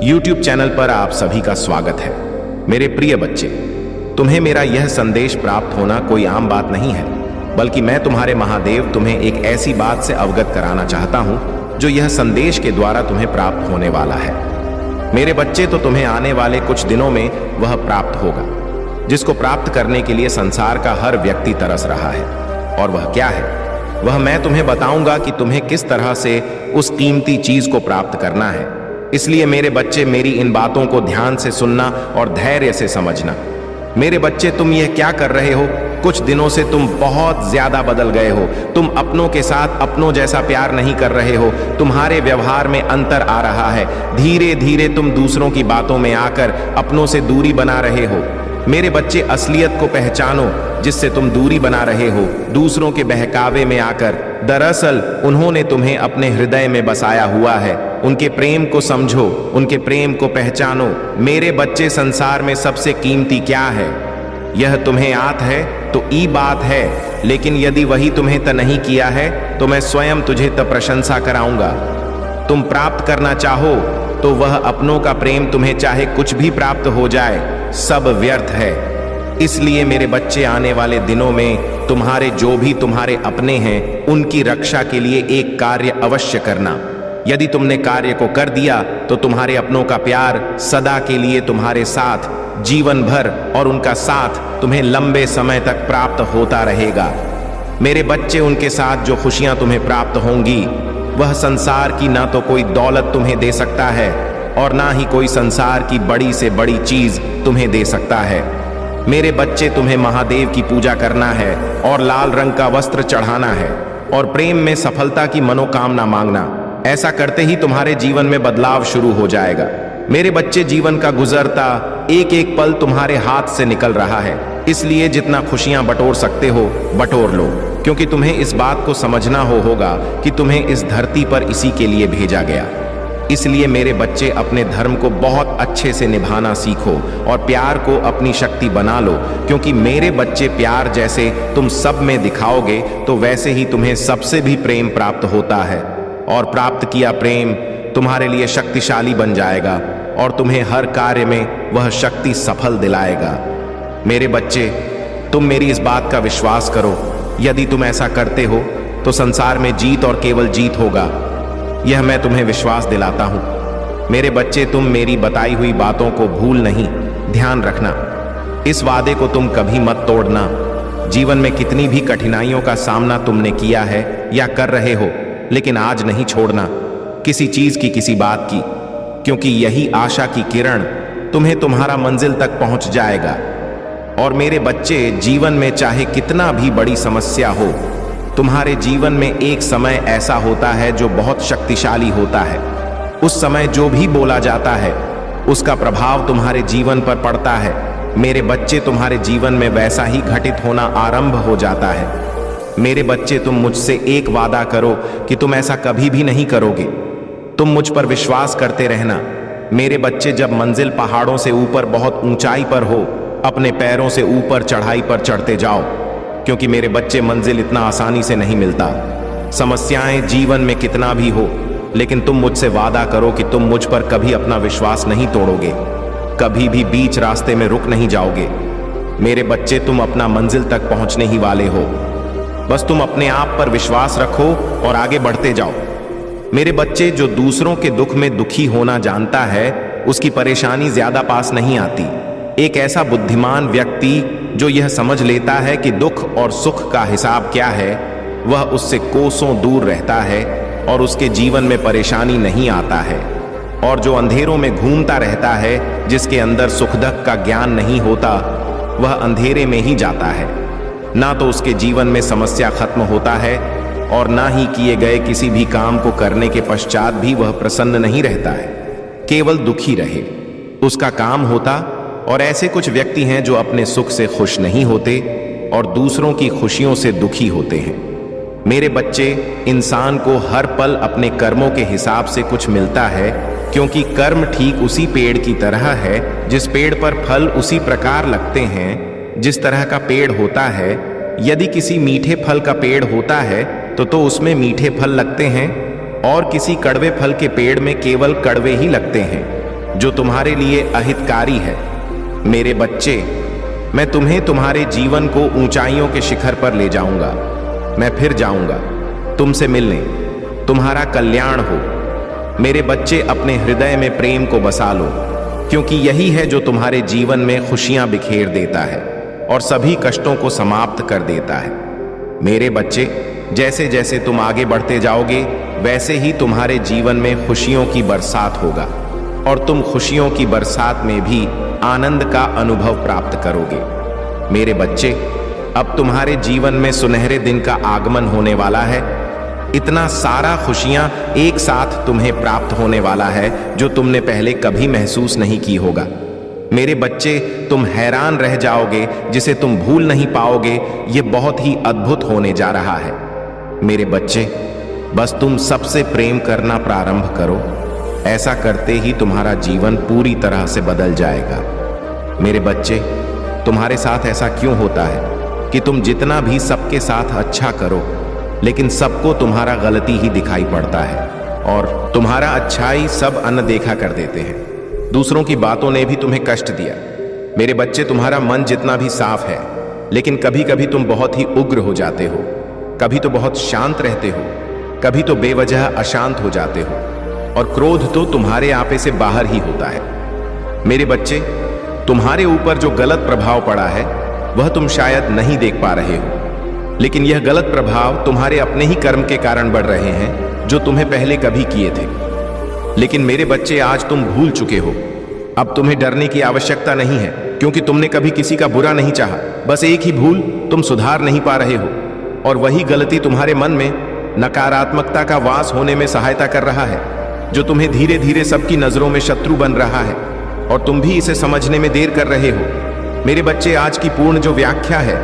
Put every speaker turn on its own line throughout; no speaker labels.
YouTube channel पर आप सभी का स्वागत है। मेरे प्रिय बच्चे, तुम्हें मेरा यह संदेश प्राप्त होना कोई आम बात नहीं है, बल्कि मैं तुम्हारे महादेव तुम्हें एक ऐसी बात से अवगत कराना चाहता हूं जो यह संदेश के द्वारा तुम्हें प्राप्त होने वाला है। मेरे बच्चे, तो तुम्हें आने वाले कुछ दिनों में वह प्राप्त होगा जिसको प्राप्त करने के लिए संसार का हर व्यक्ति तरस रहा है। और वह क्या है, वह मैं तुम्हें बताऊंगा कि तुम्हें किस तरह से उस कीमती चीज को प्राप्त करना है। इसलिए मेरे बच्चे, मेरी इन बातों को ध्यान से सुनना और धैर्य से समझना। मेरे बच्चे, तुम यह क्या कर रहे हो? कुछ दिनों से तुम बहुत ज्यादा बदल गए हो। तुम अपनों के साथ अपनों जैसा प्यार नहीं कर रहे हो। तुम्हारे व्यवहार में अंतर आ रहा है। धीरे धीरे तुम दूसरों की बातों में आकर अपनों से दूरी बना रहे हो। मेरे बच्चे, असलियत को पहचानो जिससे तुम दूरी बना रहे हो दूसरों के बहकावे में आकर। दरअसल उन्होंने तुम्हें अपने हृदय में बसाया हुआ है। उनके प्रेम को समझो, उनके प्रेम को पहचानो। मेरे बच्चे, संसार में सबसे कीमती क्या है? यह तुम्हें आत है तो ई बात है, लेकिन यदि वही तुम्हें त नहीं किया है तो मैं स्वयं तुझे त प्रशंसा कराऊंगा। तुम प्राप्त करना चाहो तो वह अपनों का प्रेम तुम्हें चाहे कुछ भी प्राप्त हो जाए, सब व्यर्थ है। इसलिए मेरे बच्चे, आने वाले दिनों में तुम्हारे जो भी तुम्हारे अपने हैं उनकी रक्षा के लिए एक कार्य अवश्य करना। यदि तुमने कार्य को कर दिया तो तुम्हारे अपनों का प्यार सदा के लिए तुम्हारे साथ जीवन भर, और उनका साथ तुम्हें लंबे समय तक प्राप्त होता रहेगा। मेरे बच्चे, उनके साथ जो खुशियां तुम्हें प्राप्त होंगी वह संसार की ना तो कोई दौलत तुम्हें दे सकता है और ना ही कोई संसार की बड़ी से बड़ी चीज तुम्हें दे सकता है। मेरे बच्चे, तुम्हें महादेव की पूजा करना है और लाल रंग का वस्त्र चढ़ाना है और प्रेम में सफलता की मनोकामना मांगना। ऐसा करते ही तुम्हारे जीवन में बदलाव शुरू हो जाएगा। मेरे बच्चे, जीवन का गुजरता एक एक पल तुम्हारे हाथ से निकल रहा है, इसलिए जितना खुशियां बटोर सकते हो बटोर लो, क्योंकि तुम्हें इस बात को समझना होगा कि तुम्हें इस धरती पर इसी के लिए भेजा गया। इसलिए मेरे बच्चे, अपने धर्म को बहुत अच्छे से निभाना सीखो और प्यार को अपनी शक्ति बना लो, क्योंकि मेरे बच्चे, प्यार जैसे तुम सब में दिखाओगे तो वैसे ही तुम्हें सबसे भी प्रेम प्राप्त होता है, और प्राप्त किया प्रेम तुम्हारे लिए शक्तिशाली बन जाएगा और तुम्हें हर कार्य में वह शक्ति सफल दिलाएगा। मेरे बच्चे, तुम मेरी इस बात का विश्वास करो। यदि तुम ऐसा करते हो तो संसार में जीत और केवल जीत होगा, यह मैं तुम्हें विश्वास दिलाता हूं। मेरे बच्चे, तुम मेरी बताई हुई बातों को भूल नहीं, ध्यान रखना। इस वादे को तुम कभी मत तोड़ना। जीवन में कितनी भी कठिनाइयों का सामना तुमने किया है या कर रहे हो, लेकिन आज नहीं छोड़ना किसी चीज की, किसी बात की, क्योंकि यही आशा की किरण तुम्हें तुम्हारा मंजिल तक पहुंच जाएगा। और मेरे बच्चे, जीवन में चाहे कितना भी बड़ी समस्या हो, तुम्हारे जीवन में एक समय ऐसा होता है जो बहुत शक्तिशाली होता है। उस समय जो भी बोला जाता है उसका प्रभाव तुम्हारे जीवन पर पड़ता है। मेरे बच्चे, तुम्हारे जीवन में वैसा ही घटित होना आरंभ हो जाता है। मेरे बच्चे, तुम मुझसे एक वादा करो कि तुम ऐसा कभी भी नहीं करोगे। तुम मुझ पर विश्वास करते रहना। मेरे बच्चे, जब मंजिल पहाड़ों से ऊपर बहुत ऊंचाई पर हो, अपने पैरों से ऊपर चढ़ाई पर चढ़ते जाओ, क्योंकि मेरे बच्चे, मंजिल इतना आसानी से नहीं मिलता। समस्याएं जीवन में कितना भी हो, लेकिन तुम मुझसे वादा करो कि तुम मुझ पर कभी अपना विश्वास नहीं तोड़ोगे, कभी भी बीच रास्ते में रुक नहीं जाओगे। मेरे बच्चे, तुम अपना मंजिल तक पहुंचने ही वाले हो। बस तुम अपने आप पर विश्वास रखो और आगे बढ़ते जाओ। मेरे बच्चे, जो दूसरों के दुख में दुखी होना जानता है उसकी परेशानी ज्यादा पास नहीं आती। एक ऐसा बुद्धिमान व्यक्ति जो यह समझ लेता है कि दुख और सुख का हिसाब क्या है, वह उससे कोसों दूर रहता है और उसके जीवन में परेशानी नहीं आता है। और जो अंधेरों में घूमता रहता है, जिसके अंदर सुख दुख का ज्ञान नहीं होता, वह अंधेरे में ही जाता है। ना तो उसके जीवन में समस्या खत्म होता है और ना ही किए गए किसी भी काम को करने के पश्चात भी वह प्रसन्न नहीं रहता है, केवल दुखी रहे उसका काम होता। और ऐसे कुछ व्यक्ति हैं जो अपने सुख से खुश नहीं होते और दूसरों की खुशियों से दुखी होते हैं। मेरे बच्चे, इंसान को हर पल अपने कर्मों के हिसाब से कुछ मिलता है, क्योंकि कर्म ठीक उसी पेड़ की तरह है जिस पेड़ पर फल उसी प्रकार लगते हैं जिस तरह का पेड़ होता है। यदि किसी मीठे फल का पेड़ होता है तो उसमें मीठे फल लगते हैं और किसी कड़वे फल के पेड़ में केवल कड़वे ही लगते हैं। जो तुम्हारे लिए अहितकारी है। मेरे बच्चे, मैं तुम्हें तुम्हारे जीवन को ऊंचाइयों के शिखर पर ले जाऊंगा। मैं फिर जाऊंगा तुमसे मिलने, तुम्हारा कल्याण हो। मेरे बच्चे, अपने हृदय में प्रेम को बसा लो, क्योंकि यही है जो तुम्हारे जीवन में खुशियां बिखेर देता है और सभी कष्टों को समाप्त कर देता है। मेरे बच्चे, जैसे जैसे तुम आगे बढ़ते जाओगे, वैसे ही तुम्हारे जीवन में खुशियों की बरसात होगा और तुम खुशियों की बरसात में भी आनंद का अनुभव प्राप्त करोगे। मेरे बच्चे, अब तुम्हारे जीवन में सुनहरे दिन का आगमन होने वाला है। इतना सारा खुशियां एक साथ तुम्हें प्राप्त होने वाला है जो तुमने पहले कभी महसूस नहीं की होगा। मेरे बच्चे, तुम हैरान रह जाओगे, जिसे तुम भूल नहीं पाओगे। यह बहुत ही अद्भुत होने जा रहा है। मेरे बच्चे, बस तुम सबसे प्रेम करना प्रारंभ करो। ऐसा करते ही तुम्हारा जीवन पूरी तरह से बदल जाएगा। मेरे बच्चे, तुम्हारे साथ ऐसा क्यों होता है कि तुम जितना भी सबके साथ अच्छा करो, लेकिन सबको तुम्हारा गलती ही दिखाई पड़ता है और तुम्हारा अच्छाई सब अनदेखा कर देते हैं। दूसरों की बातों ने भी तुम्हें कष्ट दिया। मेरे बच्चे, तुम्हारा मन जितना भी साफ है, लेकिन कभी कभी तुम बहुत ही उग्र हो जाते हो। कभी तो बहुत शांत रहते हो, कभी तो बेवजह अशांत हो जाते हो, और क्रोध तो तुम्हारे आपे से बाहर ही होता है। मेरे बच्चे, तुम्हारे ऊपर जो गलत प्रभाव पड़ा है वह तुम शायद नहीं देख पा रहे हो, लेकिन यह गलत प्रभाव तुम्हारे अपने ही कर्म के कारण बढ़ रहे हैं जो तुम्हें पहले कभी किए थे। लेकिन मेरे बच्चे, आज तुम भूल चुके हो। अब तुम्हें डरने की आवश्यकता नहीं है, क्योंकि तुमने कभी किसी का बुरा नहीं चाहा। बस एक ही भूल तुम सुधार नहीं पा रहे हो, और वही गलती तुम्हारे मन में नकारात्मकता का वास होने में सहायता कर रहा है, जो तुम्हें धीरे धीरे सबकी नजरों में शत्रु बन रहा है, और तुम भी इसे समझने में देर कर रहे हो। मेरे बच्चे, आज की पूर्ण जो व्याख्या है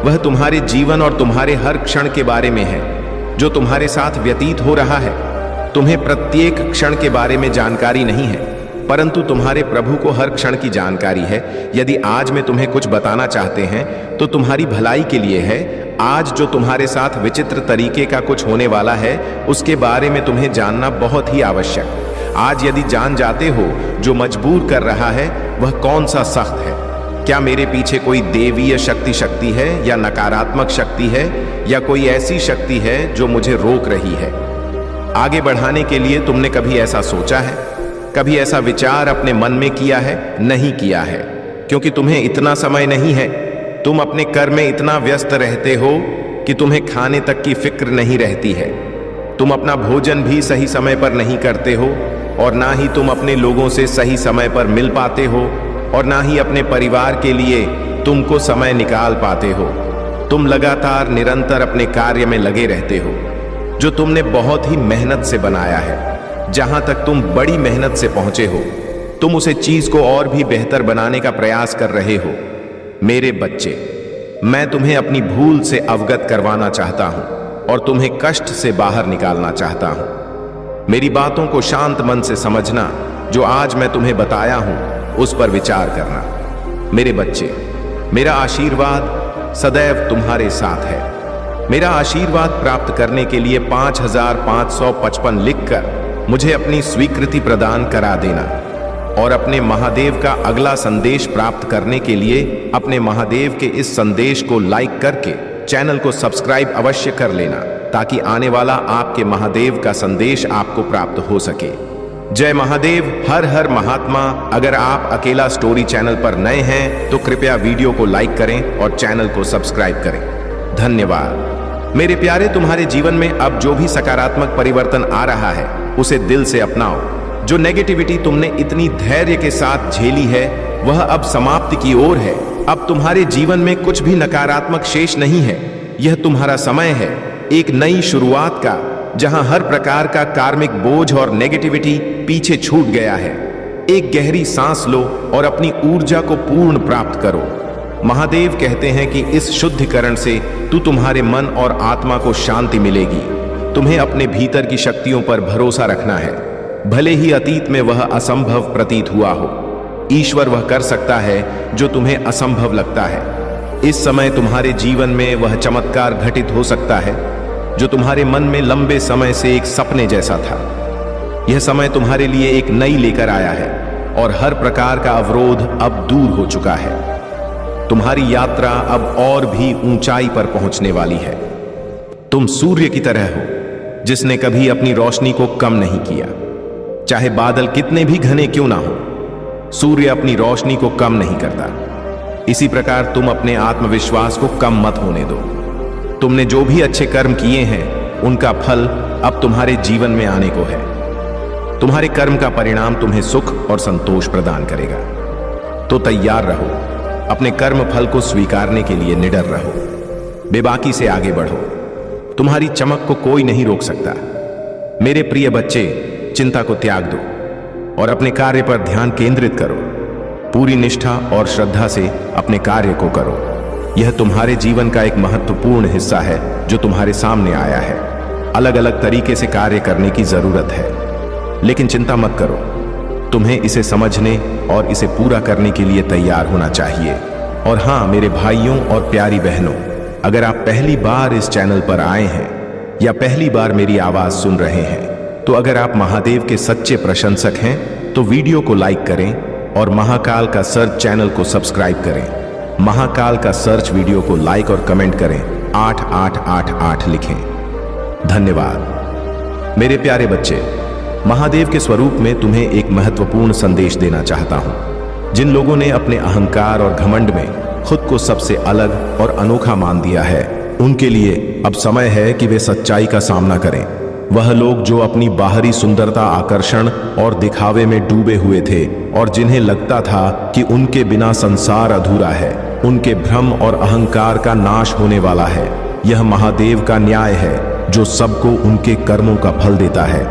वह तुम्हारे जीवन और तुम्हारे हर क्षण के बारे में है जो तुम्हारे साथ व्यतीत हो रहा है। तुम्हें प्रत्येक क्षण के बारे में जानकारी नहीं है, परंतु तुम्हारे प्रभु को हर क्षण की जानकारी है। यदि आज मैं तुम्हें कुछ बताना चाहते हैं तो तुम्हारी भलाई के लिए है। आज जो तुम्हारे साथ विचित्र तरीके का कुछ होने वाला है, उसके बारे में तुम्हें जानना बहुत ही आवश्यक। आज यदि जान जाते हो जो मजबूर कर रहा है वह कौन सा सख्त है। क्या मेरे पीछे कोई देवीय शक्ति है, या नकारात्मक शक्ति है, या कोई ऐसी शक्ति है जो मुझे रोक रही है। आगे बढ़ाने के लिए तुमने कभी ऐसा सोचा है? कभी ऐसा विचार अपने मन में किया है? नहीं किया है, क्योंकि तुम्हें इतना समय नहीं है। तुम अपने कर्म में इतना व्यस्त रहते हो कि तुम्हें खाने तक की फिक्र नहीं रहती है। तुम अपना भोजन भी सही समय पर नहीं करते हो, और ना ही तुम अपने लोगों से सही समय पर मिल पाते हो, और ना ही अपने परिवार के लिए तुमको समय निकाल पाते हो। तुम लगातार निरंतर अपने कार्य में लगे रहते हो, जो तुमने बहुत ही मेहनत से बनाया है। जहां तक तुम बड़ी मेहनत से पहुंचे हो, तुम उसे चीज को और भी बेहतर बनाने का प्रयास कर रहे हो। मेरे बच्चे, मैं तुम्हें अपनी भूल से अवगत करवाना चाहता हूं और तुम्हें कष्ट से बाहर निकालना चाहता हूं। मेरी बातों को शांत मन से समझना। जो आज मैं तुम्हें बताया हूं उस पर विचार करना। मेरे बच्चे, मेरा आशीर्वाद सदैव तुम्हारे साथ है। मेरा आशीर्वाद प्राप्त करने के लिए 5555 लिखकर मुझे अपनी स्वीकृति प्रदान करा देना, और अपने महादेव का अगला संदेश प्राप्त करने के लिए अपने महादेव के इस संदेश को लाइक करके चैनल को सब्सक्राइब अवश्य कर लेना, ताकि आने वाला आपके महादेव का संदेश आपको प्राप्त हो सके। जय महादेव, हर हर महात्मा। अगर आप अकेला स्टोरी चैनल पर नए हैं तो कृपया वीडियो को लाइक करें और चैनल को सब्सक्राइब करें। धन्यवाद। मेरे प्यारे, तुम्हारे जीवन में अब जो भी सकारात्मक परिवर्तन आ रहा है उसे दिल से अपनाओ। जो नेगेटिविटी तुमने इतनी धैर्य के साथ झेली है वह अब समाप्ति की ओर है। अब तुम्हारे जीवन में कुछ भी नकारात्मक शेष नहीं है। यह तुम्हारा समय है एक नई शुरुआत का, जहां हर प्रकार का कार्मिक बोझ और नेगेटिविटी पीछे छूट गया है। एक गहरी सांस लो और अपनी ऊर्जा को पूर्ण प्राप्त करो। महादेव कहते हैं कि इस शुद्धिकरण से तुम्हारे मन और आत्मा को शांति मिलेगी। तुम्हें अपने भीतर की शक्तियों पर भरोसा रखना है, भले ही अतीत में वह असंभव प्रतीत हुआ हो। ईश्वर वह कर सकता है जो तुम्हें असंभव लगता है। इस समय तुम्हारे जीवन में वह चमत्कार घटित हो सकता है जो तुम्हारे मन में लंबे समय से एक सपने जैसा था। यह समय तुम्हारे लिए एक नई लेकर आया है और हर प्रकार का अवरोध अब दूर हो चुका है। तुम्हारी यात्रा अब और भी ऊंचाई पर पहुंचने वाली है। तुम सूर्य की तरह हो जिसने कभी अपनी रोशनी को कम नहीं किया। चाहे बादल कितने भी घने क्यों ना हो, सूर्य अपनी रोशनी को कम नहीं करता। इसी प्रकार तुम अपने आत्मविश्वास को कम मत होने दो। तुमने जो भी अच्छे कर्म किए हैं उनका फल अब तुम्हारे जीवन में आने को है। तुम्हारे कर्म का परिणाम तुम्हें सुख और संतोष प्रदान करेगा। तो तैयार रहो, अपने कर्म फल को स्वीकारने के लिए निडर रहो, बेबाकी से आगे बढ़ो। तुम्हारी चमक को कोई नहीं रोक सकता। मेरे प्रिय बच्चे, चिंता को त्याग दो और अपने कार्य पर ध्यान केंद्रित करो। पूरी निष्ठा और श्रद्धा से अपने कार्य को करो। यह तुम्हारे जीवन का एक महत्वपूर्ण हिस्सा है जो तुम्हारे सामने आया है। अलग अलग तरीके से कार्य करने की जरूरत है, लेकिन चिंता मत करो। तुम्हें इसे समझने और इसे पूरा करने के लिए तैयार होना चाहिए। और हां मेरे भाइयों और प्यारी बहनों, अगर आप पहली बार इस चैनल पर आए हैं या पहली बार मेरी आवाज सुन रहे हैं, तो अगर आप महादेव के सच्चे प्रशंसक हैं तो वीडियो को लाइक करें और महाकाल का सर्च चैनल को सब्सक्राइब करें। महाकाल का सर्च वीडियो को लाइक और कमेंट करें, 8888 लिखें। धन्यवाद। मेरे प्यारे बच्चे, महादेव के स्वरूप में तुम्हें एक महत्वपूर्ण संदेश देना चाहता हूं। जिन लोगों ने अपने अहंकार और घमंड में खुद को सबसे अलग और अनोखा मान दिया है, उनके लिए अब समय है कि वे सच्चाई का सामना करें। वह लोग जो अपनी बाहरी सुंदरता, आकर्षण और दिखावे में डूबे हुए थे और जिन्हें लगता था कि उनके बिना संसार अधूरा है, उनके भ्रम और अहंकार का नाश होने वाला है। यह महादेव का न्याय है जो सबको उनके कर्मों का फल देता है।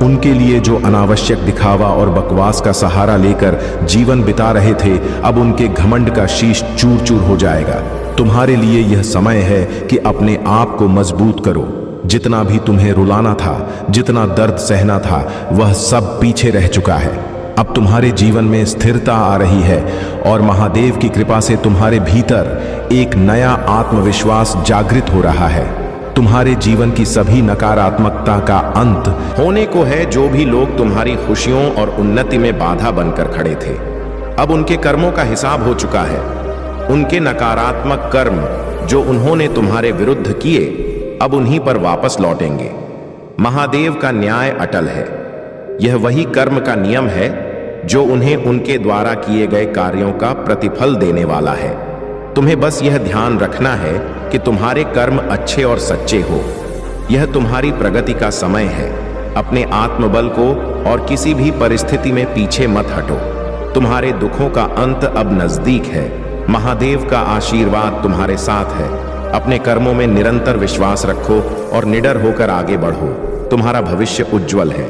उनके लिए जो अनावश्यक दिखावा और बकवास का सहारा लेकर जीवन बिता रहे थे, अब उनके घमंड का शीश चूर चूर हो जाएगा। तुम्हारे लिए यह समय है कि अपने आप को मजबूत करो। जितना भी तुम्हें रुलाना था, जितना दर्द सहना था, वह सब पीछे रह चुका है। अब तुम्हारे जीवन में स्थिरता आ रही है और महादेव की कृपा से तुम्हारे भीतर एक नया आत्मविश्वास जागृत हो रहा है। तुम्हारे जीवन की सभी नकारात्मकता का अंत होने को है। जो भी लोग तुम्हारी खुशियों और उन्नति में बाधा बनकर खड़े थे, अब उनके कर्मों का हिसाब हो चुका है। उनके नकारात्मक कर्म जो उन्होंने तुम्हारे विरुद्ध किए, अब उन्हीं पर वापस लौटेंगे। महादेव का न्याय अटल है। यह वही कर्म का नियम है जो उन्हें उनके द्वारा किए गए कार्यों का प्रतिफल देने वाला है। तुम्हें बस यह ध्यान रखना है कि तुम्हारे कर्म अच्छे और सच्चे हो। यह तुम्हारी प्रगति का समय है। अपने आत्मबल को और किसी भी परिस्थिति में पीछे मत हटो। तुम्हारे दुखों का अंत अब नजदीक है। महादेव का आशीर्वाद तुम्हारे साथ है। अपने कर्मों में निरंतर विश्वास रखो और निडर होकर आगे बढ़ो। तुम्हारा भविष्य उज्जवल है।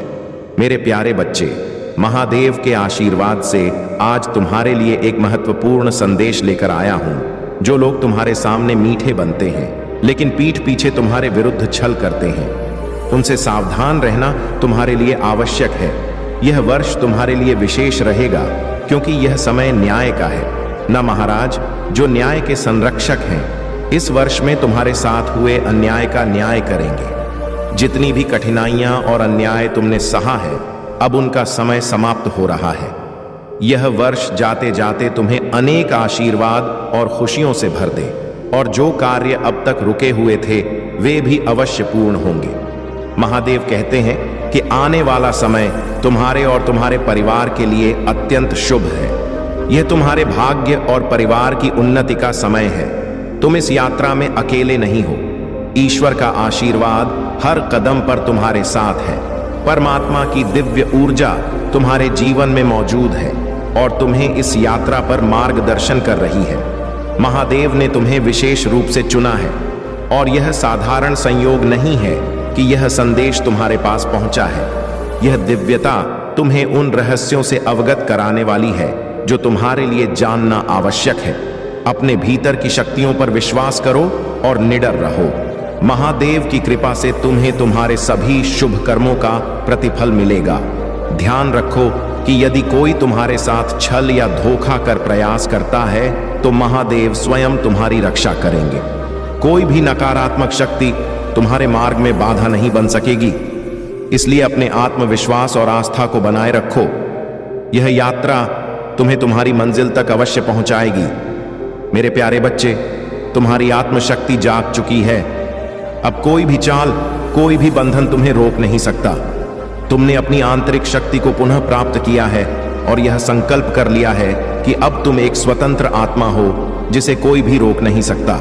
मेरे प्यारे बच्चे, महादेव के आशीर्वाद से आज तुम्हारे लिए एक महत्वपूर्ण संदेश लेकर आया हूं। जो लोग तुम्हारे सामने मीठे बनते हैं लेकिन पीठ पीछे तुम्हारे विरुद्ध छल करते हैं, उनसे सावधान रहना तुम्हारे लिए आवश्यक है। यह वर्ष तुम्हारे लिए विशेष रहेगा क्योंकि यह समय न्याय का है। न महाराज जो न्याय के संरक्षक हैं, इस वर्ष में तुम्हारे साथ हुए अन्याय का न्याय करेंगे। जितनी भी कठिनाइयां और अन्याय तुमने सहा है, अब उनका समय समाप्त हो रहा है। यह वर्ष जाते जाते तुम्हें अनेक आशीर्वाद और खुशियों से भर दे और जो कार्य अब तक रुके हुए थे वे भी अवश्य पूर्ण होंगे। महादेव कहते हैं कि आने वाला समय तुम्हारे और तुम्हारे परिवार के लिए अत्यंत शुभ है। यह तुम्हारे भाग्य और परिवार की उन्नति का समय है। तुम इस यात्रा में अकेले नहीं हो। ईश्वर का आशीर्वाद हर कदम पर तुम्हारे साथ है। परमात्मा की दिव्य ऊर्जा तुम्हारे जीवन में मौजूद है और तुम्हें इस यात्रा पर मार्गदर्शन कर रही है। महादेव ने तुम्हें विशेष रूप से चुना है और यह साधारण संयोग नहीं है कि यह संदेश तुम्हारे पास पहुंचा है। यह दिव्यता तुम्हें उन रहस्यों से अवगत कराने वाली है जो तुम्हारे लिए जानना आवश्यक है। अपने भीतर की शक्तियों पर विश्वास करो और निडर रहो। महादेव की कृपा से तुम्हें तुम्हारे सभी शुभ कर्मों का प्रतिफल मिलेगा। ध्यान रखो कि यदि कोई तुम्हारे साथ छल या धोखा कर प्रयास करता है तो महादेव स्वयं तुम्हारी रक्षा करेंगे। कोई भी नकारात्मक शक्ति तुम्हारे मार्ग में बाधा नहीं बन सकेगी। इसलिए अपने आत्मविश्वास और आस्था को बनाए रखो। यह यात्रा तुम्हें तुम्हारी मंजिल तक अवश्य पहुंचाएगी। मेरे प्यारे बच्चे, तुम्हारी आत्मशक्ति जाग चुकी है। अब कोई भी चाल, कोई भी बंधन तुम्हें रोक नहीं सकता। तुमने अपनी आंतरिक शक्ति को पुनः प्राप्त किया है और यह संकल्प कर लिया है कि अब तुम एक स्वतंत्र आत्मा हो जिसे कोई भी रोक नहीं सकता।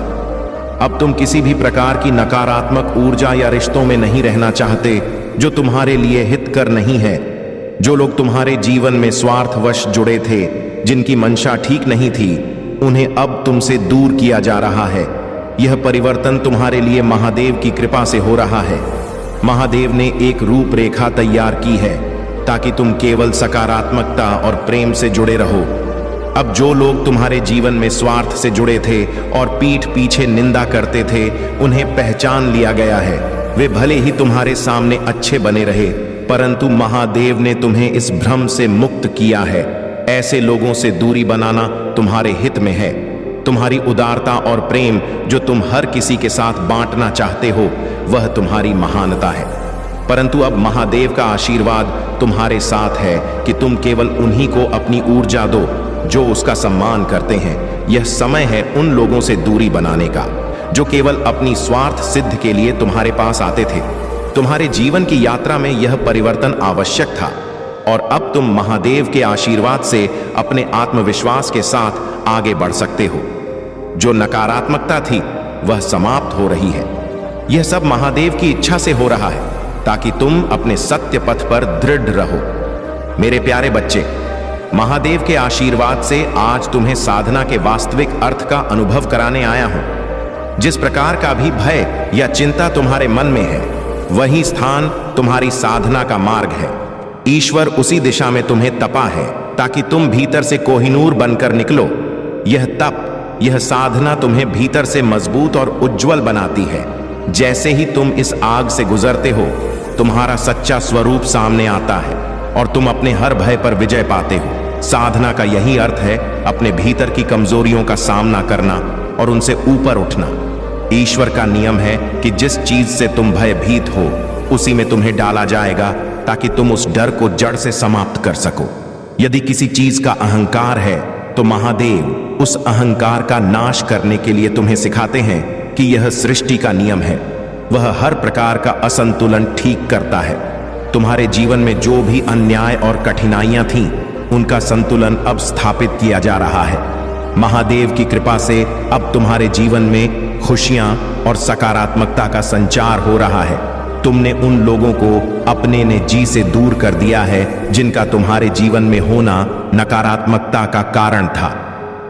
अब तुम किसी भी प्रकार की नकारात्मक ऊर्जा या रिश्तों में नहीं रहना चाहते जो तुम्हारे लिए हितकर नहीं है। जो लोग तुम्हारे जीवन में स्वार्थवश जुड़े थे, जिनकी मंशा ठीक नहीं थी, उन्हें अब तुमसे दूर किया जा रहा है। यह परिवर्तन तुम्हारे लिए महादेव की कृपा से हो रहा है। महादेव ने एक रूपरेखा तैयार की है ताकि तुम केवल सकारात्मकता और प्रेम से जुड़े रहो। अब जो लोग तुम्हारे जीवन में स्वार्थ से जुड़े थे और पीठ पीछे निंदा करते थे, उन्हें पहचान लिया गया है। वे भले ही तुम्हारे सामने अच्छे बने रहे, परंतु महादेव ने तुम्हें इस भ्रम से मुक्त किया है। ऐसे लोगों से दूरी बनाना तुम्हारे हित में है। तुम्हारी उदारता और प्रेम जो तुम हर किसी के साथ बांटना चाहते हो, वह तुम्हारी महानता है। परंतु अब महादेव का आशीर्वाद तुम्हारे साथ है कि तुम केवल उन्हीं को अपनी ऊर्जा दो जो उसका सम्मान करते हैं। यह समय है उन लोगों से दूरी बनाने का जो केवल अपनी स्वार्थ सिद्ध के लिए तुम्हारे पास आते थे। तुम्हारे जीवन की यात्रा में यह परिवर्तन आवश्यक था और अब तुम महादेव के आशीर्वाद से अपने आत्मविश्वास के साथ आगे बढ़ सकते हो। जो नकारात्मकता थी वह समाप्त हो रही है। यह सब महादेव की इच्छा से हो रहा है ताकि तुम अपने सत्य पथ पर दृढ़ रहो। मेरे प्यारे बच्चे, महादेव के आशीर्वाद से आज तुम्हें साधना के वास्तविक अर्थ का अनुभव कराने आया हूं। जिस प्रकार का भी भय या चिंता तुम्हारे मन में है, वही स्थान तुम्हारी साधना का मार्ग है। ईश्वर उसी दिशा में तुम्हें तपा है ताकि तुम भीतर से कोहिनूर बनकर निकलो। यह तप, यह साधना तुम्हें भीतर से मजबूत और उज्जवल बनाती है। जैसे ही तुम इस आग से गुजरते हो, तुम्हारा सच्चा स्वरूप सामने आता है और तुम अपने हर भय पर विजय पाते हो। साधना का यही अर्थ है अपने भीतर की कमजोरियों का सामना करना और उनसे ऊपर उठना। ईश्वर का नियम है कि जिस चीज से तुम भयभीत हो, उसी में तुम्हें डाला जाएगा ताकि तुम उस डर को जड़ से समाप्त कर सको। यदि किसी चीज का अहंकार है, तो महादेव उस अहंकार का नाश करने के लिए तुम्हें सिखाते हैं कि यह सृष्टि का नियम है। वह हर प्रकार का असंतुलन ठीक करता है। तुम्हारे जीवन में जो भी अन्याय और कठिनाइयां थीं, उनका संतुलन अब स्थापित किया जा रहा है। महादेव की कृपा से अब तुम्हारे जीवन में खुशियां और सकारात्मकता का संचार हो रहा है। तुमने उन लोगों को अपने ने जी से दूर कर दिया है जिनका तुम्हारे जीवन में होना नकारात्मकता का कारण था।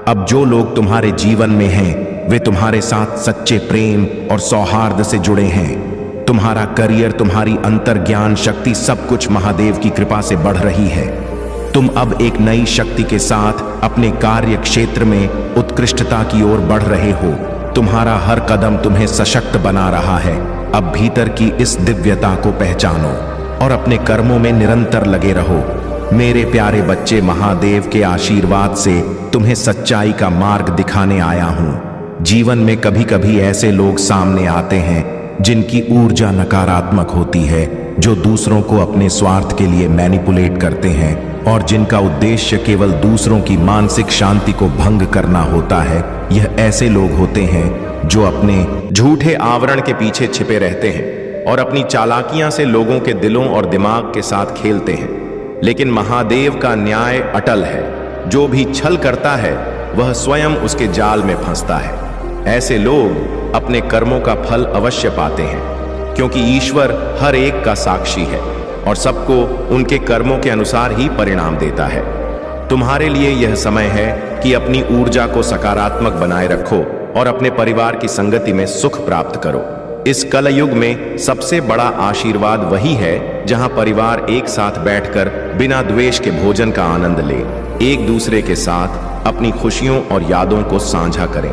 अब जो लोग तुम्हारे जीवन में हैं, वे तुम्हारे साथ सच्चे प्रेम और सौहार्द से जुड़े हैं। तुम्हारा करियर, तुम्हारी अंतर्ज्ञान शक्ति, सब कुछ महादेव की कृपा से बढ़ रही है। तुम अब एक नई शक्ति के साथ अपने कार्य क्षेत्र में उत्कृष्टता की ओर बढ़ रहे हो। तुम्हारा हर कदम तुम्हें सशक्त बना रहा है। अब भीतर की इस दिव्यता को पहचानो और अपने कर्मों में निरंतर लगे रहो। मेरे प्यारे बच्चे, महादेव के आशीर्वाद से तुम्हें सच्चाई का मार्ग दिखाने आया हूं। जीवन में कभी कभी ऐसे लोग सामने आते हैं जिनकी ऊर्जा नकारात्मक होती है, जो दूसरों को अपने स्वार्थ के लिए मैनिपुलेट करते हैं और जिनका उद्देश्य केवल दूसरों की मानसिक शांति को भंग करना होता है। यह ऐसे लोग होते हैं जो अपने झूठे आवरण के पीछे छिपे रहते हैं और अपनी चालाकियां से लोगों के दिलों और दिमाग के साथ खेलते हैं। लेकिन महादेव का न्याय अटल है। जो भी छल करता है, वह स्वयं उसके जाल में फंसता है। ऐसे लोग अपने कर्मों का फल अवश्य पाते हैं, क्योंकि ईश्वर हर एक का साक्षी है और सबको उनके कर्मों के अनुसार ही परिणाम देता है। तुम्हारे लिए यह समय है कि अपनी ऊर्जा को सकारात्मक बनाए रखो और अपने परिवार की संगति में सुख प्राप्त करो। इस कलयुग में सबसे बड़ा आशीर्वाद वही है जहां परिवार एक साथ बैठकर बिना द्वेष के भोजन का आनंद ले, एक दूसरे के साथ अपनी खुशियों और यादों को साझा करें।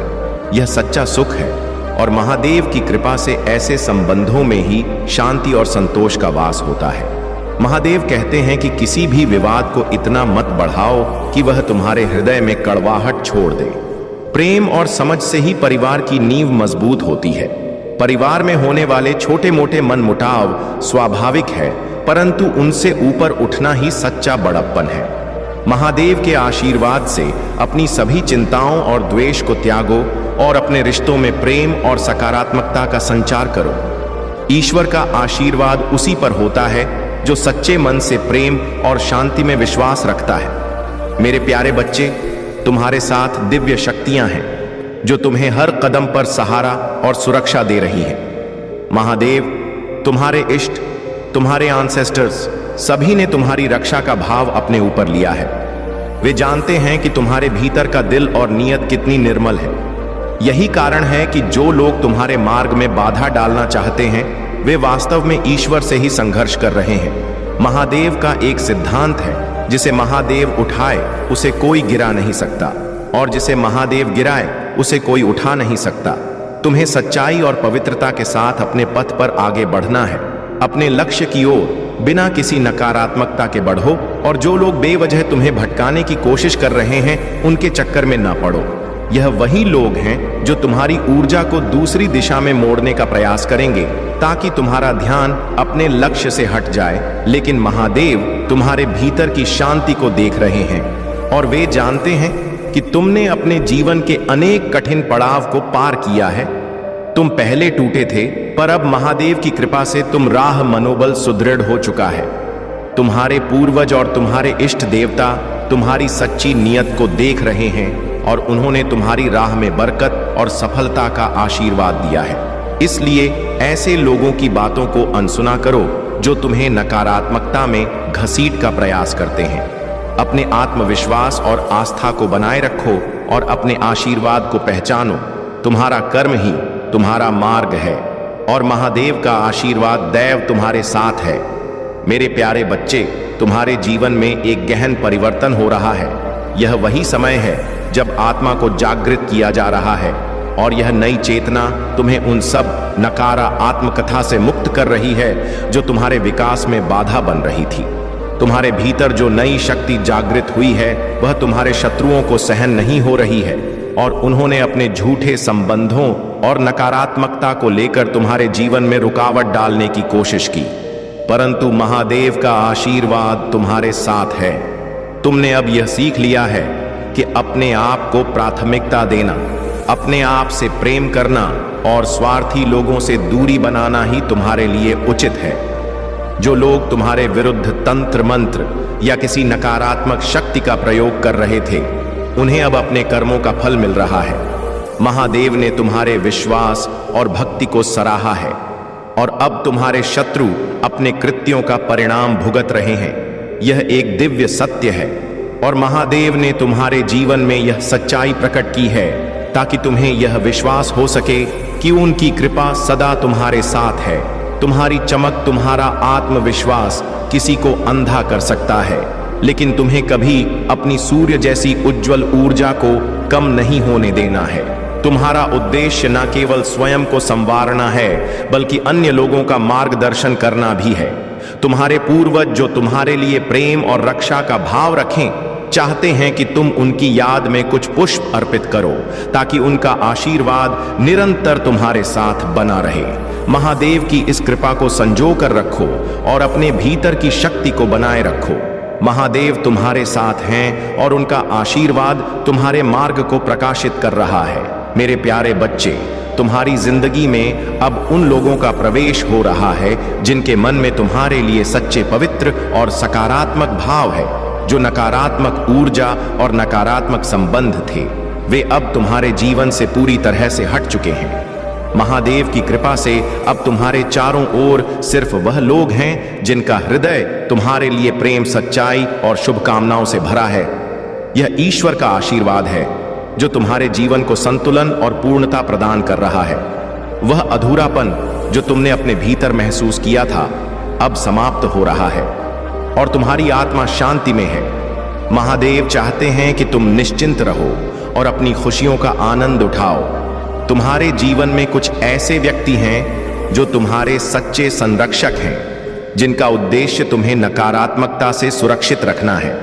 यह सच्चा सुख है और महादेव की कृपा से ऐसे संबंधों में ही शांति और संतोष का वास होता है। महादेव कहते हैं कि किसी भी विवाद को इतना मत बढ़ाओ कि वह तुम्हारे हृदय में कड़वाहट छोड़ दे। प्रेम और समझ से ही परिवार की नींव मजबूत होती है। परिवार में होने वाले छोटे मोटे मनमुटाव स्वाभाविक है, परंतु उनसे ऊपर उठना ही सच्चा बड़प्पन है। महादेव के आशीर्वाद से अपनी सभी चिंताओं और द्वेष को त्यागो और अपने रिश्तों में प्रेम और सकारात्मकता का संचार करो। ईश्वर का आशीर्वाद उसी पर होता है जो सच्चे मन से प्रेम और शांति में विश्वास रखता है। मेरे प्यारे बच्चे, तुम्हारे साथ दिव्य शक्तियां हैं जो तुम्हें हर कदम पर सहारा और सुरक्षा दे रही हैं। महादेव, तुम्हारे इष्ट, तुम्हारे एंसेस्टर्स सभी ने तुम्हारी रक्षा का भाव अपने ऊपर लिया है। वे जानते हैं कि तुम्हारे भीतर का दिल और नीयत कितनी निर्मल है। यही कारण है कि जो लोग तुम्हारे मार्ग में बाधा डालना चाहते हैं वे वास्तव में ईश्वर से ही संघर्ष कर रहे हैं। महादेव का एक सिद्धांत है, जिसे महादेव उठाए उसे कोई गिरा नहीं सकता, और जिसे महादेव गिराए उसे कोई उठा नहीं सकता। तुम्हें सच्चाई और पवित्रता के साथ अपने पथ पर आगे बढ़ना है। अपने लक्ष्य की ओर बिना किसी नकारात्मकता के बढ़ो, और जो लोग बेवजह तुम्हें भटकाने की कोशिश कर रहे हैं उनके चक्कर में न पड़ो। यह वही लोग हैं जो तुम्हारी ऊर्जा को दूसरी दिशा में मोड़ने का प्रयास करेंगे ताकि तुम्हारा ध्यान अपने लक्ष्य से हट जाए। लेकिन महादेव तुम्हारे भीतर की शांति को देख रहे हैं, और वे जानते हैं कि तुमने अपने जीवन के अनेक कठिन पड़ाव को पार किया है। तुम पहले टूटे थे, पर अब महादेव की कृपा से तुम राह मनोबल सुदृढ़ हो चुका है। तुम्हारे पूर्वज और तुम्हारे इष्ट देवता तुम्हारी सच्ची नीयत को देख रहे हैं, और उन्होंने तुम्हारी राह में बरकत और सफलता का आशीर्वाद दिया है। इसलिए ऐसे लोगों की बातों को अनसुना करो जो तुम्हें नकारात्मकता में घसीट का प्रयास करते हैं। अपने आत्मविश्वास और आस्था को बनाए रखो और अपने आशीर्वाद को पहचानो। तुम्हारा कर्म ही तुम्हारा मार्ग है, और महादेव का आशीर्वाद दैव तुम्हारे साथ है। मेरे प्यारे बच्चे, तुम्हारे जीवन में एक गहन परिवर्तन हो रहा है। यह वही समय है जब आत्मा को जागृत किया जा रहा है, और यह नई चेतना तुम्हें उन सब नकारा आत्मकथा से मुक्त कर रही है जो तुम्हारे विकास में बाधा बन रही थी। तुम्हारे भीतर जो नई शक्ति जागृत हुई है वह तुम्हारे शत्रुओं को सहन नहीं हो रही है, और उन्होंने अपने झूठे संबंधों और नकारात्मकता को लेकर तुम्हारे जीवन में रुकावट डालने की कोशिश की। परंतु महादेव का आशीर्वाद तुम्हारे साथ है। तुमने अब यह सीख लिया है कि अपने आप को प्राथमिकता देना, अपने आप से प्रेम करना और स्वार्थी लोगों से दूरी बनाना ही तुम्हारे लिए उचित है। जो लोग तुम्हारे विरुद्ध तंत्र मंत्र या किसी नकारात्मक शक्ति का प्रयोग कर रहे थे, उन्हें अब अपने कर्मों का फल मिल रहा है। महादेव ने तुम्हारे विश्वास और भक्ति को सराहा है, और अब तुम्हारे शत्रु अपने कृत्यों का परिणाम भुगत रहे हैं। यह एक दिव्य सत्य है, और महादेव ने तुम्हारे जीवन में यह सच्चाई प्रकट की है ताकि तुम्हें यह विश्वास हो सके कि उनकी कृपा सदा तुम्हारे साथ है। तुम्हारी चमक, तुम्हारा आत्मविश्वास किसी को अंधा कर सकता है, लेकिन तुम्हें कभी अपनी सूर्य जैसी उज्जवल ऊर्जा को कम नहीं होने देना है। तुम्हारा उद्देश्य न केवल स्वयं को संवारना है बल्कि अन्य लोगों का मार्गदर्शन करना भी है। तुम्हारे पूर्वज जो तुम्हारे लिए प्रेम और रक्षा का भाव रखें, चाहते हैं कि तुम उनकी याद में कुछ पुष्प अर्पित करो ताकि उनका आशीर्वाद निरंतर तुम्हारे साथ बना रहे। महादेव की इस कृपा को संजो कर रखो और अपने भीतर की शक्ति को बनाए रखो। महादेव तुम्हारे साथ हैं और उनका आशीर्वाद तुम्हारे मार्ग को प्रकाशित कर रहा है। मेरे प्यारे बच्चे, तुम्हारी जिंदगी में अब उन लोगों का प्रवेश हो रहा है जिनके मन में तुम्हारे लिए सच्चे, पवित्र और सकारात्मक भाव है। जो नकारात्मक ऊर्जा और नकारात्मक संबंध थे, वे अब तुम्हारे जीवन से पूरी तरह से हट चुके हैं। महादेव की कृपा से अब तुम्हारे चारों ओर सिर्फ वह लोग हैं जिनका हृदय तुम्हारे लिए प्रेम, सच्चाई और शुभकामनाओं से भरा है। यह ईश्वर का आशीर्वाद है जो तुम्हारे जीवन को संतुलन और पूर्णता प्रदान कर रहा है। वह अधूरापन जो तुमने अपने भीतर महसूस किया था, अब समाप्त हो रहा है और तुम्हारी आत्मा शांति में है। महादेव चाहते हैं कि तुम निश्चिंत रहो और अपनी खुशियों का आनंद उठाओ। तुम्हारे जीवन में कुछ ऐसे व्यक्ति हैं जो तुम्हारे सच्चे संरक्षक हैं, जिनका उद्देश्य तुम्हें नकारात्मकता से सुरक्षित रखना है।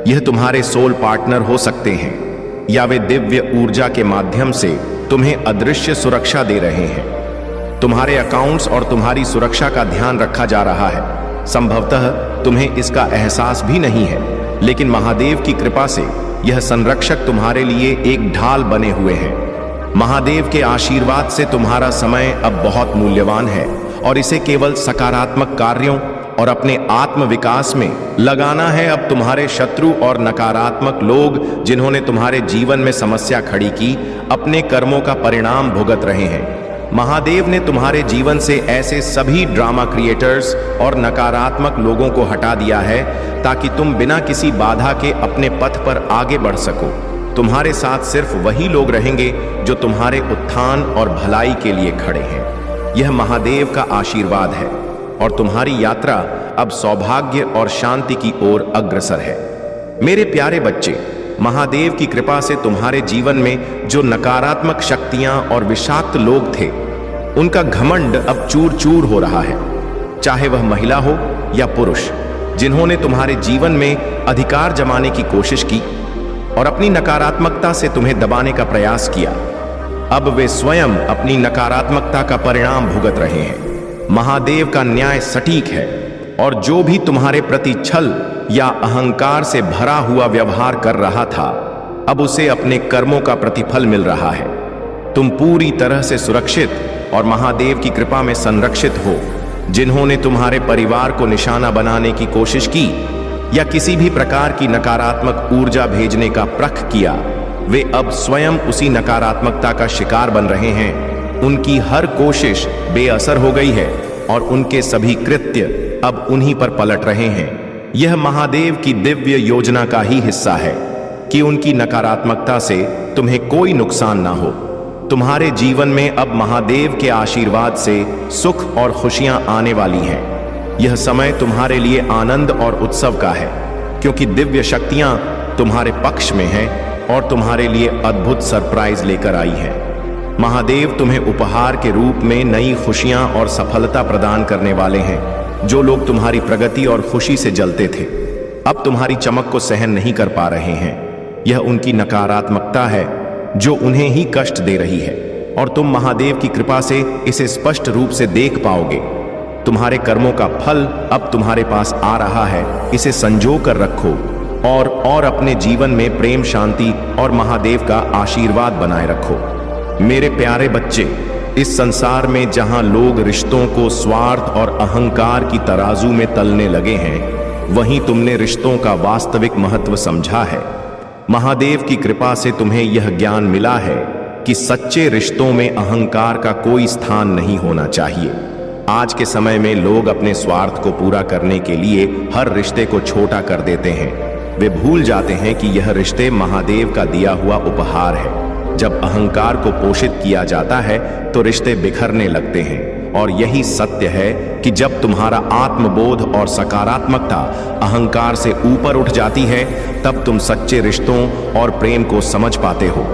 यह तुम्हारे सोल पार्टनर हो सकते हैं या वे दिव्य ऊर्जा के माध्यम से तुम्हें अदृश्य सुरक्षा दे रहे हैं। तुम्हारे अकाउंट्स और तुम्हारी सुरक्षा का ध्यान रखा जा रहा है। संभवतः तुम्हें इसका एहसास भी नहीं है, लेकिन महादेव की कृपा से यह संरक्षक तुम्हारे लिए एक ढाल बने हुए हैं। महादेव के आशीर्वाद से तुम्हारा समय अब बहुत मूल्यवान है और इसे केवल सकारात्मक कार्यों और अपने आत्म विकास में लगाना है। अब तुम्हारे शत्रु और नकारात्मक लोग जिन्होंने तुम्हारे जीवन में समस्या खड़ी की, अपने कर्मों का परिणाम भुगत रहे हैं। महादेव ने तुम्हारे जीवन से ऐसे सभी ड्रामा क्रिएटर्स और नकारात्मक लोगों को हटा दिया है ताकि तुम बिना किसी बाधा के अपने पथ पर आगे बढ़ सको। तुम्हारे साथ सिर्फ वही लोग रहेंगे जो तुम्हारे उत्थान और भलाई के लिए खड़े हैं। यह महादेव का आशीर्वाद है और तुम्हारी यात्रा अब सौभाग्य और शांति की ओर अग्रसर है। मेरे प्यारे बच्चे, महादेव की कृपा से तुम्हारे जीवन में जो नकारात्मक शक्तियां और विषाक्त लोग थे, उनका घमंड अब चूर चूर हो रहा है। चाहे वह महिला हो या पुरुष, जिन्होंने तुम्हारे जीवन में अधिकार जमाने की कोशिश की और अपनी नकारात्मकता से तुम्हें दबाने का प्रयास किया, अब वे स्वयं अपनी नकारात्मकता का परिणाम भुगत रहे हैं। महादेव का न्याय सटीक है और जो भी तुम्हारे प्रति छल या अहंकार से भरा हुआ व्यवहार कर रहा था, अब उसे अपने कर्मों का प्रतिफल मिल रहा है। तुम पूरी तरह से सुरक्षित और महादेव की कृपा में संरक्षित हो। जिन्होंने तुम्हारे परिवार को निशाना बनाने की कोशिश की या किसी भी प्रकार की नकारात्मक ऊर्जा भेजने का प्रख किया, वे अब स्वयं उसी नकारात्मकता का शिकार बन रहे हैं। उनकी हर कोशिश बेअसर हो गई है और उनके सभी कृत्य अब उन्हीं पर पलट रहे हैं। यह महादेव की दिव्य योजना का ही हिस्सा है कि उनकी नकारात्मकता से तुम्हें कोई नुकसान ना हो। तुम्हारे जीवन में अब महादेव के आशीर्वाद से सुख और खुशियां आने वाली हैं। यह समय तुम्हारे लिए आनंद और उत्सव का है, क्योंकि दिव्य शक्तियां तुम्हारे पक्ष में हैं और तुम्हारे लिए अद्भुत सरप्राइज लेकर आई है। महादेव तुम्हें उपहार के रूप में नई खुशियां और सफलता प्रदान करने वाले हैं। जो लोग तुम्हारी प्रगति और खुशी से जलते थे, अब तुम्हारी चमक को सहन नहीं कर पा रहे हैं। यह उनकी नकारात्मकता है जो उन्हें ही कष्ट दे रही है और तुम महादेव की कृपा से इसे स्पष्ट रूप से देख पाओगे। तुम्हारे कर्मों का फल अब तुम्हारे पास आ रहा है। इसे संजो कर रखो और अपने जीवन में प्रेम, शांति और महादेव का आशीर्वाद बनाए रखो। मेरे प्यारे बच्चे, इस संसार में जहां लोग रिश्तों को स्वार्थ और अहंकार की तराजू में तलने लगे हैं, वहीं तुमने रिश्तों का वास्तविक महत्व समझा है। महादेव की कृपा से तुम्हें यह ज्ञान मिला है कि सच्चे रिश्तों में अहंकार का कोई स्थान नहीं होना चाहिए। आज के समय में लोग अपने स्वार्थ को पूरा करने के लिए हर रिश्ते को छोटा कर देते हैं। वे भूल जाते हैं कि यह रिश्ते महादेव का दिया हुआ उपहार है। जब अहंकार को पोषित किया जाता है तो रिश्ते बिखरने लगते हैं, और यही सत्य है कि जब तुम्हारा आत्मबोध और सकारात्मकता अहंकार से ऊपर उठ जाती है, तब तुम सच्चे रिश्तों और प्रेम को समझ पाते हो।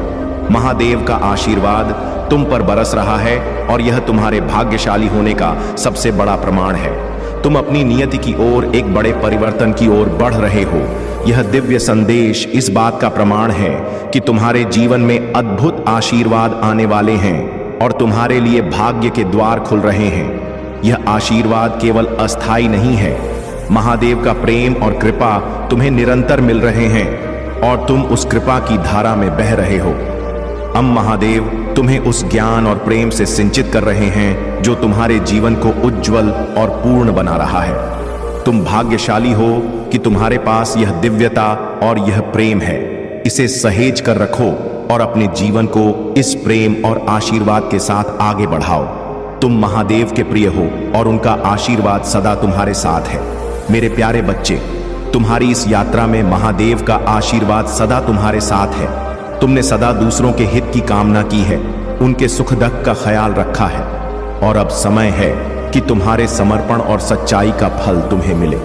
महादेव का आशीर्वाद तुम पर बरस रहा है और यह तुम्हारे भाग्यशाली होने का सबसे बड़ा प्रमाण है। तुम अपनी नियति की ओर एक बड़े परिवर्तन की ओर बढ़ रहे हो। यह दिव्य संदेश इस बात का प्रमाण है कि तुम्हारे जीवन में अद्भुत आशीर्वाद आने वाले हैं और तुम्हारे लिए भाग्य के द्वार खुल रहे हैं। यह आशीर्वाद केवल अस्थायी नहीं है। महादेव का प्रेम और कृपा तुम्हें निरंतर मिल रहे हैं और तुम उस कृपा की धारा में बह रहे हो। अब महादेव तुम्हें उस ज्ञान और प्रेम से सिंचित कर रहे हैं जो तुम्हारे जीवन को उज्जवल और पूर्ण बना रहा है। तुम भाग्यशाली हो कि तुम्हारे पास यह दिव्यता और यह प्रेम है। इसे सहेज कर रखो और अपने जीवन को इस प्रेम और आशीर्वाद के साथ आगे बढ़ाओ। तुम महादेव के प्रिय हो और उनका आशीर्वाद सदा तुम्हारे साथ है। मेरे प्यारे बच्चे, तुम्हारी इस यात्रा में महादेव का आशीर्वाद सदा तुम्हारे साथ है। तुमने सदा दूसरों के हित की कामना की है, उनके सुख दुख का ख्याल रखा है, और अब समय है कि तुम्हारे समर्पण और सच्चाई का फल तुम्हें मिले।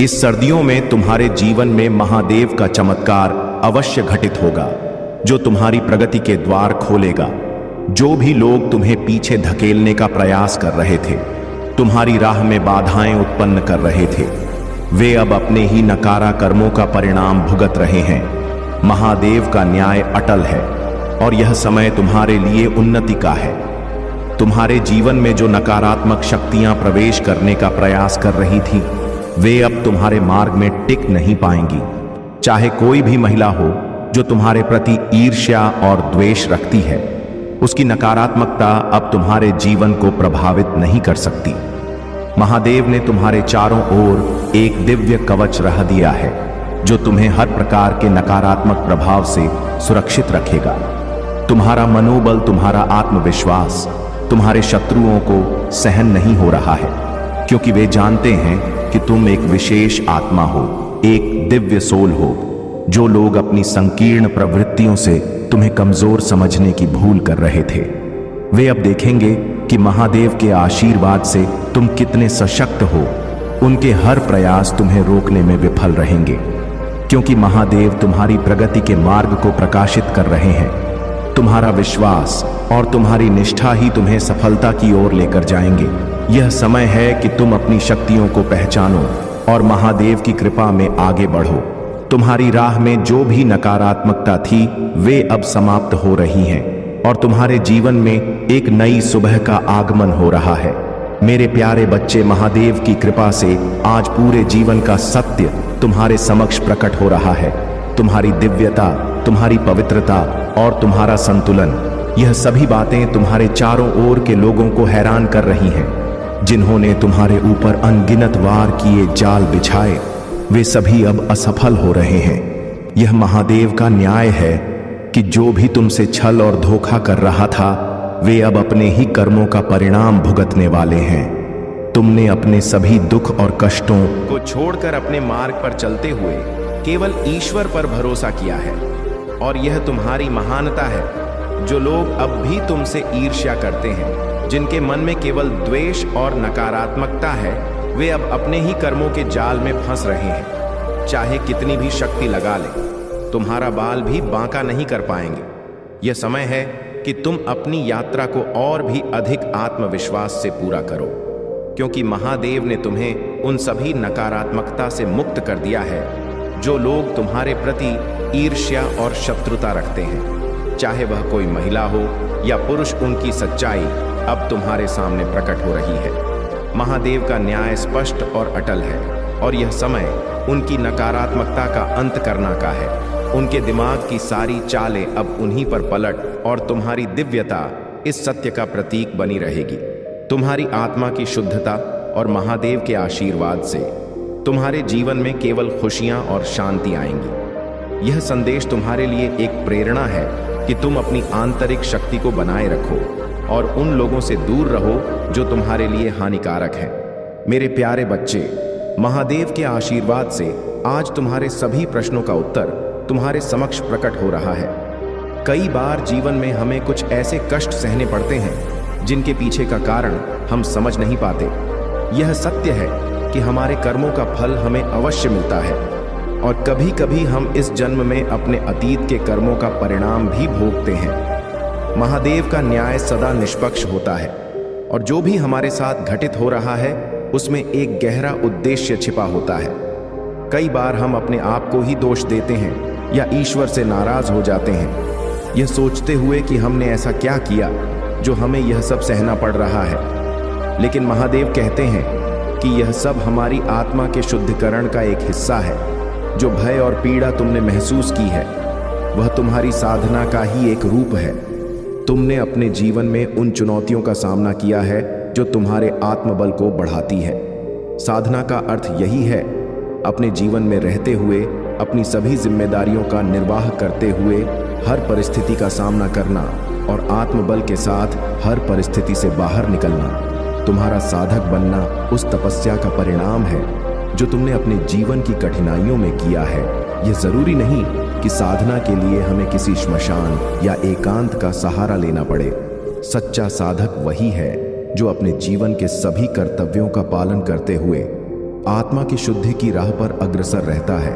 इस सर्दियों में तुम्हारे जीवन में महादेव का चमत्कार अवश्य घटित होगा, जो तुम्हारी प्रगति के द्वार खोलेगा। जो भी लोग तुम्हें पीछे धकेलने का प्रयास कर रहे थे, तुम्हारी राह में बाधाएं उत्पन्न कर रहे थे, वे अब अपने ही नकारा कर्मों का परिणाम भुगत रहे हैं। महादेव का न्याय अटल है और यह समय तुम्हारे लिए उन्नति का है। तुम्हारे जीवन में जो नकारात्मक शक्तियां प्रवेश करने का प्रयास कर रही थीं, वे अब तुम्हारे मार्ग में टिक नहीं पाएंगी। चाहे कोई भी महिला हो जो तुम्हारे प्रति ईर्ष्या और द्वेष रखती है, उसकी नकारात्मकता अब तुम्हारे जीवन को प्रभावित नहीं कर सकती। महादेव ने तुम्हारे चारों ओर एक दिव्य कवच रख दिया है जो तुम्हें हर प्रकार के नकारात्मक प्रभाव से सुरक्षित रखेगा। तुम्हारा मनोबल, तुम्हारा आत्मविश्वास तुम्हारे शत्रुओं को सहन नहीं हो रहा है, क्योंकि वे जानते हैं कि तुम एक विशेष आत्मा हो, एक दिव्य सोल हो। जो लोग अपनी संकीर्ण प्रवृत्तियों से तुम्हें कमजोर समझने की भूल कर रहे थे, वे अब देखेंगे कि महादेव के आशीर्वाद से तुम कितने सशक्त हो। उनके हर प्रयास तुम्हें रोकने में विफल रहेंगे, क्योंकि महादेव तुम्हारी प्रगति के मार्ग को प्रकाशित कर रहे हैं। तुम्हारा विश्वास और तुम्हारी निष्ठा ही तुम्हें सफलता की ओर लेकर जाएंगे। यह समय है कि तुम अपनी शक्तियों को पहचानो और महादेव की कृपा में आगे बढ़ो। तुम्हारी राह में जो भी नकारात्मकता थी, वे अब समाप्त हो रही हैं और तुम्हारे जीवन में एक नई सुबह का आगमन हो रहा है। मेरे प्यारे बच्चे, महादेव की कृपा से आज पूरे जीवन का सत्य तुम्हारे समक्ष प्रकट हो रहा है। तुम्हारी दिव्यता, तुम्हारी पवित्रता और तुम्हारा संतुलन, यह सभी बातें तुम्हारे चारों ओर के लोगों को हैरान कर रही हैं। जिन्होंने तुम्हारे ऊपर अनगिनत वार किए जाल बिछाए, वे सभी अब असफल हो रहे हैं। यह महादेव का न्याय है कि जो भी तुमसे छल और धोखा कर रहा था, वे अब अपने ही कर्मों का परिणाम भुगतने वाले हैं। तुमने अपने सभी दुख और कष्टों को छोड़कर अपने मार्ग पर चलते हुए केवल ईश्वर पर भरोसा किया है, और यह तुम्हारी महानता है। जो लोग अब भी तुमसे ईर्ष्या करते हैं, जिनके मन में केवल द्वेष और नकारात्मकता है, वे अब अपने ही कर्मों के जाल में फंस रहे हैं। चाहे कितनी भी शक्ति लगा ले, तुम्हारा बाल भी बांका नहीं कर पाएंगे। यह समय है कि तुम अपनी यात्रा को और भी अधिक आत्मविश्वास से पूरा करो, क्योंकि महादेव ने तुम्हें उन सभी नकारात्मकता से मुक्त कर दिया है जो लोग तुम्हारे प्रति ईर्ष्या और शत्रुता रखते हैं। चाहे वह कोई महिला हो या पुरुष, उनकी सच्चाई अब तुम्हारे सामने प्रकट हो रही है। महादेव का न्याय स्पष्ट और अटल है, और यह समय उनकी नकारात्मकता का अंत करना का है। उनके दिमाग की सारी चालें अब उन्हीं पर पलट और तुम्हारी दिव्यता इस सत्य का प्रतीक बनी रहेगी। तुम्हारी आत्मा की शुद्धता और महादेव के आशीर्वाद से तुम्हारे जीवन में केवल खुशियां और शांति आएंगी। यह संदेश तुम्हारे लिए एक प्रेरणा है कि तुम अपनी आंतरिक शक्ति को बनाए रखो और उन लोगों से दूर रहो जो तुम्हारे लिए हानिकारक हैं। मेरे प्यारे बच्चे, महादेव के आशीर्वाद से आज तुम्हारे सभी प्रश्नों का उत्तर तुम्हारे समक्ष प्रकट हो रहा है। कई बार जीवन में हमें कुछ ऐसे कष्ट सहने पड़ते हैं जिनके पीछे का कारण हम समझ नहीं पाते। यह सत्य है कि हमारे कर्मों का फल हमें अवश्य मिलता है, और कभी कभी हम इस जन्म में अपने अतीत के कर्मों का परिणाम भी भोगते हैं। महादेव का न्याय सदा निष्पक्ष होता है, और जो भी हमारे साथ घटित हो रहा है उसमें एक गहरा उद्देश्य छिपा होता है। कई बार हम अपने आप को ही दोष देते हैं या ईश्वर से नाराज हो जाते हैं, यह सोचते हुए कि हमने ऐसा क्या किया जो हमें यह सब सहना पड़ रहा है। लेकिन महादेव कहते हैं कि यह सब हमारी आत्मा के शुद्धिकरण का एक हिस्सा है। जो भय और पीड़ा तुमने महसूस की है, वह तुम्हारी साधना का ही एक रूप है। तुमने अपने जीवन में उन चुनौतियों का सामना किया है जो तुम्हारे आत्मबल को बढ़ाती है। साधना का अर्थ यही है, अपने जीवन में रहते हुए अपनी सभी जिम्मेदारियों का निर्वाह करते हुए हर परिस्थिति का सामना करना और आत्मबल के साथ हर परिस्थिति से बाहर निकलना। तुम्हारा साधक बनना उस तपस्या का परिणाम है जो तुमने अपने जीवन की कठिनाइयों में किया है। यह जरूरी नहीं कि साधना के लिए हमें किसी श्मशान या एकांत का सहारा लेना पड़े। सच्चा साधक वही है जो अपने जीवन के सभी कर्तव्यों का पालन करते हुए आत्मा की शुद्धि की राह पर अग्रसर रहता है।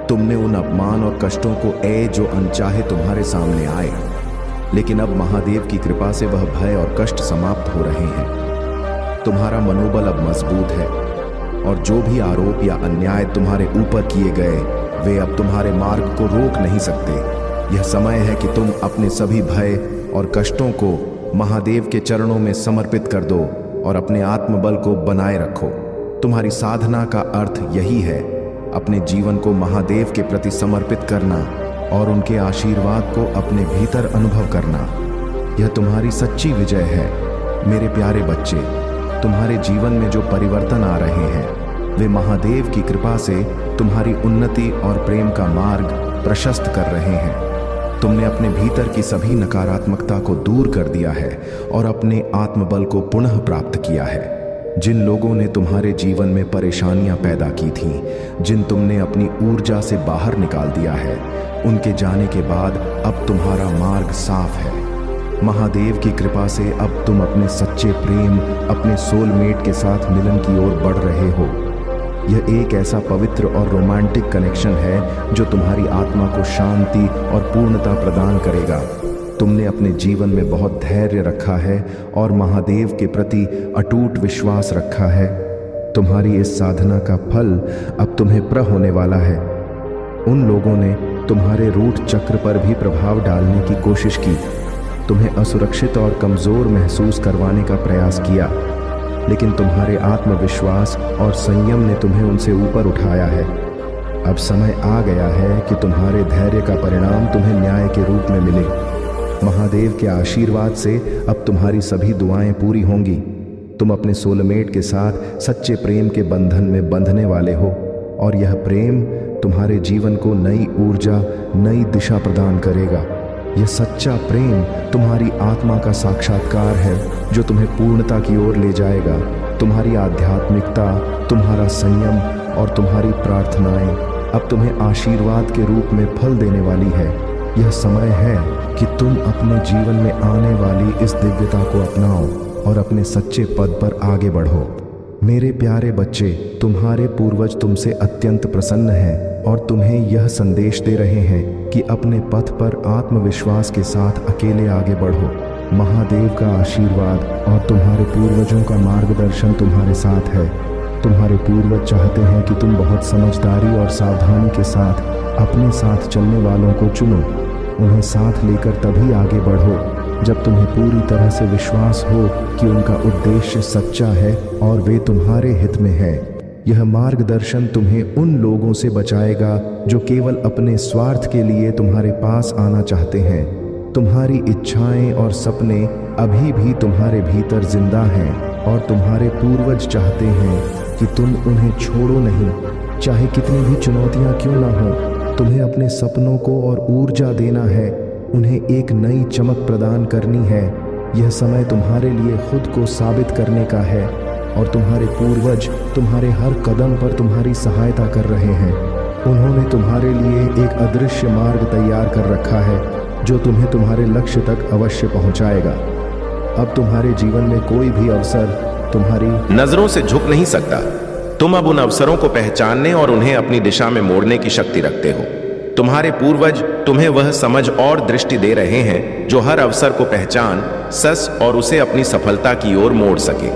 तुमने उन अपमान और कष्टों को जो अनचाहे तुम्हारे सामने आए, लेकिन अब महादेव की कृपा से वह भय और कष्ट समाप्त हो रहे हैं। तुम्हारा मनोबल अब मजबूत है, और जो भी आरोप या अन्याय तुम्हारे ऊपर किए गए, वे अब तुम्हारे मार्ग को रोक नहीं सकते। यह समय है कि तुम अपने सभी भय और कष्टों को महादेव के चरणों में समर्पित कर दो और अपने आत्मबल को बनाए रखो। तुम्हारी साधना का अर्थ यही है
अपने जीवन को महादेव के प्रति समर्पित करना और उनके आशीर्वाद को अपने भीतर अनुभव करना, यह तुम्हारी सच्ची विजय है। मेरे प्यारे बच्चे, तुम्हारे जीवन में जो परिवर्तन आ रहे हैं वे महादेव की कृपा से तुम्हारी उन्नति और प्रेम का मार्ग प्रशस्त कर रहे हैं। तुमने अपने भीतर की सभी नकारात्मकता को दूर कर दिया है और अपने आत्मबल को पुनः प्राप्त किया है। जिन लोगों ने तुम्हारे जीवन में परेशानियां पैदा की थीं, जिन तुमने अपनी ऊर्जा से बाहर निकाल दिया है, उनके जाने के बाद अब तुम्हारा मार्ग साफ है। महादेव की कृपा से अब तुम अपने सच्चे प्रेम, अपने सोलमेट के साथ मिलन की ओर बढ़ रहे हो। यह एक ऐसा पवित्र और रोमांटिक कनेक्शन है जो तुम्हारी आत्मा को शांति और पूर्णता प्रदान करेगा। तुमने अपने जीवन में बहुत धैर्य रखा है और महादेव के प्रति अटूट विश्वास रखा है। तुम्हारी इस साधना का फल अब तुम्हें प्रह होने वाला है। उन लोगों ने तुम्हारे रूट चक्र पर भी प्रभाव डालने की कोशिश की, तुम्हें असुरक्षित और कमज़ोर महसूस करवाने का प्रयास किया, लेकिन तुम्हारे आत्मविश्वास और संयम ने तुम्हें उनसे ऊपर उठाया है। अब समय आ गया है कि तुम्हारे धैर्य का परिणाम तुम्हें न्याय के रूप में मिले। महादेव के आशीर्वाद से अब तुम्हारी सभी दुआएं पूरी होंगी। तुम अपने सोलमेट के साथ सच्चे प्रेम के बंधन में बंधने वाले हो और यह प्रेम तुम्हारे जीवन को नई ऊर्जा, नई दिशा प्रदान करेगा। यह सच्चा प्रेम तुम्हारी आत्मा का साक्षात्कार है जो तुम्हें पूर्णता की ओर ले जाएगा। तुम्हारी आध्यात्मिकता, तुम्हारा संयम और तुम्हारी प्रार्थनाएं अब तुम्हें आशीर्वाद के रूप में फल देने वाली है। यह समय है कि तुम अपने जीवन में आने वाली इस दिव्यता को अपनाओ और अपने सच्चे पद पर आगे बढ़ो। मेरे प्यारे बच्चे, तुम्हारे पूर्वज तुमसे अत्यंत प्रसन्न हैं और तुम्हें यह संदेश दे रहे हैं कि अपने पथ पर आत्मविश्वास के साथ अकेले आगे बढ़ो। महादेव का आशीर्वाद और तुम्हारे पूर्वजों का मार्गदर्शन तुम्हारे साथ है। तुम्हारे पूर्वज चाहते हैं कि तुम बहुत समझदारी और सावधानी के साथ अपने साथ चलने वालों को चुनो। उन्हें साथ लेकर तभी आगे बढ़ो जब तुम्हें पूरी तरह से विश्वास हो कि उनका उद्देश्य सच्चा है और वे तुम्हारे हित में है। यह मार्गदर्शन तुम्हें उन लोगों से बचाएगा जो केवल अपने स्वार्थ के लिए तुम्हारे पास आना चाहते हैं। तुम्हारी इच्छाएं और सपने अभी भी तुम्हारे भीतर जिंदा हैं और तुम्हारे पूर्वज चाहते हैं कि तुम उन्हें छोड़ो नहीं, चाहे कितनी भी चुनौतियां क्यों ना हो। तुम्हें अपने सपनों को और ऊर्जा देना है, उन्हें एक नई चमक प्रदान करनी है। यह समय तुम्हारे लिए खुद को साबित करने का है और तुम्हारे पूर्वज तुम्हारे हर कदम पर तुम्हारी सहायता कर रहे हैं। उन्होंने तुम्हारे लिए एक अदृश्य मार्ग तैयार कर रखा है जो तुम्हें तुम्हारे लक्ष्य तक अवश्य पहुंचाएगा। अब तुम्हारे जीवन में कोई भी अवसर तुम्हारी
नजरों से झुक नहीं सकता। तुम अब उन अवसरों को पहचानने और उन्हें अपनी दिशा में मोड़ने की शक्ति रखते हो। तुम्हारे पूर्वज तुम्हें वह समझ और दृष्टि दे रहे हैं जो हर अवसर को पहचान सस और उसे अपनी सफलता की ओर मोड़ सके।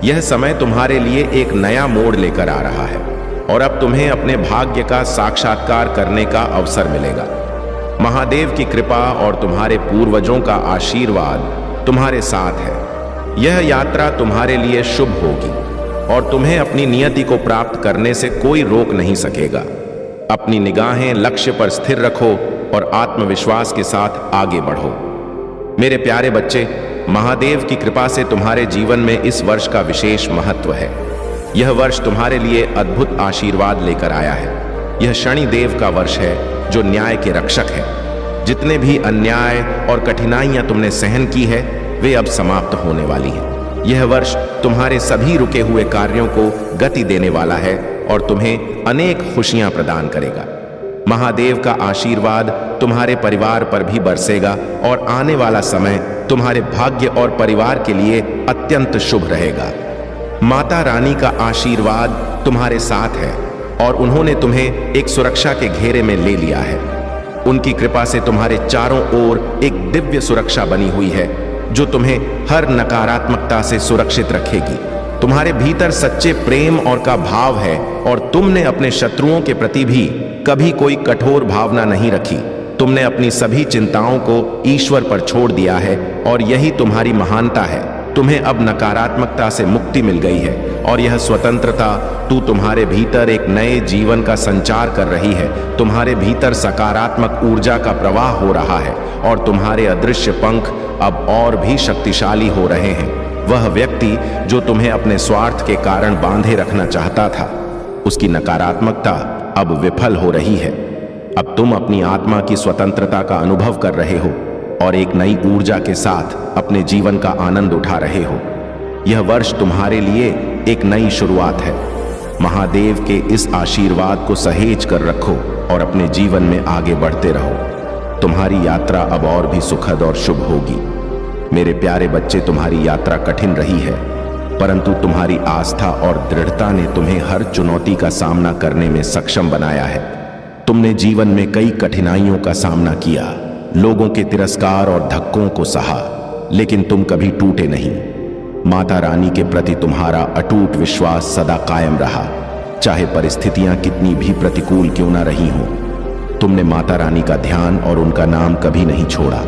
यह समय तुम्हारे लिए एक नया मोड़ लेकर आ रहा है और अब तुम्हें अपने भाग्य का साक्षात्कार करने का अवसर मिलेगा। महादेव की कृपा और तुम्हारे पूर्वजों का आशीर्वाद तुम्हारे साथ है। यह यात्रा तुम्हारे लिए शुभ होगी और तुम्हें अपनी नियति को प्राप्त करने से कोई रोक नहीं सकेगा। अपनी निगाहें लक्ष्य पर स्थिर रखो और आत्मविश्वास के साथ आगे बढ़ो। मेरे प्यारे बच्चे, महादेव की कृपा से तुम्हारे जीवन में इस वर्ष का विशेष महत्व है। यह वर्ष तुम्हारे लिए अद्भुत आशीर्वाद लेकर आया है। यह शनि देव का वर्ष है जो न्याय के रक्षक है। जितने भी अन्याय और कठिनाइयां तुमने सहन की है वे अब समाप्त होने वाली हैं। यह वर्ष तुम्हारे सभी रुके हुए कार्यों को गति देने वाला है और तुम्हें अनेक खुशियां प्रदान करेगा। महादेव का आशीर्वाद तुम्हारे परिवार पर भी बरसेगा और आने वाला समय तुम्हारे भाग्य और परिवार के लिए अत्यंत शुभ रहेगा। माता रानी का आशीर्वाद तुम्हारे साथ है और उन्होंने तुम्हें एक सुरक्षा के घेरे में ले लिया है। उनकी कृपा से तुम्हारे चारों ओर एक दिव्य सुरक्षा बनी हुई है जो तुम्हें हर नकारात्मकता से सुरक्षित रखेगी। तुम्हारे भीतर सच्चे प्रेम और का भाव है और तुमने अपने शत्रुओं के प्रति भी कभी कोई कठोर भावना नहीं रखी। तुमने अपनी सभी चिंताओं को ईश्वर पर छोड़ दिया है और यही तुम्हारी महानता है। तुम्हें अब नकारात्मकता से मुक्ति मिल गई है और यह स्वतंत्रता तुम्हारे भीतर एक नए जीवन का संचार कर रही है। तुम्हारे भीतर सकारात्मक ऊर्जा का प्रवाह हो रहा है और तुम्हारे अदृश्य पंख अब और भी शक्तिशाली हो रहे हैं। वह व्यक्ति जो तुम्हें अपने स्वार्थ के कारण बांधे रखना चाहता था, उसकी नकारात्मकता अब विफल हो रही है। अब तुम अपनी आत्मा की स्वतंत्रता का अनुभव कर रहे हो और एक नई ऊर्जा के साथ अपने जीवन का आनंद उठा रहे हो। यह वर्ष तुम्हारे लिए एक नई शुरुआत है। महादेव के इस आशीर्वाद को सहेज कर रखो और अपने जीवन में आगे बढ़ते रहो। तुम्हारी यात्रा अब और भी सुखद और शुभ होगी। मेरे प्यारे बच्चे, तुम्हारी यात्रा कठिन रही है, परंतु तुम्हारी आस्था और दृढ़ता ने तुम्हें हर चुनौती का सामना करने में सक्षम बनाया है। तुमने जीवन में कई कठिनाइयों का सामना किया, लोगों के तिरस्कार और धक्कों को सहा, लेकिन तुम कभी टूटे नहीं। माता रानी के प्रति तुम्हारा अटूट विश्वास सदा कायम रहा, चाहे परिस्थितियां कितनी भी प्रतिकूल क्यों ना रही हों। तुमने माता रानी का ध्यान और उनका नाम कभी नहीं छोड़ा।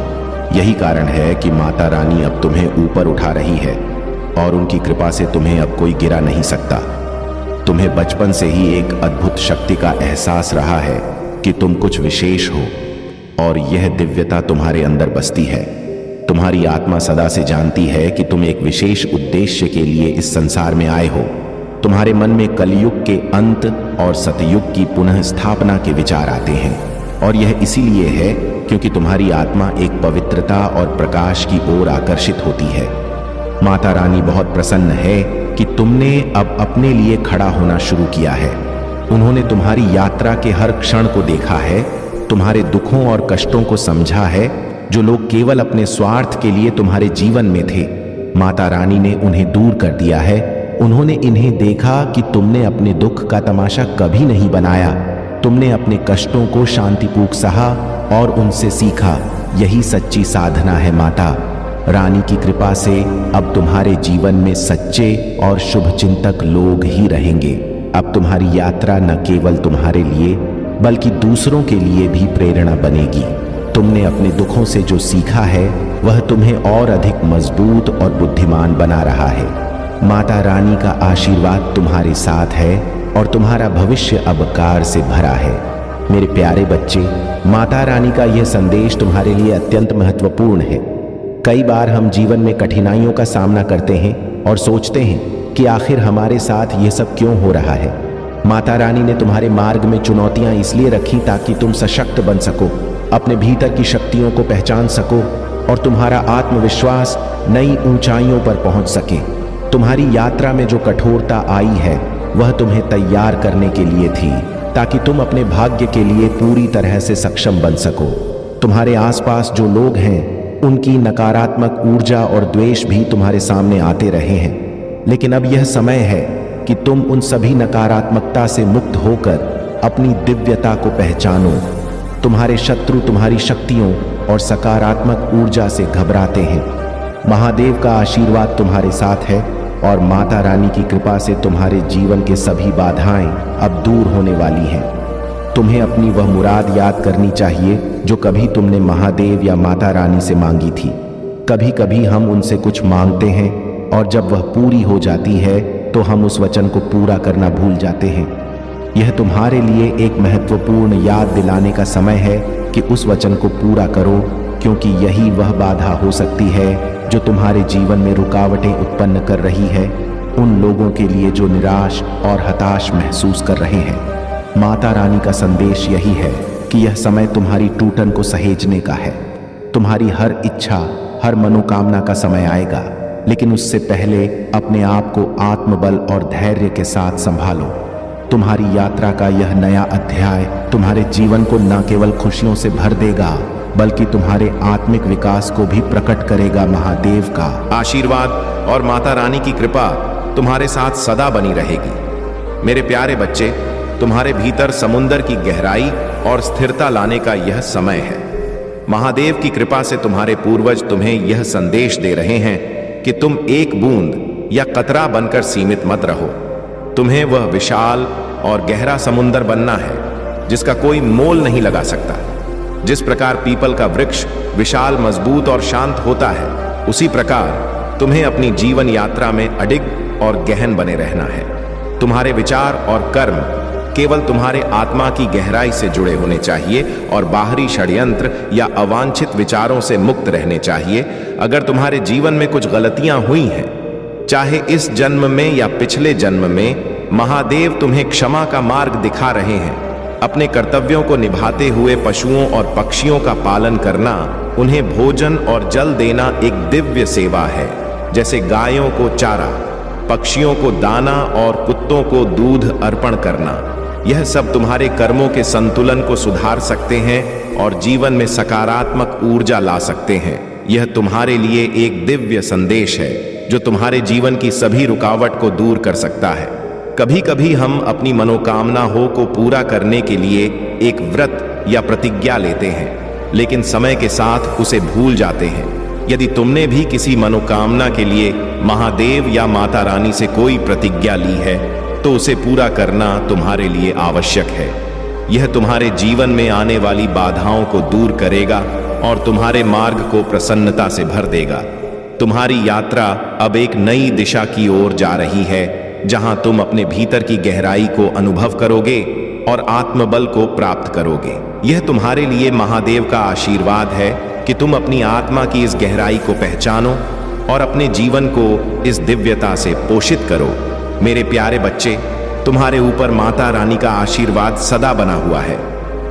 यही कारण है कि माता रानी अब तुम्हें ऊपर उठा रही है और उनकी कृपा से तुम्हें अब कोई गिरा नहीं सकता। तुम्हें बचपन से ही एक अद्भुत शक्ति का एहसास रहा है कि तुम कुछ विशेष हो और यह दिव्यता तुम्हारे अंदर बसती है। तुम्हारी आत्मा सदा से जानती है कि तुम एक विशेष उद्देश्य के लिए इस संसार में आए हो। तुम्हारे मन में कलयुग के अंत और सतयुग की पुनः स्थापना के विचार आते हैं और यह इसीलिए है क्योंकि तुम्हारी आत्मा एक पवित्रता और प्रकाश की ओर आकर्षित होती है। माता रानी बहुत प्रसन्न है कि तुमने अब अपने लिए खड़ा होना शुरू किया है। उन्होंने तुम्हारी यात्रा के हर क्षण को देखा है, तुम्हारे दुखों और कष्टों को समझा है, जो लोग केवल अपने स्वार्थ के लिए तुम्हारे जीवन में थे। माता रानी ने उन्हें दूर कर दिया है। उन्होंने इन्हें देखा कि तुमने अपने दुख का तमाशा कभी नहीं बनाया। तुमने अपने कष्टों को शांतिपूर्वक सहा और उनसे सीखा। यही सच्ची साधना है माता रानी की कृपा से अब तुम्हारे जीवन में सच्चे और शुभचिंतक लोग ही रहेंगे। अब तुम्हारी यात्रा न केवल तुम्हारे लिए बल्कि दूसरों के लिए भी प्रेरणा बनेगी। तुमने अपने दुखों से जो सीखा है वह तुम्हें और अधिक मजबूत और बुद्धिमान बना रहा है। माता रानी का आशीर्वाद तुम्हारे साथ है और तुम्हारा भविष्य अब कार से भरा है। मेरे प्यारे बच्चे, माता रानी का यह संदेश तुम्हारे लिए अत्यंत महत्वपूर्ण है। कई बार हम जीवन में कठिनाइयों का सामना करते हैं और सोचते हैं कि आखिर हमारे साथ ये सब क्यों हो रहा है। माता रानी ने तुम्हारे मार्ग में चुनौतियां इसलिए रखी ताकि तुम सशक्त बन सको, अपने भीतर की शक्तियों को पहचान सको और तुम्हारा आत्मविश्वास नई ऊंचाइयों पर पहुंच सके। तुम्हारी यात्रा में जो कठोरता आई है वह तुम्हें तैयार करने के लिए थी ताकि तुम अपने भाग्य के लिए पूरी तरह से सक्षम बन सको। तुम्हारे आसपास जो लोग हैं उनकी नकारात्मक ऊर्जा और द्वेष भी तुम्हारे सामने आते रहे हैं, लेकिन अब यह समय है कि तुम उन सभी नकारात्मकता से मुक्त होकर अपनी दिव्यता को पहचानो। तुम्हारे शत्रु तुम्हारी शक्तियों और सकारात्मक ऊर्जा से घबराते हैं। महादेव का आशीर्वाद तुम्हारे साथ है और माता रानी की कृपा से तुम्हारे जीवन के सभी बाधाएं अब दूर होने वाली हैं। तुम्हें अपनी वह मुराद याद करनी चाहिए जो कभी तुमने महादेव या माता रानी से मांगी थी। कभी कभी हम उनसे कुछ मांगते हैं और जब वह पूरी हो जाती है तो हम उस वचन को पूरा करना भूल जाते हैं। यह तुम्हारे लिए एक महत्वपूर्ण याद दिलाने का समय है कि उस वचन को पूरा करो, क्योंकि यही वह बाधा हो सकती है जो तुम्हारे जीवन में रुकावटें उत्पन्न कर रही है, उन लोगों के लिए जो निराश और हताश महसूस कर रहे हैं। माता रानी का संदेश यही है कि यह समय तुम्हारी टूटन को सहेजने का है। तुम्हारी हर इच्छा, हर मनोकामना का समय आएगा, लेकिन उससे पहले अपने आप को आत्मबल और धैर्य के साथ संभालो। तुम्हारी यात्रा का यह नया अध्याय तुम्हारे जीवन को न केवल खुशियों से भर देगा बल्कि तुम्हारे आत्मिक विकास को भी प्रकट करेगा। महादेव का आशीर्वाद और माता रानी की कृपा तुम्हारे साथ सदा बनी रहेगी। मेरे प्यारे बच्चे, तुम्हारे भीतर समुंदर की गहराई और स्थिरता लाने का यह समय है। महादेव की कृपा से तुम्हारे पूर्वज तुम्हें यह संदेश दे रहे हैं कि तुम एक बूंद या कतरा बनकर सीमित मत रहो। तुम्हें वह विशाल और गहरा समुंदर बनना है जिसका कोई मोल नहीं लगा सकता। जिस प्रकार पीपल का वृक्ष विशाल, मजबूत और शांत होता है, उसी प्रकार तुम्हें अपनी जीवन यात्रा में अडिग और गहन बने रहना है। तुम्हारे विचार और कर्म केवल तुम्हारे आत्मा की गहराई से जुड़े होने चाहिए और बाहरी षड्यंत्र या अवांछित विचारों से मुक्त रहने चाहिए। अगर तुम्हारे जीवन में कुछ गलतियां हुई हैं, चाहे इस जन्म में या पिछले जन्म में, महादेव तुम्हें क्षमा का मार्ग दिखा रहे हैं। अपने कर्तव्यों को निभाते हुए पशुओं और पक्षियों का पालन करना, उन्हें भोजन और जल देना एक दिव्य सेवा है। जैसे गायों को चारा, पक्षियों को दाना और कुत्तों को दूध अर्पण करना। यह सब तुम्हारे कर्मों के संतुलन को सुधार सकते हैं और जीवन में सकारात्मक ऊर्जा ला सकते हैं। यह तुम्हारे लिए एक दिव्य संदेश है जो तुम्हारे जीवन की सभी रुकावट को दूर कर सकता है। कभी कभी हम अपनी मनोकामना हो को पूरा करने के लिए एक व्रत या प्रतिज्ञा लेते हैं, लेकिन समय के साथ उसे भूल जाते हैं। यदि तुमने भी किसी मनोकामना के लिए महादेव या माता रानी से कोई प्रतिज्ञा ली है, तो उसे पूरा करना तुम्हारे लिए आवश्यक है। यह तुम्हारे जीवन में आने वाली बाधाओं को दूर करेगा और तुम्हारे मार्ग को प्रसन्नता से भर देगा। तुम्हारी यात्रा अब एक नई दिशा की ओर जा रही है, जहां तुम अपने भीतर की गहराई को अनुभव करोगे और आत्मबल को प्राप्त करोगे। यह तुम्हारे लिए महादेव का आशीर्वाद है कि तुम अपनी आत्मा की इस गहराई को पहचानो और अपने जीवन को इस दिव्यता से पोषित करो। मेरे प्यारे बच्चे, तुम्हारे ऊपर माता रानी का आशीर्वाद सदा बना हुआ है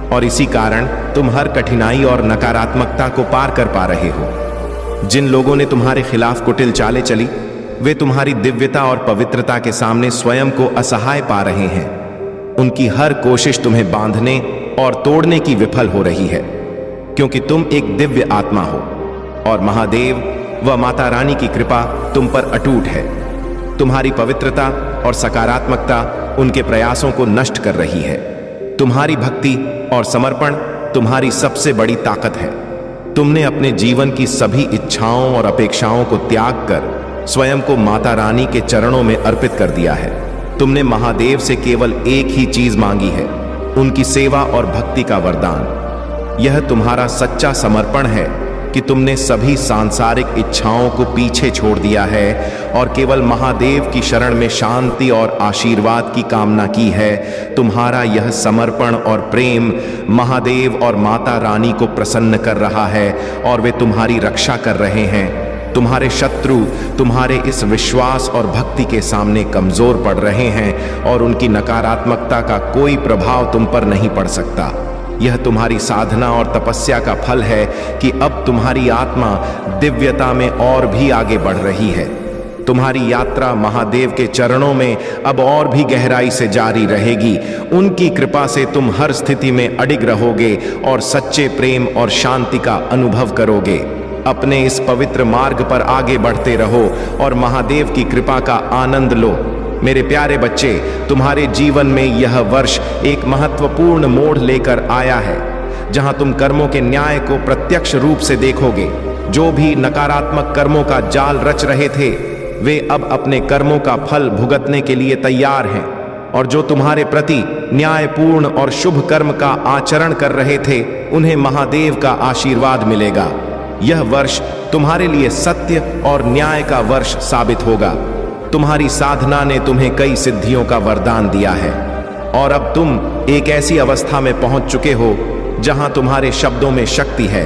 और इसी कारण तुम हर कठिनाई और नकारात्मकता को पार कर पा रहे हो। जिन लोगों ने तुम्हारे खिलाफ कुटिल चालें चली, वे तुम्हारी दिव्यता और पवित्रता के सामने स्वयं को असहाय पा रहे हैं। उनकी हर कोशिश तुम्हें बांधने और तोड़ने की विफल हो रही है, क्योंकि तुम एक दिव्य आत्मा हो और महादेव व माता रानी की कृपा तुम पर अटूट है। तुम्हारी पवित्रता और सकारात्मकता उनके प्रयासों को नष्ट कर रही है। तुम्हारी भक्ति और समर्पण तुम्हारी सबसे बड़ी ताकत है। तुमने अपने जीवन की सभी इच्छाओं और अपेक्षाओं को त्याग कर स्वयं को माता रानी के चरणों में अर्पित कर दिया है। तुमने महादेव से केवल एक ही चीज मांगी है, उनकी सेवा और भक्ति का वरदान। यह तुम्हारा सच्चा समर्पण है कि तुमने सभी सांसारिक इच्छाओं को पीछे छोड़ दिया है और केवल महादेव की शरण में शांति और आशीर्वाद की कामना की है। तुम्हारा यह समर्पण और प्रेम महादेव और माता रानी को प्रसन्न कर रहा है और वे तुम्हारी रक्षा कर रहे हैं। तुम्हारे शत्रु तुम्हारे इस विश्वास और भक्ति के सामने कमजोर पड़ रहे हैं और उनकी नकारात्मकता का कोई प्रभाव तुम पर नहीं पड़ सकता। यह तुम्हारी साधना और तपस्या का फल है कि अब तुम्हारी आत्मा दिव्यता में और भी आगे बढ़ रही है। तुम्हारी यात्रा महादेव के चरणों में अब और भी गहराई से जारी रहेगी। उनकी कृपा से तुम हर स्थिति में अडिग रहोगे और सच्चे प्रेम और शांति का अनुभव करोगे। अपने इस पवित्र मार्ग पर आगे बढ़ते रहो और महादेव की कृपा का आनंद लो। मेरे प्यारे बच्चे, तुम्हारे जीवन में यह वर्ष एक महत्वपूर्ण मोड़ लेकर आया है, जहां तुम कर्मों के न्याय को प्रत्यक्ष रूप से देखोगे। जो भी नकारात्मक कर्मों का जाल रच रहे थे, वे अब अपने कर्मों का फल भुगतने के लिए तैयार हैं, और जो तुम्हारे प्रति न्यायपूर्ण और शुभ कर्म का आचरण कर रहे थे, उन्हें महादेव का आशीर्वाद मिलेगा। यह वर्ष तुम्हारे लिए सत्य और न्याय का वर्ष साबित होगा। तुम्हारी साधना ने तुम्हें कई सिद्धियों का वरदान दिया है और अब तुम एक ऐसी अवस्था में पहुंच चुके हो जहां तुम्हारे शब्दों में शक्ति है।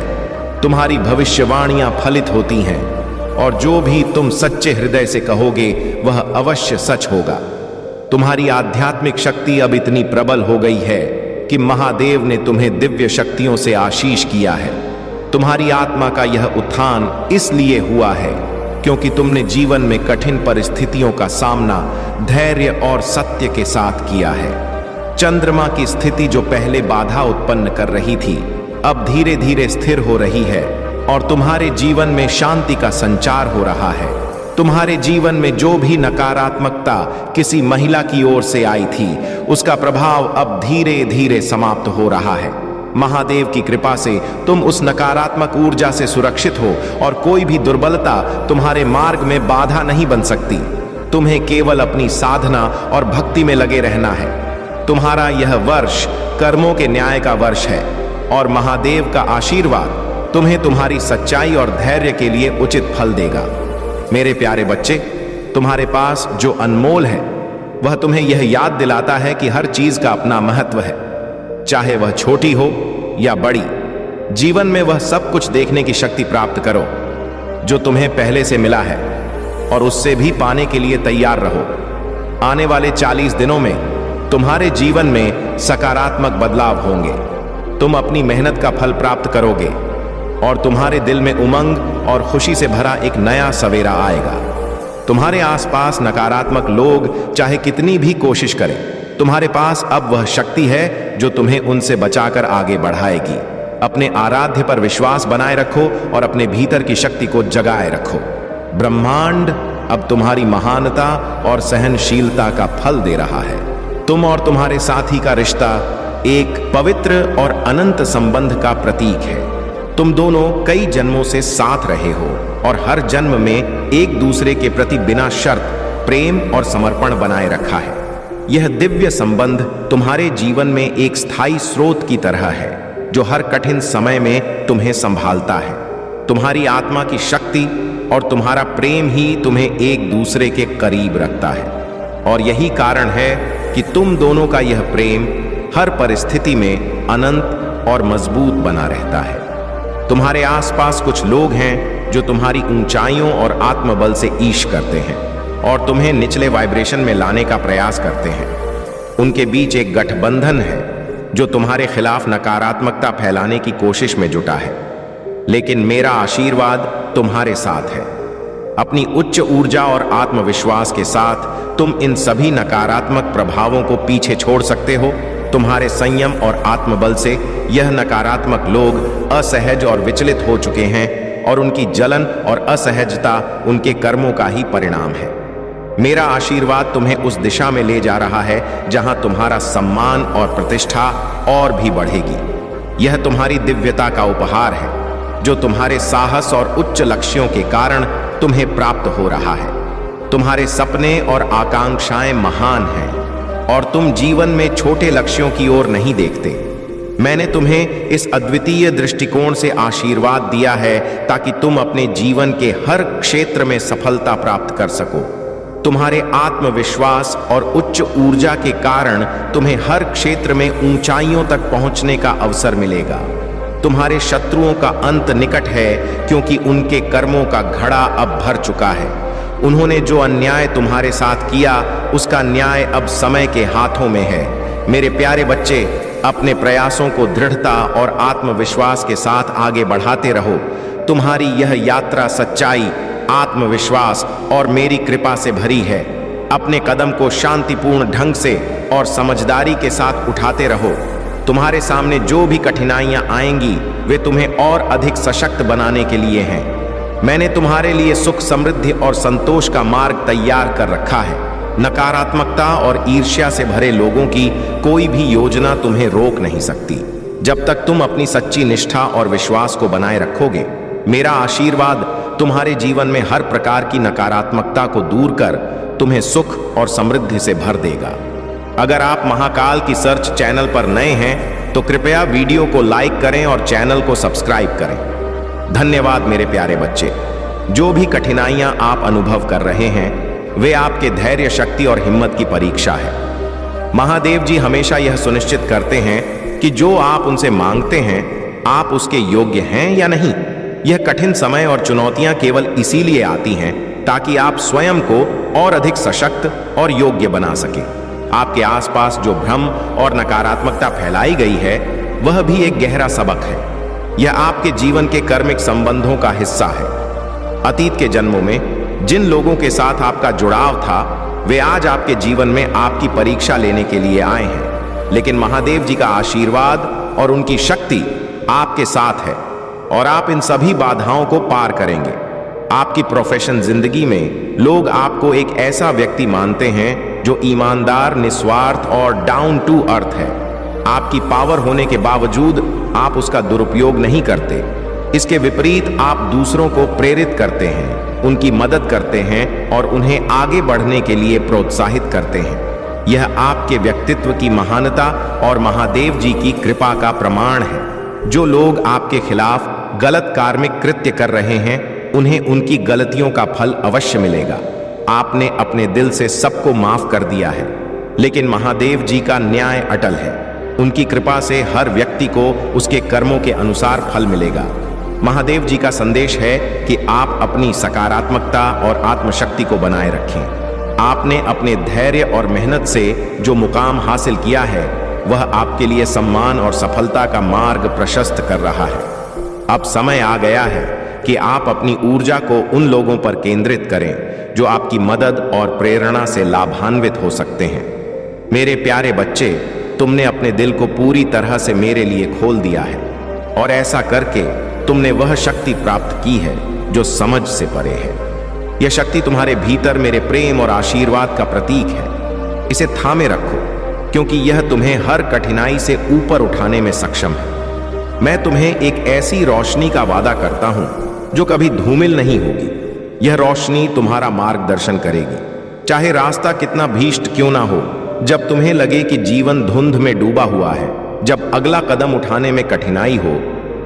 तुम्हारी भविष्यवाणियां फलित होती हैं और जो भी तुम सच्चे हृदय से कहोगे वह अवश्य सच होगा। तुम्हारी आध्यात्मिक शक्ति अब इतनी प्रबल हो गई है कि महादेव ने तुम्हें दिव्य शक्तियों से आशीष किया है। तुम्हारी आत्मा का यह उत्थान इसलिए हुआ है क्योंकि तुमने जीवन में कठिन परिस्थितियों का सामना धैर्य और सत्य के साथ किया है। चंद्रमा की स्थिति जो पहले बाधा उत्पन्न कर रही थी, अब धीरे धीरे स्थिर हो रही है और तुम्हारे जीवन में शांति का संचार हो रहा है। तुम्हारे जीवन में जो भी नकारात्मकता किसी महिला की ओर से आई थी, उसका प्रभाव अब धीरे धीरे समाप्त हो रहा है। महादेव की कृपा से तुम उस नकारात्मक ऊर्जा से सुरक्षित हो और कोई भी दुर्बलता तुम्हारे मार्ग में बाधा नहीं बन सकती। तुम्हें केवल अपनी साधना और भक्ति में लगे रहना है। तुम्हारा यह वर्ष कर्मों के न्याय का वर्ष है और महादेव का आशीर्वाद तुम्हें तुम्हारी सच्चाई और धैर्य के लिए उचित फल देगा। मेरे प्यारे बच्चे, तुम्हारे पास जो अनमोल है वह तुम्हें यह याद दिलाता है कि हर चीज का अपना महत्व है, चाहे वह छोटी हो या बड़ी। जीवन में वह सब कुछ देखने की शक्ति प्राप्त करो जो तुम्हें पहले से मिला है, और उससे भी पाने के लिए तैयार रहो। आने वाले 40 दिनों में तुम्हारे जीवन में सकारात्मक बदलाव होंगे। तुम अपनी मेहनत का फल प्राप्त करोगे और तुम्हारे दिल में उमंग और खुशी से भरा एक नया सवेरा आएगा। तुम्हारे आसपास नकारात्मक लोग चाहे कितनी भी कोशिश करें, तुम्हारे पास अब वह शक्ति है जो तुम्हें उनसे बचाकर आगे बढ़ाएगी। अपने आराध्य पर विश्वास बनाए रखो और अपने भीतर की शक्ति को जगाए रखो। ब्रह्मांड अब तुम्हारी महानता और सहनशीलता का फल दे रहा है। तुम और तुम्हारे साथी का रिश्ता एक पवित्र और अनंत संबंध का प्रतीक है। तुम दोनों कई जन्मों से साथ रहे हो और हर जन्म में एक दूसरे के प्रति बिना शर्त प्रेम और समर्पण बनाए रखा है। यह दिव्य संबंध तुम्हारे जीवन में एक स्थायी स्रोत की तरह है जो हर कठिन समय में तुम्हें संभालता है। तुम्हारी आत्मा की शक्ति और तुम्हारा प्रेम ही तुम्हें एक दूसरे के करीब रखता है, और यही कारण है कि तुम दोनों का यह प्रेम हर परिस्थिति में अनंत और मजबूत बना रहता है। तुम्हारे आसपास कुछ लोग हैं जो तुम्हारी ऊंचाइयों और आत्मबल से ईश करते हैं और तुम्हें निचले वाइब्रेशन में लाने का प्रयास करते हैं। उनके बीच एक गठबंधन है जो तुम्हारे खिलाफ नकारात्मकता फैलाने की कोशिश में जुटा है, लेकिन मेरा आशीर्वाद तुम्हारे साथ है। अपनी उच्च ऊर्जा और आत्मविश्वास के साथ तुम इन सभी नकारात्मक प्रभावों को पीछे छोड़ सकते हो। तुम्हारे संयम और आत्मबल से यह नकारात्मक लोग असहज और विचलित हो चुके हैं, और उनकी जलन और असहजता उनके कर्मों का ही परिणाम है। मेरा आशीर्वाद तुम्हें उस दिशा में ले जा रहा है जहां तुम्हारा सम्मान और प्रतिष्ठा और भी बढ़ेगी। यह तुम्हारी दिव्यता का उपहार है जो तुम्हारे साहस और उच्च लक्ष्यों के कारण तुम्हें प्राप्त हो रहा है। तुम्हारे सपने और आकांक्षाएं महान हैं और तुम जीवन में छोटे लक्ष्यों की ओर नहीं देखते। मैंने तुम्हें इस अद्वितीय दृष्टिकोण से आशीर्वाद दिया है ताकि तुम अपने जीवन के हर क्षेत्र में सफलता प्राप्त कर सको। तुम्हारे आत्मविश्वास और उच्च ऊर्जा के कारण तुम्हें हर क्षेत्र में ऊंचाइयों तक पहुंचने का अवसर मिलेगा। तुम्हारे शत्रुओं का अंत निकट है क्योंकि उनके कर्मों का घड़ा अब भर चुका है। उन्होंने जो अन्याय तुम्हारे साथ किया उसका न्याय अब समय के हाथों में है। मेरे प्यारे बच्चे, अपने प्रयासों को दृढ़ता और आत्मविश्वास के साथ आगे बढ़ाते रहो। तुम्हारी यह यात्रा सच्चाई, आत्मविश्वास और मेरी कृपा से भरी है। अपने कदम को शांतिपूर्ण ढंग से और समझदारी के साथ उठाते रहो। तुम्हारे सामने जो भी कठिनाइयां आएंगी वे तुम्हें और अधिक सशक्त बनाने के लिए हैं। मैंने तुम्हारे लिए सुख, समृद्धि और संतोष का मार्ग तैयार कर रखा है। नकारात्मकता और ईर्ष्या से भरे लोगों की कोई भी योजना तुम्हें रोक नहीं सकती जब तक तुम अपनी सच्ची निष्ठा और विश्वास को बनाए रखोगे। मेरा आशीर्वाद तुम्हारे जीवन में हर प्रकार की नकारात्मकता को दूर कर तुम्हें सुख और समृद्धि से भर देगा। अगर आप महाकाल की सर्च चैनल पर नए हैं तो कृपया वीडियो को लाइक करें और चैनल को सब्सक्राइब करें। धन्यवाद मेरे प्यारे बच्चे। जो भी कठिनाइयां आप अनुभव कर रहे हैं वे आपके धैर्य, शक्ति और हिम्मत की परीक्षा है। महादेव जी हमेशा यह सुनिश्चित करते हैं कि जो आप उनसे मांगते हैं आप उसके योग्य हैं या नहीं। यह कठिन समय और चुनौतियां केवल इसीलिए आती हैं ताकि आप स्वयं को और अधिक सशक्त और योग्य बना सकें। आपके आसपास जो भ्रम और नकारात्मकता फैलाई गई है वह भी एक गहरा सबक है। यह आपके जीवन के कर्मिक संबंधों का हिस्सा है। अतीत के जन्मों में जिन लोगों के साथ आपका जुड़ाव था वे आज आपके जीवन में आपकी परीक्षा लेने के लिए आए हैं, लेकिन महादेव जी का आशीर्वाद और उनकी शक्ति आपके साथ है और आप इन सभी बाधाओं को पार करेंगे। आपकी प्रोफेशन जिंदगी में लोग आपको एक ऐसा व्यक्ति मानते हैं जो ईमानदार, निस्वार्थ और डाउन टू अर्थ है। आपकी पावर होने के बावजूद आप उसका दुरुपयोग नहीं करते। इसके विपरीत आप दूसरों को प्रेरित करते हैं, उनकी मदद करते हैं और उन्हें आगे बढ़ने के लिए प्रोत्साहित करते हैं। यह आपके व्यक्तित्व की महानता और महादेव जी की कृपा का प्रमाण है। जो लोग आपके खिलाफ गलत कार्मिक कृत्य कर रहे हैं उन्हें उनकी गलतियों का फल अवश्य मिलेगा। आपने अपने दिल से सबको माफ कर दिया है, लेकिन महादेव जी का न्याय अटल है। उनकी कृपा से हर व्यक्ति को उसके कर्मों के अनुसार फल मिलेगा। महादेव जी का संदेश है कि आप अपनी सकारात्मकता और आत्मशक्ति को बनाए रखें। आपने अपने धैर्य और मेहनत से जो मुकाम हासिल किया है, वह आपके लिए सम्मान और सफलता का मार्ग प्रशस्त कर रहा है। अब समय आ गया है कि आप अपनी ऊर्जा को उन लोगों पर केंद्रित करें जो आपकी मदद और प्रेरणा से लाभान्वित हो सकते हैं। मेरे प्यारे बच्चे, तुमने अपने दिल को पूरी तरह से मेरे लिए खोल दिया है, और ऐसा करके तुमने वह शक्ति प्राप्त की है जो समझ से परे है। यह शक्ति तुम्हारे भीतर मेरे प्रेम और आशीर्वाद का प्रतीक है। इसे थामे रखो, क्योंकि यह तुम्हें हर कठिनाई से ऊपर उठाने में सक्षम है। मैं तुम्हें एक ऐसी रोशनी का वादा करता हूं जो कभी धूमिल नहीं होगी। यह रोशनी तुम्हारा मार्गदर्शन करेगी, चाहे रास्ता कितना भीष्ट क्यों ना हो। जब तुम्हें लगे कि जीवन धुंध में डूबा हुआ है, जब अगला कदम उठाने में कठिनाई हो,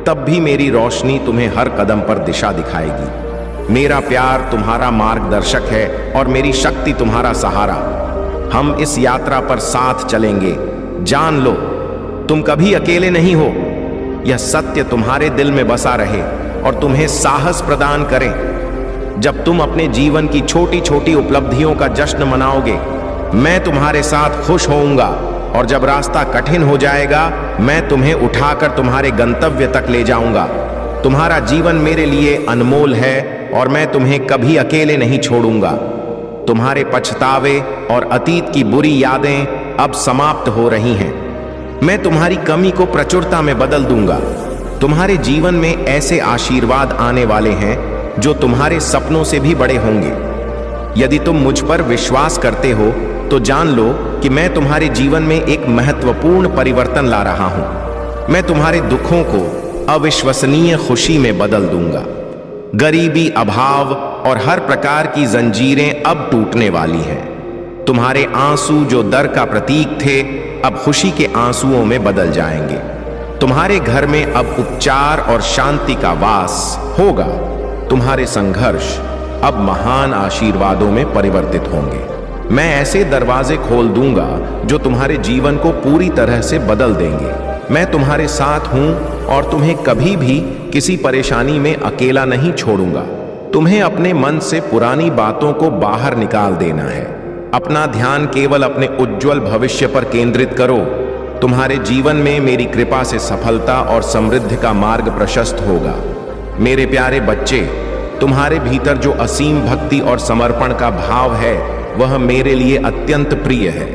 तब भी मेरी रोशनी तुम्हें हर कदम पर दिशा दिखाएगी। मेरा प्यार तुम्हारा मार्गदर्शक है और मेरी शक्ति तुम्हारा सहारा। हम इस यात्रा पर साथ चलेंगे। जान लो, तुम कभी अकेले नहीं हो। यह सत्य तुम्हारे दिल में बसा रहे और तुम्हें साहस प्रदान करे। जब तुम अपने जीवन की छोटी छोटी उपलब्धियों का जश्न मनाओगे, मैं तुम्हारे साथ खुश होऊंगा, और जब रास्ता कठिन हो जाएगा, मैं तुम्हें उठाकर तुम्हारे गंतव्य तक ले जाऊंगा। तुम्हारा जीवन मेरे लिए अनमोल है और मैं तुम्हें कभी अकेले नहीं छोड़ूंगा। तुम्हारे पछतावे और अतीत की बुरी यादें अब समाप्त हो रही हैं। मैं तुम्हारी कमी को प्रचुरता में बदल दूंगा। तुम्हारे जीवन में ऐसे आशीर्वाद आने वाले हैं जो तुम्हारे सपनों से भी बड़े होंगे। यदि तुम मुझ पर विश्वास करते हो तो जान लो कि मैं तुम्हारे जीवन में एक महत्वपूर्ण परिवर्तन ला रहा हूं। मैं तुम्हारे दुखों को अविश्वसनीय खुशी में बदल दूंगा। गरीबी, अभाव और हर प्रकार की जंजीरें अब टूटने वाली हैं। तुम्हारे आंसू जो दर्द का प्रतीक थे, अब खुशी के आंसुओं में बदल जाएंगे। तुम्हारे घर में अब उपचार और शांति का वास होगा। तुम्हारे संघर्ष अब महान आशीर्वादों में परिवर्तित होंगे। मैं ऐसे दरवाजे खोल दूंगा जो तुम्हारे जीवन को पूरी तरह से बदल देंगे। मैं तुम्हारे साथ हूं और तुम्हें कभी भी किसी परेशानी में अकेला नहीं छोड़ूंगा। तुम्हें अपने मन से पुरानी बातों को बाहर निकाल देना है। अपना ध्यान केवल अपने उज्जवल भविष्य पर केंद्रित करो। तुम्हारे जीवन में मेरी कृपा से सफलता और समृद्धि का मार्ग प्रशस्त होगा। मेरे प्यारे बच्चे, तुम्हारे भीतर जो असीम भक्ति और समर्पण का भाव है, वह मेरे लिए अत्यंत प्रिय है।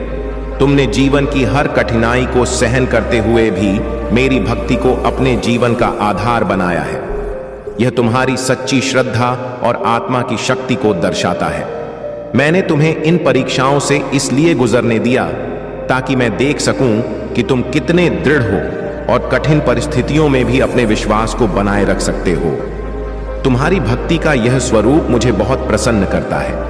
तुमने जीवन की हर कठिनाई को सहन करते हुए भी मेरी भक्ति को अपने जीवन का आधार बनाया है। यह तुम्हारी सच्ची श्रद्धा और आत्मा की शक्ति को दर्शाता है। मैंने तुम्हें इन परीक्षाओं से इसलिए गुजरने दिया ताकि मैं देख सकूं कि तुम कितने दृढ़ हो और कठिन परिस्थितियों में भी अपने विश्वास को बनाए रख सकते हो। तुम्हारी भक्ति का यह स्वरूप मुझे बहुत प्रसन्न करता है।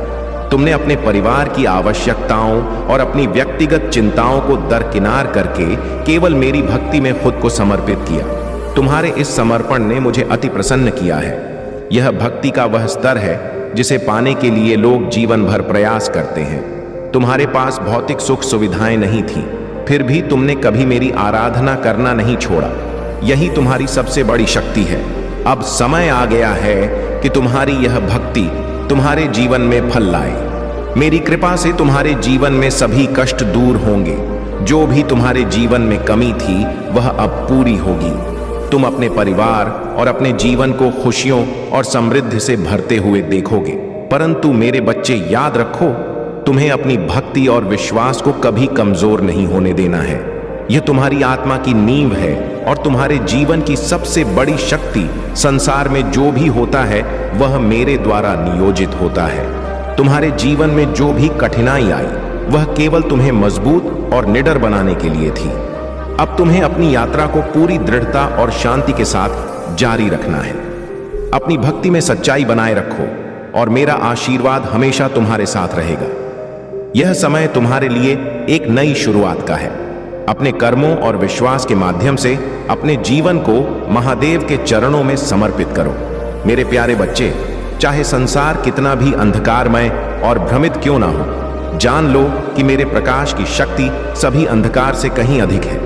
तुमने अपने परिवार की आवश्यकताओं और अपनी व्यक्तिगत चिंताओं को दरकिनार करके केवल मेरी भक्ति में खुद को समर्पित किया। तुम्हारे इस समर्पण ने मुझे अति प्रसन्न किया है। यह भक्ति का वह स्तर है जिसे पाने के लिए लोग जीवन भर प्रयास करते हैं। तुम्हारे पास भौतिक सुख सुविधाएं नहीं थी, फिर भी तुमने कभी मेरी आराधना करना नहीं छोड़ा। यही तुम्हारी सबसे बड़ी शक्ति है। अब समय आ गया है कि तुम्हारी यह भक्ति तुम्हारे जीवन में फल लाए। मेरी कृपा से तुम्हारे जीवन में सभी कष्ट दूर होंगे। जो भी तुम्हारे जीवन में कमी थी, वह अब पूरी होगी। तुम अपने परिवार और अपने जीवन को खुशियों और समृद्धि से भरते हुए देखोगे। परंतु मेरे बच्चे, याद रखो, तुम्हें अपनी भक्ति और विश्वास को कभी कमजोर नहीं होने देना है। यह तुम्हारी आत्मा की नींव है और तुम्हारे जीवन की सबसे बड़ी शक्ति। संसार में जो भी होता है वह मेरे द्वारा नियोजित होता है। तुम्हारे जीवन में जो भी कठिनाई आई, वह केवल तुम्हें मजबूत और निडर बनाने के लिए थी। अब तुम्हें अपनी यात्रा को पूरी दृढ़ता और शांति के साथ जारी रखना है। अपनी भक्ति में सच्चाई बनाए रखो और मेरा आशीर्वाद हमेशा तुम्हारे साथ रहेगा। यह समय तुम्हारे लिए एक नई शुरुआत का है। अपने कर्मों और विश्वास के माध्यम से अपने जीवन को महादेव के चरणों में समर्पित करो। मेरे प्यारे बच्चे, चाहे संसार कितना भी अंधकारमय और भ्रमित क्यों ना हो, जान लो कि मेरे प्रकाश की शक्ति सभी अंधकार से कहीं अधिक है।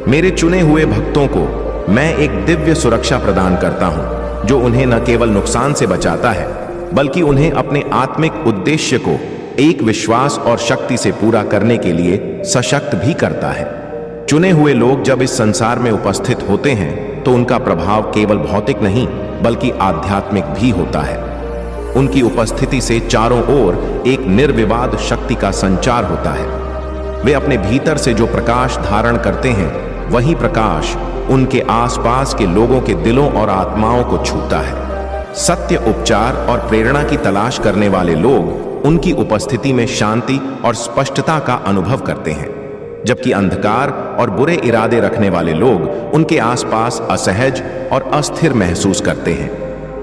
मेरे चुने हुए भक्तों को मैं एक दिव्य सुरक्षा प्रदान करता हूं, जो उन्हें न केवल नुकसान से बचाता है, बल्कि उन्हें अपने आत्मिक उद्देश्य को एक विश्वास और शक्ति से पूरा करने के लिए सशक्त भी करता है। चुने हुए लोग जब इस संसार में उपस्थित होते हैं तो उनका प्रभाव केवल भौतिक नहीं बल्कि आध्यात्मिक भी होता है। उनकी उपस्थिति से चारों ओर एक निर्विवाद शक्ति का संचार होता है। वे अपने भीतर से जो प्रकाश धारण करते हैं, वही प्रकाश उनके आसपास के लोगों के दिलों और आत्माओं को छूता है। सत्य, उपचार और प्रेरणा की तलाश करने वाले लोग उनकी उपस्थिति में शांति और स्पष्टता का अनुभव करते हैं, जबकि अंधकार और बुरे इरादे रखने वाले लोग उनके आसपास असहज और अस्थिर महसूस करते हैं।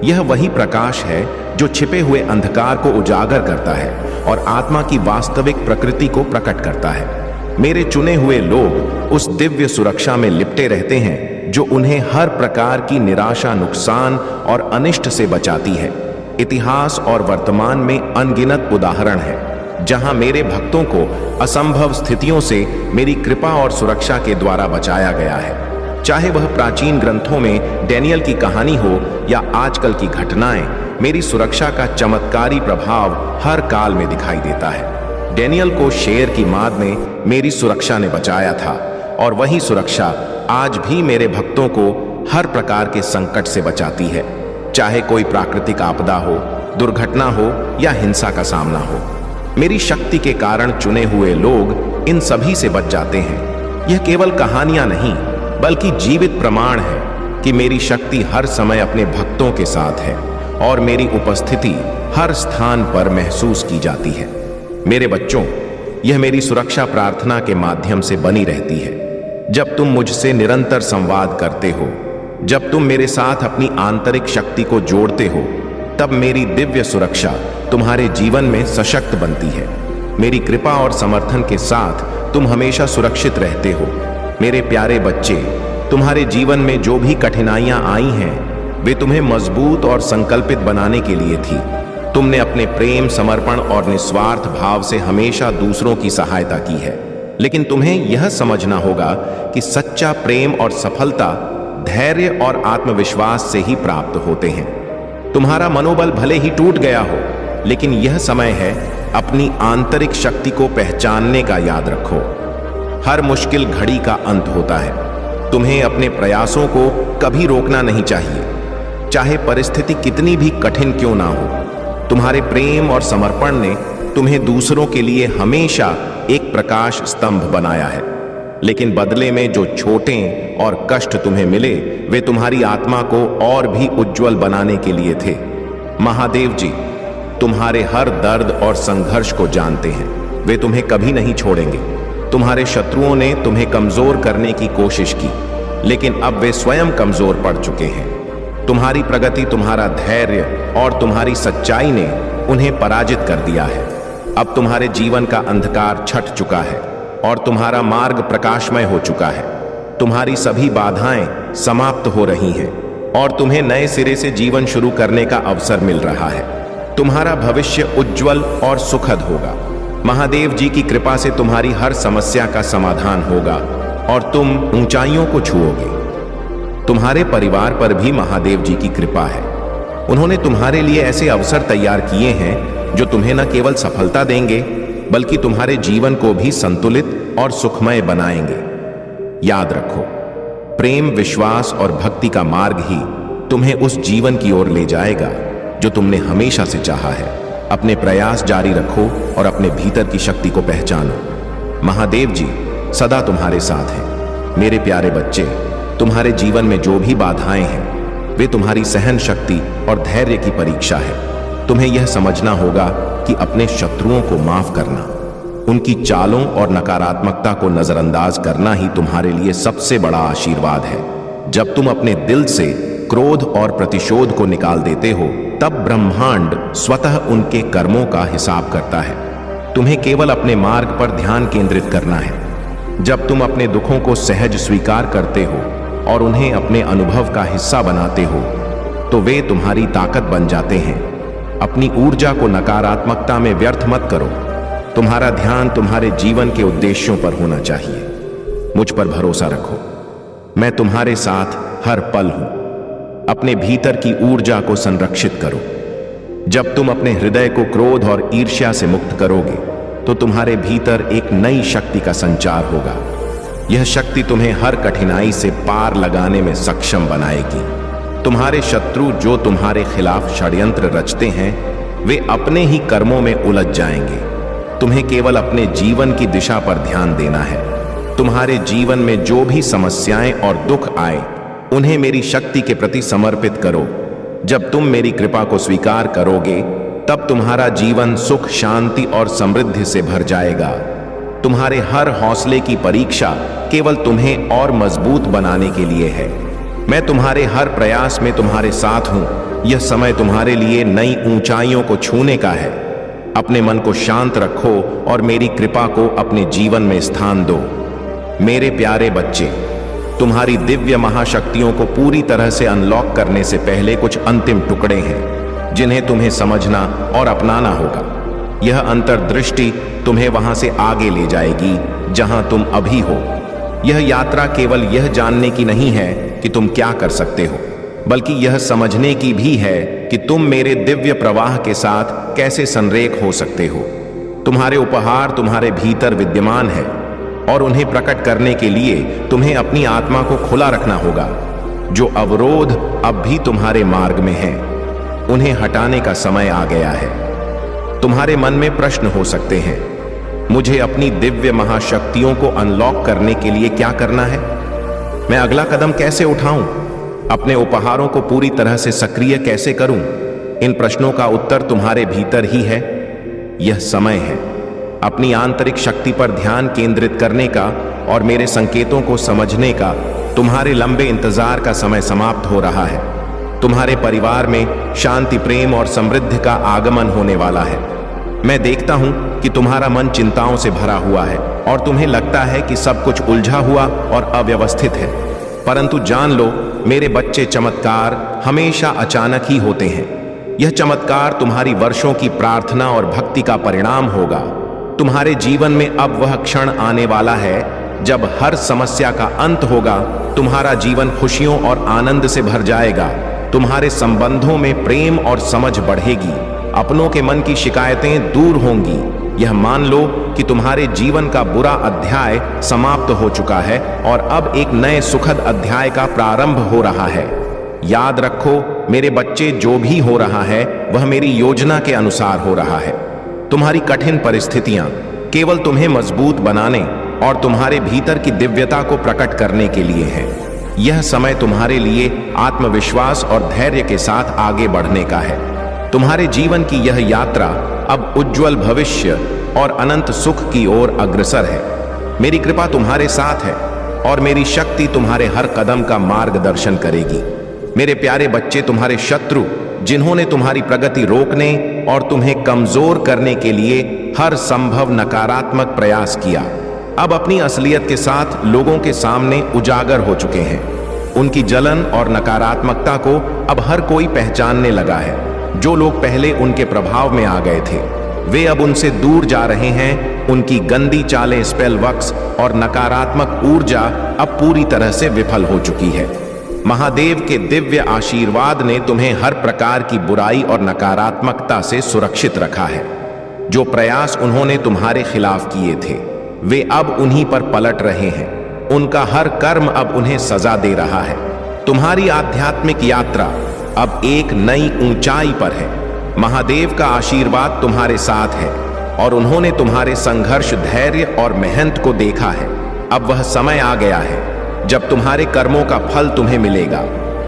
यह वही प्रकाश है जो छिपे हुए अंधकार को उजागर करता है और आत्मा की वास्तविक प्रकृति को प्रकट करता है। मेरे चुने हुए लोग उस दिव्य सुरक्षा में लिपटे रहते हैं जो उन्हें हर प्रकार की निराशा, नुकसान और अनिष्ट से बचाती है। इतिहास और वर्तमान में अनगिनत उदाहरण है जहां मेरे भक्तों को असंभव स्थितियों से मेरी कृपा और सुरक्षा के द्वारा बचाया गया है। चाहे वह प्राचीन ग्रंथों में डैनियल की कहानी हो या आजकल की घटनाएं, मेरी सुरक्षा का चमत्कारी प्रभाव हर काल में दिखाई देता है। डैनियल को शेर की माद में मेरी सुरक्षा ने बचाया था और वही सुरक्षा आज भी मेरे भक्तों को हर प्रकार के संकट से बचाती है, चाहे कोई प्राकृतिक आपदा हो, दुर्घटना हो या हिंसा का सामना हो। मेरी शक्ति के कारण चुने हुए लोग इन सभी से बच जाते हैं। यह केवल कहानियां नहीं बल्कि जीवित प्रमाण है कि मेरी शक्ति हर समय अपने भक्तों के साथ है और मेरी उपस्थिति हर स्थान पर महसूस की जाती है। मेरे बच्चों, यह मेरी सुरक्षा प्रार्थना के माध्यम से बनी रहती है। जब तुम मुझसे निरंतर संवाद करते हो, जब तुम मेरे साथ अपनी आंतरिक शक्ति को जोड़ते हो, तब मेरी दिव्य सुरक्षा तुम्हारे जीवन में सशक्त बनती है। मेरी कृपा और समर्थन के साथ तुम हमेशा सुरक्षित रहते हो। मेरे प्यारे बच्चे, तुम्हारे जीवन में जो भी कठिनाइयां आई हैं, वे तुम्हें मजबूत और संकल्पित बनाने के लिए थी। तुमने अपने प्रेम, समर्पण और निस्वार्थ भाव से हमेशा दूसरों की सहायता की है। लेकिन तुम्हें यह समझना होगा कि सच्चा प्रेम और सफलता धैर्य और आत्मविश्वास से ही प्राप्त होते हैं। तुम्हारा मनोबल भले ही टूट गया हो, लेकिन यह समय है अपनी आंतरिक शक्ति को पहचानने का। याद रखो, हर मुश्किल घड़ी का अंत होता है। तुम्हें अपने प्रयासों को कभी रोकना नहीं चाहिए, चाहे परिस्थिति कितनी भी कठिन क्यों ना हो। तुम्हारे प्रेम और समर्पण ने तुम्हें दूसरों के लिए हमेशा एक प्रकाश स्तंभ बनाया है, लेकिन बदले में जो छोटे और कष्ट तुम्हें मिले, वे तुम्हारी आत्मा को और भी उज्जवल बनाने के लिए थे। महादेव जी तुम्हारे हर दर्द और संघर्ष को जानते हैं। वे तुम्हें कभी नहीं छोड़ेंगे। तुम्हारे शत्रुओं ने तुम्हें कमजोर करने की कोशिश की, लेकिन अब वे स्वयं कमजोर पड़ चुके हैं। तुम्हारी प्रगति, तुम्हारा धैर्य और तुम्हारी सच्चाई ने उन्हें पराजित कर दिया है। अब तुम्हारे जीवन का अंधकार छट चुका है और तुम्हारा मार्ग प्रकाशमय हो चुका है। तुम्हारी सभी बाधाएं समाप्त हो रही हैं और तुम्हें नए सिरे से जीवन शुरू करने का अवसर मिल रहा है। तुम्हारा भविष्य उज्जवल और सुखद होगा। महादेव जी की कृपा से तुम्हारी हर समस्या का समाधान होगा और तुम ऊंचाइयों को छुओगे। तुम्हारे परिवार पर भी महादेव जी की कृपा है। उन्होंने तुम्हारे लिए ऐसे अवसर तैयार किए हैं जो तुम्हें न केवल सफलता देंगे, बल्कि तुम्हारे जीवन को भी संतुलित और सुखमय बनाएंगे। याद रखो, प्रेम, विश्वास और भक्ति का मार्ग ही तुम्हें उस जीवन की ओर ले जाएगा जो तुमने हमेशा से चाहा है। अपने प्रयास जारी रखो और अपने भीतर की शक्ति को पहचानो। महादेव जी सदा तुम्हारे साथ हैं। मेरे प्यारे बच्चे, तुम्हारे जीवन में जो भी बाधाएं हैं, वे तुम्हारी सहन शक्ति और धैर्य की परीक्षा है। तुम्हें यह समझना होगा कि अपने शत्रुओं को माफ करना, उनकी चालों और नकारात्मकता को नजरअंदाज करना ही तुम्हारे लिए सबसे बड़ा आशीर्वाद है। जब तुम अपने दिल से क्रोध और प्रतिशोध को निकाल देते हो, तब ब्रह्मांड स्वतः उनके कर्मों का हिसाब करता है। तुम्हें केवल अपने मार्ग पर ध्यान केंद्रित करना है। जब तुम अपने दुखों को सहज स्वीकार करते हो और उन्हें अपने अनुभव का हिस्सा बनाते हो, तो वे तुम्हारी ताकत बन जाते हैं। अपनी ऊर्जा को नकारात्मकता में व्यर्थ मत करो। तुम्हारा ध्यान तुम्हारे जीवन के उद्देश्यों पर होना चाहिए। मुझ पर भरोसा रखो, मैं तुम्हारे साथ हर पल हूं। अपने भीतर की ऊर्जा को संरक्षित करो। जब तुम अपने हृदय को क्रोध और ईर्ष्या से मुक्त करोगे तो तुम्हारे भीतर एक नई शक्ति का संचार होगा। यह शक्ति तुम्हें हर कठिनाई से पार लगाने में सक्षम बनाएगी। तुम्हारे शत्रु जो तुम्हारे खिलाफ षड्यंत्र रचते हैं वे अपने ही कर्मों में उलझ जाएंगे। तुम्हें केवल अपने जीवन की दिशा पर ध्यान देना है। तुम्हारे जीवन में जो भी समस्याएं और दुख आए उन्हें मेरी शक्ति के प्रति समर्पित करो। जब तुम मेरी कृपा को स्वीकार करोगे तब तुम्हारा जीवन सुख, शांति और समृद्धि से भर जाएगा। तुम्हारे हर हौसले की परीक्षा केवल तुम्हें और मजबूत बनाने के लिए है। मैं तुम्हारे हर प्रयास में तुम्हारे साथ हूं। यह समय तुम्हारे लिए नई ऊंचाइयों को छूने का है। अपने मन को शांत रखो और मेरी कृपा को अपने जीवन में स्थान दो। मेरे प्यारे बच्चे, तुम्हारी दिव्य महाशक्तियों को पूरी तरह से अनलॉक करने से पहले कुछ अंतिम टुकड़े हैं जिन्हें तुम्हें समझना और अपनाना होगा। यह अंतर्दृष्टि तुम्हें वहां से आगे ले जाएगी जहां तुम अभी हो। यह यात्रा केवल यह जानने की नहीं है कि तुम क्या कर सकते हो, बल्कि यह समझने की भी है कि तुम मेरे दिव्य प्रवाह के साथ कैसे संरेख हो सकते हो। तुम्हारे उपहार तुम्हारे भीतर विद्यमान है और उन्हें प्रकट करने के लिए तुम्हें अपनी आत्मा को खुला रखना होगा। जो अवरोध अब भी तुम्हारे मार्ग में हैं, उन्हें हटाने का समय आ गया है। तुम्हारे मन में प्रश्न हो सकते हैं, मुझे अपनी दिव्य महाशक्तियों को अनलॉक करने के लिए क्या करना है? मैं अगला कदम कैसे उठाऊं? अपने उपहारों को पूरी तरह से सक्रिय कैसे करूं? इन प्रश्नों का उत्तर तुम्हारे भीतर ही है। यह समय है अपनी आंतरिक शक्ति पर ध्यान केंद्रित करने का और मेरे संकेतों को समझने का। तुम्हारे लंबे इंतजार का समय समाप्त हो रहा है। तुम्हारे परिवार में शांति, प्रेम और समृद्धि का आगमन होने वाला है। मैं देखता हूं कि तुम्हारा मन चिंताओं से भरा हुआ है और तुम्हें लगता है कि सब कुछ उलझा हुआ और अव्यवस्थित है। परंतु जान लो मेरे बच्चे, चमत्कार हमेशा अचानक ही होते हैं। यह चमत्कार तुम्हारी वर्षों की प्रार्थना और भक्ति का परिणाम होगा। तुम्हारे जीवन में अब वह क्षण आने वाला है जब हर समस्या का अंत होगा। तुम्हारा जीवन खुशियों और आनंद से भर जाएगा। तुम्हारे संबंधों में प्रेम और समझ बढ़ेगी। अपनों के मन की शिकायतें दूर होंगी। यह मान लो कि तुम्हारे जीवन का बुरा अध्याय समाप्त हो चुका है और अब एक नए सुखद अध्याय का प्रारंभ हो रहा है। याद रखो मेरे बच्चे, जो भी हो रहा है वह मेरी योजना के अनुसार हो रहा है। तुम्हारी कठिन परिस्थितियां केवल तुम्हें मजबूत बनाने और तुम्हारे भीतर की दिव्यता को प्रकट करने के लिए है। यह समय तुम्हारे लिए आत्मविश्वास और धैर्य के साथ आगे बढ़ने का है। तुम्हारे जीवन की यह यात्रा अब उज्जवल भविष्य और अनंत सुख की ओर अग्रसर है। मेरी कृपा तुम्हारे साथ है और मेरी शक्ति तुम्हारे हर कदम का मार्गदर्शन करेगी। मेरे प्यारे बच्चे, तुम्हारे शत्रु जिन्होंने तुम्हारी प्रगति रोकने और तुम्हें कमजोर करने के लिए हर संभव नकारात्मक प्रयास किया, अब अपनी असलियत के साथ लोगों के सामने उजागर हो चुके हैं। उनकी जलन और नकारात्मकता को अब हर कोई पहचानने लगा है। जो लोग पहले उनके प्रभाव में आ गए थे वे अब उनसे दूर जा रहे हैं। उनकी गंदी चालें, स्पेल वर्क्स और नकारात्मक ऊर्जा अब पूरी तरह से विफल हो चुकी है। महादेव के दिव्य आशीर्वाद ने तुम्हें हर प्रकार की बुराई और नकारात्मकता से सुरक्षित रखा है। जो प्रयास उन्होंने तुम्हारे खिलाफ किए थे वे अब उन्हीं पर पलट रहे हैं। उनका हर कर्म अब उन्हें सजा दे रहा है। तुम्हारी आध्यात्मिक यात्रा अब एक नई ऊंचाई पर है। महादेव का आशीर्वाद तुम्हारे साथ है और उन्होंने तुम्हारे संघर्ष, धैर्य और मेहनत को देखा है। अब वह समय आ गया है जब तुम्हारे कर्मों का फल तुम्हें मिलेगा।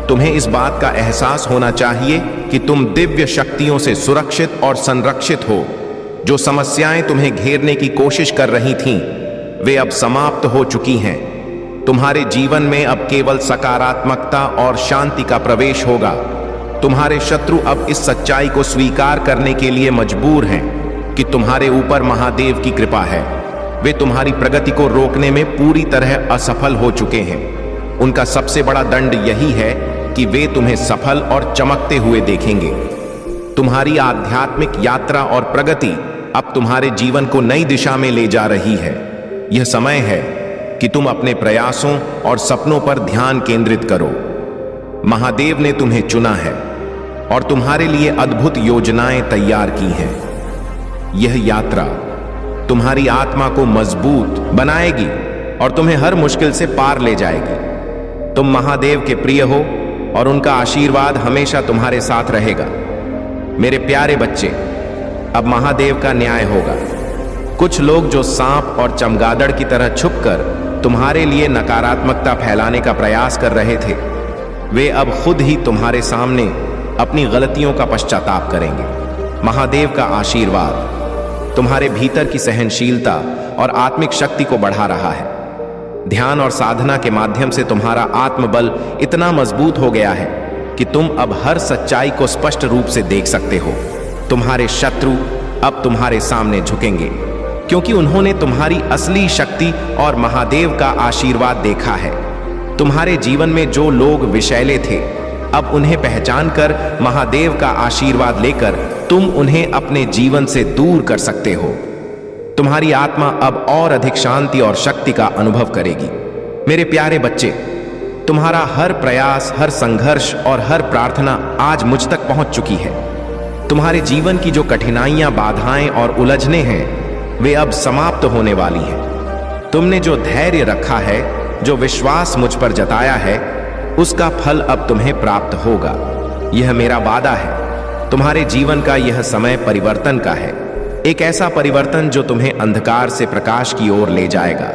तुम्हें इस बात का एहसास होना चाहिए कि तुम दिव्य शक्तियों से सुरक्षित और संरक्षित हो। जो समस्याएं तुम्हें घेरने की कोशिश कर रही थीं, वे अब समाप्त हो चुकी हैं। तुम्हारे जीवन में अब केवल सकारात्मकता और शांति का प्रवेश होगा। तुम्हारे शत्रु अब इस सच्चाई को स्वीकार करने के लिए मजबूर हैं कि तुम्हारे ऊपर महादेव की कृपा है। वे तुम्हारी प्रगति को रोकने में पूरी तरह असफल हो चुके हैं। उनका सबसे बड़ा दंड यही है कि वे तुम्हें सफल और चमकते हुए देखेंगे। तुम्हारी आध्यात्मिक यात्रा और प्रगति अब तुम्हारे जीवन को नई दिशा में ले जा रही है। यह समय है कि तुम अपने प्रयासों और सपनों पर ध्यान केंद्रित करो। महादेव ने तुम्हें चुना है और तुम्हारे लिए अद्भुत योजनाएं तैयार की हैं। यह यात्रा तुम्हारी आत्मा को मजबूत बनाएगी और तुम्हें हर मुश्किल से पार ले जाएगी। तुम महादेव के प्रिय हो और उनका आशीर्वाद हमेशा तुम्हारे साथ रहेगा। मेरे प्यारे बच्चे, अब महादेव का न्याय होगा। कुछ लोग जो सांप और चमगादड़ की तरह छुपकर तुम्हारे लिए नकारात्मकता फैलाने का प्रयास कर रहे थे, वे अब खुद ही तुम्हारे सामने अपनी गलतियों का पश्चाताप करेंगे। महादेव का आशीर्वाद तुम्हारे भीतर की सहनशीलता और आत्मिक शक्ति को बढ़ा रहा है। ध्यान और साधना के माध्यम से तुम्हारा आत्मबल इतना मजबूत हो गया है कि तुम अब हर सच्चाई को स्पष्ट रूप से देख सकते हो। तुम्हारे शत्रु अब तुम्हारे सामने झुकेंगे क्योंकि उन्होंने तुम्हारी असली शक्ति और महादेव का आशीर्वाद देखा है। तुम्हारे जीवन में जो लोग विषैले थे, अब उन्हें पहचान कर महादेव का आशीर्वाद लेकर तुम उन्हें अपने जीवन से दूर कर सकते हो। तुम्हारी आत्मा अब और अधिक शांति और शक्ति का अनुभव करेगी। मेरे प्यारे बच्चे, तुम्हारा हर प्रयास, हर संघर्ष और हर प्रार्थना आज मुझ तक पहुंच चुकी है। तुम्हारे जीवन की जो कठिनाइयां, बाधाएं और उलझने हैं, वे अब समाप्त होने वाली हैं। तुमने जो धैर्य रखा है, जो विश्वास मुझ पर जताया है, उसका फल अब तुम्हें प्राप्त होगा। यह मेरा वादा है। तुम्हारे जीवन का यह समय परिवर्तन का है, एक ऐसा परिवर्तन जो तुम्हें अंधकार से प्रकाश की ओर ले जाएगा।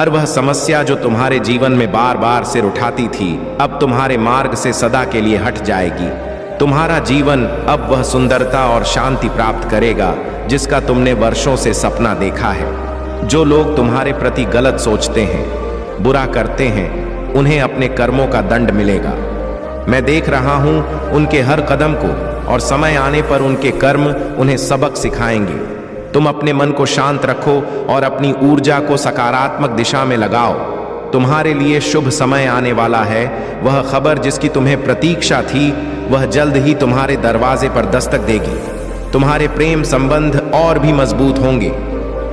हर वह समस्या जो तुम्हारे जीवन में बार बार सिर उठाती थी, अब तुम्हारे मार्ग से सदा के लिए हट जाएगी। तुम्हारा जीवन अब वह सुंदरता और शांति प्राप्त करेगा जिसका तुमने वर्षों से सपना देखा है। जो लोग तुम्हारे प्रति गलत सोचते हैं, बुरा करते हैं, उन्हें अपने कर्मों का दंड मिलेगा। मैं देख रहा हूं उनके हर कदम को, और समय आने पर उनके कर्म उन्हें सबक सिखाएंगे। तुम अपने मन को शांत रखो और अपनी ऊर्जा को सकारात्मक दिशा में लगाओ। तुम्हारे लिए शुभ समय आने वाला है। वह खबर जिसकी तुम्हें प्रतीक्षा थी, वह जल्द ही तुम्हारे दरवाजे पर दस्तक देगी। तुम्हारे प्रेम संबंध और भी मजबूत होंगे।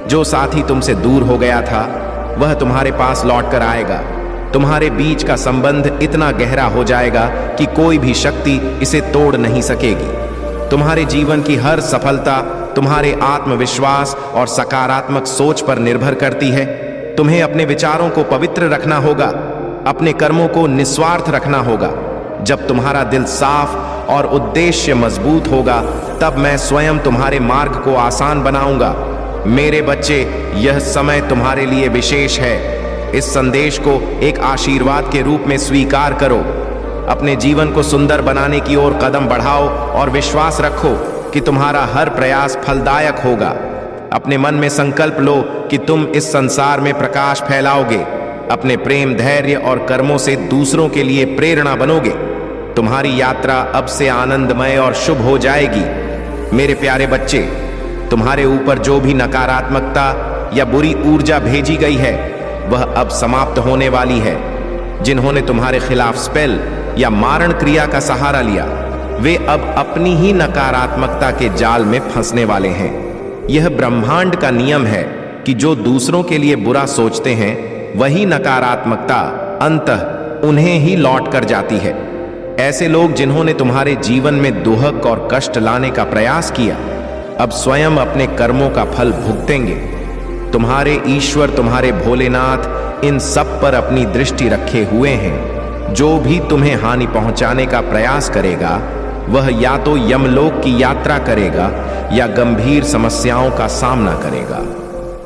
जो साथी तुमसे दूर हो गया था, वह तुम्हारे पास लौट कर आएगा। तुम्हारे बीच का संबंध इतना गहरा हो जाएगा कि कोई भी शक्ति इसे तोड़ नहीं सकेगी। तुम्हारे जीवन की हर सफलता तुम्हारे आत्मविश्वास और सकारात्मक सोच पर निर्भर करती है। तुम्हें अपने विचारों को पवित्र रखना होगा, अपने कर्मों को निस्वार्थ रखना होगा। जब तुम्हारा दिल साफ और उद्देश्य मजबूत होगा, तब मैं स्वयं तुम्हारे मार्ग को आसान बनाऊंगा। मेरे बच्चे, यह समय तुम्हारे लिए विशेष है। इस संदेश को एक आशीर्वाद के रूप में स्वीकार करो। अपने जीवन को सुंदर बनाने की ओर कदम बढ़ाओ और विश्वास रखो कि तुम्हारा हर प्रयास फलदायक होगा। अपने मन में संकल्प लो कि तुम इस संसार में प्रकाश फैलाओगे। अपने प्रेम, धैर्य और कर्मों से दूसरों के लिए प्रेरणा बनोगे। तुम्हारी यात्रा अब से आनंदमय और शुभ हो जाएगी। मेरे प्यारे बच्चे, तुम्हारे ऊपर जो भी नकारात्मकता या बुरी ऊर्जा भेजी गई है, वह अब समाप्त होने वाली है। जिन्होंने तुम्हारे खिलाफ स्पेल या मारण क्रिया का सहारा लिया, वे अब अपनी ही नकारात्मकता के जाल में फंसने वाले हैं। यह ब्रह्मांड का नियम है कि जो दूसरों के लिए बुरा सोचते हैं, वही नकारात्मकता अंततः उन्हें ही लौट कर जाती है। ऐसे लोग जिन्होंने तुम्हारे जीवन में दुहक और कष्ट लाने का प्रयास किया, अब स्वयं अपने कर्मों का फल भुगतेंगे। तुम्हारे ईश्वर, तुम्हारे भोलेनाथ इन सब पर अपनी दृष्टि रखे हुए हैं। जो भी तुम्हें हानि पहुंचाने का प्रयास करेगा, वह या तो यमलोक की यात्रा करेगा या गंभीर समस्याओं का सामना करेगा।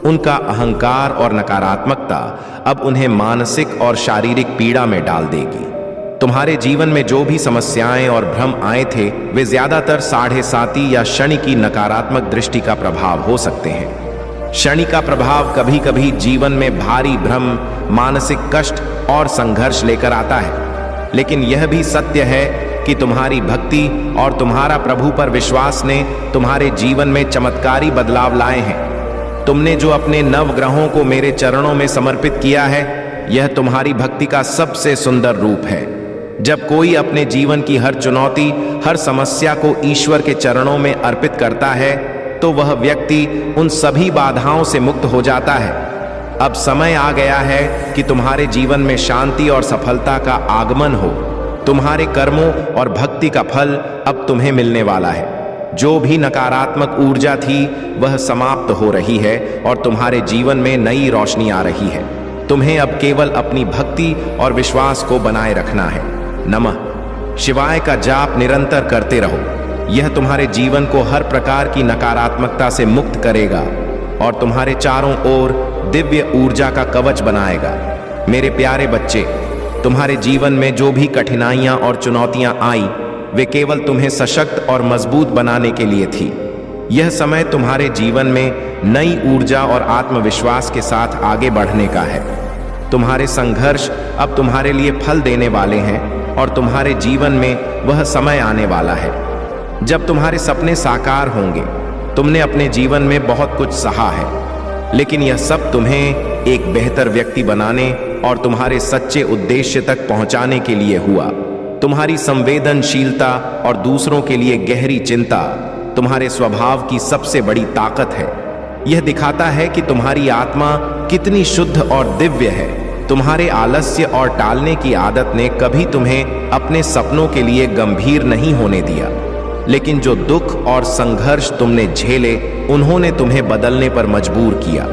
उनका अहंकार और नकारात्मकता अब उन्हें मानसिक और शारीरिक पीड़ा में डाल देगी। तुम्हारे जीवन में जो भी समस्याएं और भ्रम आए थे, वे ज्यादातर साढ़े-साती या शनि की नकारात्मक दृष्टि का प्रभाव हो सकते हैं। शनि का प्रभाव कभी कभी जीवन में भारी भ्रम, मानसिक कष्ट और संघर्ष लेकर आता है, लेकिन यह भी सत्य है कि तुम्हारी भक्ति और तुम्हारा प्रभु पर विश्वास ने तुम्हारे जीवन में चमत्कारी बदलाव लाए हैं। तुमने जो अपने नवग्रहों को मेरे चरणों में समर्पित किया है, यह तुम्हारी भक्ति का सबसे सुंदर रूप है। जब कोई अपने जीवन की हर चुनौती, हर समस्या को ईश्वर के चरणों में अर्पित करता है तो वह व्यक्ति उन सभी बाधाओं से मुक्त हो जाता है। अब समय आ गया है कि तुम्हारे जीवन में शांति और सफलता का आगमन हो। तुम्हारे कर्मों और भक्ति का फल अब तुम्हें मिलने वाला है। जो भी नकारात्मक ऊर्जा थी वह समाप्त हो रही है और तुम्हारे जीवन में नई रोशनी आ रही है। तुम्हें अब केवल अपनी भक्ति और विश्वास को बनाए रखना है। नमः शिवाय का जाप निरंतर करते रहो। यह तुम्हारे जीवन को हर प्रकार की नकारात्मकता से मुक्त करेगा और तुम्हारे चारों ओर दिव्य ऊर्जा का कवच बनाएगा। मेरे प्यारे बच्चे, तुम्हारे जीवन में जो भी कठिनाइयां और चुनौतियां आई वे केवल तुम्हें सशक्त और मजबूत बनाने के लिए थी। यह समय तुम्हारे जीवन में नई ऊर्जा और आत्मविश्वास के साथ आगे बढ़ने का है। तुम्हारे संघर्ष अब तुम्हारे लिए फल देने वाले हैं और तुम्हारे जीवन में वह समय आने वाला है जब तुम्हारे सपने साकार होंगे। तुमने अपने जीवन में बहुत कुछ सहा है, लेकिन यह सब तुम्हें एक बेहतर व्यक्ति बनाने और तुम्हारे सच्चे उद्देश्य तक पहुंचाने के लिए हुआ। तुम्हारी संवेदनशीलता और दूसरों के लिए गहरी चिंता तुम्हारे स्वभाव की सबसे बड़ी ताकत है। यह दिखाता है कि तुम्हारी आत्मा कितनी शुद्ध और दिव्य है। तुम्हारे आलस्य और टालने की आदत ने कभी तुम्हें अपने सपनों के लिए गंभीर नहीं होने दिया, लेकिन जो दुख और संघर्ष तुमने झेले उन्होंने तुम्हें बदलने पर मजबूर किया।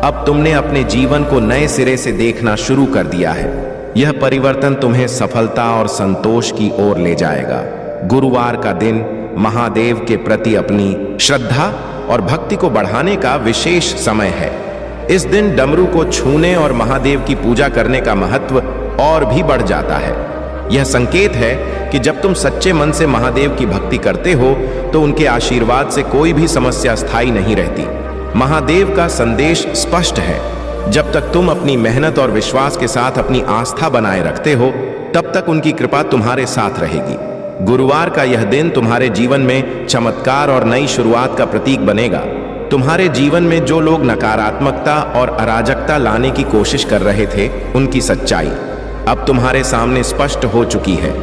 अब तुमने अपने जीवन को नए सिरे से देखना शुरू कर दिया है। यह परिवर्तन तुम्हें सफलता और संतोष की ओर ले जाएगा। गुरुवार का दिन महादेव के प्रति अपनी श्रद्धा और भक्ति को बढ़ाने का विशेष समय है। इस दिन डमरू को छूने और महादेव की पूजा करने का महत्व और भी बढ़ जाता है। यह संकेत है कि जब तुम सच्चे मन से महादेव की भक्ति करते हो तो उनके आशीर्वाद से कोई भी समस्या स्थायी नहीं रहती। महादेव का संदेश स्पष्ट है, जब तक तुम अपनी मेहनत और विश्वास के साथ अपनी आस्था बनाए रखते हो तब तक उनकी कृपा तुम्हारे साथ रहेगी। गुरुवार का यह दिन तुम्हारे जीवन में चमत्कार और नई शुरुआत का प्रतीक बनेगा। तुम्हारे जीवन में जो लोग नकारात्मकता और अराजकता लाने की कोशिश कर रहे थे उनकी सच्चाई अब तुम्हारे सामने स्पष्ट हो चुकी है।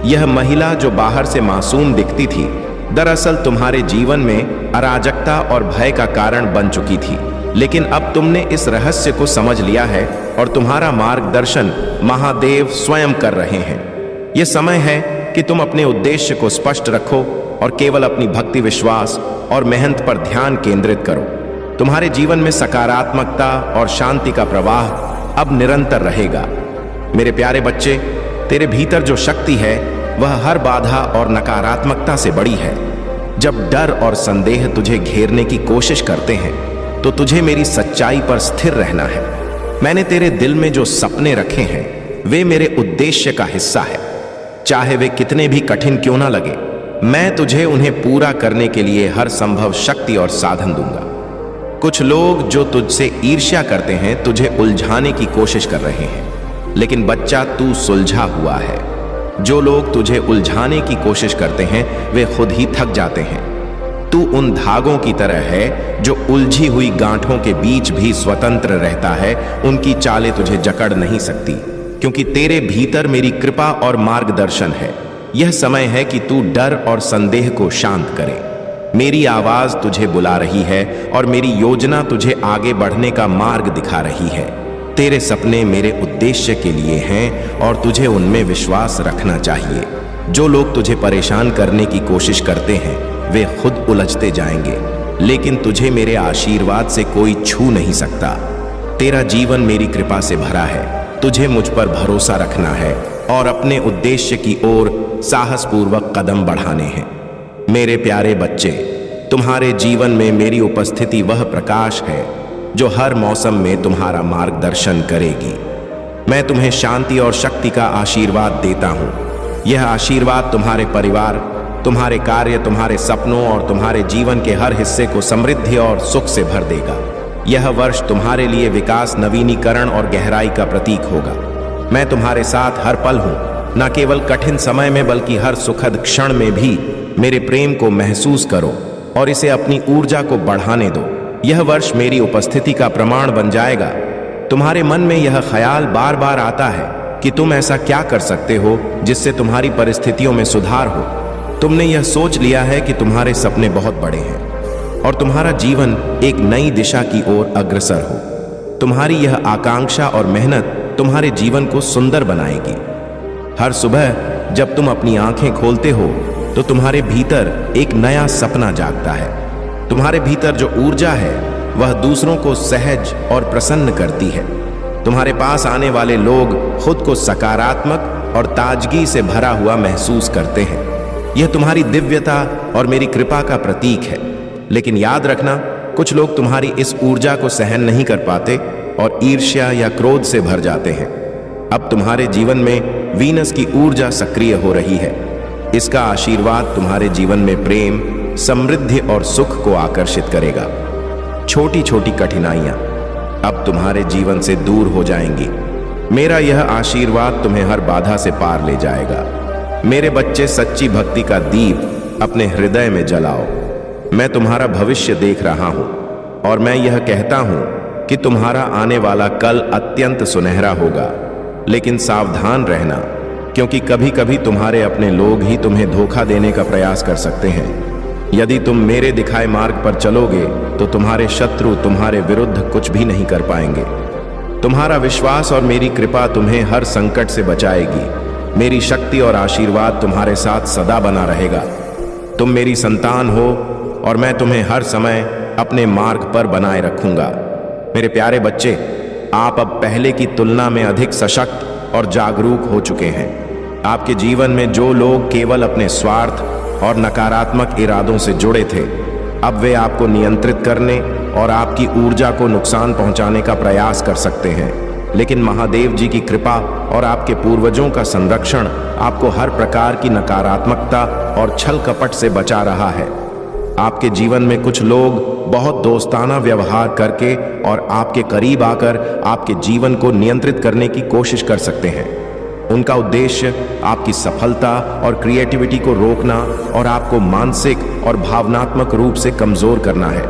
यह महिला जो बाहर से मासूम दिखती थी दरअसल तुम्हारे जीवन में अराजकता और भय का कारण बन चुकी थी, लेकिन अब तुमने इस रहस्य को समझ लिया है और तुम्हारा मार्गदर्शन महादेव स्वयं कर रहे हैं। यह समय है कि तुम अपने उद्देश्य को स्पष्ट रखो और केवल अपनी भक्ति, विश्वास और मेहनत पर ध्यान केंद्रित करो। तुम्हारे जीवन में सकारात्मकता और शांति का प्रवाह अब निरंतर रहेगा। मेरे प्यारे बच्चे, तेरे भीतर जो शक्ति है वह हर बाधा और नकारात्मकता से बड़ी है। जब डर और संदेह तुझे घेरने की कोशिश करते हैं तो तुझे मेरी सच्चाई पर स्थिर रहना है। मैंने तेरे दिल में जो सपने रखे हैं वे मेरे उद्देश्य का हिस्सा है, चाहे वे कितने भी कठिन क्यों ना लगे। मैं तुझे उन्हें पूरा करने के लिए हर संभव शक्ति और साधन दूंगा। कुछ लोग जो तुझसे ईर्ष्या करते हैं तुझे उलझाने की कोशिश कर रहे हैं, लेकिन बच्चा तू सुलझा हुआ है। जो लोग तुझे उलझाने की कोशिश करते हैं वे खुद ही थक जाते हैं। तू उन धागों की तरह है जो उलझी हुई गांठों के बीच भी स्वतंत्र रहता है। उनकी चालें तुझे जकड़ नहीं सकती, क्योंकि तेरे भीतर मेरी कृपा और मार्गदर्शन है। यह समय है कि तू डर और संदेह को शांत करे। मेरी आवाज तुझे बुला रही है और मेरी योजना तुझे आगे बढ़ने का मार्ग दिखा रही है। तेरे सपने मेरे उद्देश्य के लिए हैं और तुझे उनमें विश्वास रखना चाहिए। जो लोग तुझे परेशान करने की कोशिश करते हैं वे खुद उलझते जाएंगे, लेकिन तुझे मेरे आशीर्वाद से कोई छू नहीं सकता। तेरा जीवन मेरी कृपा से भरा है। तुझे मुझ पर भरोसा रखना है और अपने उद्देश्य की ओर साहसपूर्वक कदम बढ़ाने हैं। मेरे प्यारे बच्चे, तुम्हारे जीवन में मेरी उपस्थिति वह प्रकाश है जो हर मौसम में तुम्हारा मार्गदर्शन करेगी। मैं तुम्हें शांति और शक्ति का आशीर्वाद देता हूँ। यह आशीर्वाद तुम्हारे परिवार, तुम्हारे कार्य, तुम्हारे सपनों और तुम्हारे जीवन के हर हिस्से को समृद्धि और सुख से भर देगा। यह वर्ष तुम्हारे लिए विकास, नवीनीकरण और गहराई का प्रतीक होगा। मैं तुम्हारे साथ हर पल हूँ, न केवल कठिन समय में बल्कि हर सुखद क्षण में भी मेरे प्रेम को महसूस करो और इसे अपनी ऊर्जा को बढ़ाने दो। यह वर्ष मेरी उपस्थिति का प्रमाण बन जाएगा। तुम्हारे मन में यह ख्याल बार बार आता है कि तुम ऐसा क्या कर सकते हो जिससे तुम्हारी परिस्थितियों में सुधार हो। तुमने यह सोच लिया है कि तुम्हारे सपने बहुत बड़े हैं और तुम्हारा जीवन एक नई दिशा की ओर अग्रसर हो। तुम्हारी यह आकांक्षा और मेहनत तुम्हारे जीवन को सुंदर बनाएगी। हर सुबह जब तुम अपनी आंखें खोलते हो तो तुम्हारे भीतर एक नया सपना जागता है। तुम्हारे भीतर जो ऊर्जा है वह दूसरों को सहज और प्रसन्न करती है। तुम्हारे पास आने वाले लोग खुद को सकारात्मक और ताजगी से भरा हुआ महसूस करते हैं। यह तुम्हारी दिव्यता और मेरी कृपा का प्रतीक है। लेकिन याद रखना, कुछ लोग तुम्हारी इस ऊर्जा को सहन नहीं कर पाते और ईर्ष्या या क्रोध से भर जाते हैं। अब तुम्हारे जीवन में वीनस की ऊर्जा सक्रिय हो रही है। इसका आशीर्वाद तुम्हारे जीवन में प्रेम, समृद्धि और सुख को आकर्षित करेगा। छोटी छोटी कठिनाइयां अब तुम्हारे जीवन से दूर हो जाएंगी। मेरा यह आशीर्वाद तुम्हें हर बाधा से पार ले जाएगा। मेरे बच्चे, सच्ची भक्ति का दीप अपने हृदय में जलाओ। मैं तुम्हारा भविष्य देख रहा हूं और मैं यह कहता हूं कि तुम्हारा आने वाला कल अत्यंत सुनहरा होगा। लेकिन सावधान रहना, क्योंकि कभी कभी तुम्हारे अपने लोग ही तुम्हें धोखा देने का प्रयास कर सकते हैं। यदि तुम मेरे दिखाए मार्ग पर चलोगे तो तुम्हारे शत्रु तुम्हारे विरुद्ध कुछ भी नहीं कर पाएंगे। तुम्हारा विश्वास और मेरी कृपा तुम्हें हर संकट से बचाएगी। मेरी शक्ति और आशीर्वाद तुम्हारे साथ सदा बना रहेगा। तुम मेरी संतान हो और मैं तुम्हें हर समय अपने मार्ग पर बनाए रखूंगा। मेरे प्यारे बच्चे, आप अब पहले की तुलना में अधिक सशक्त और जागरूक हो चुके हैं। आपके जीवन में जो लोग केवल अपने स्वार्थ और नकारात्मक इरादों से जुड़े थे, अब वे आपको नियंत्रित करने और आपकी ऊर्जा को नुकसान पहुंचाने का प्रयास कर सकते हैं। लेकिन महादेव जी की कृपा और आपके पूर्वजों का संरक्षण आपको हर प्रकार की नकारात्मकता और छल कपट से बचा रहा है। आपके जीवन में कुछ लोग बहुत दोस्ताना व्यवहार करके और आपके करीब आकर आपके जीवन को नियंत्रित करने की कोशिश कर सकते हैं। उनका उद्देश्य आपकी सफलता और क्रिएटिविटी को रोकना और आपको मानसिक और भावनात्मक रूप से कमजोर करना है।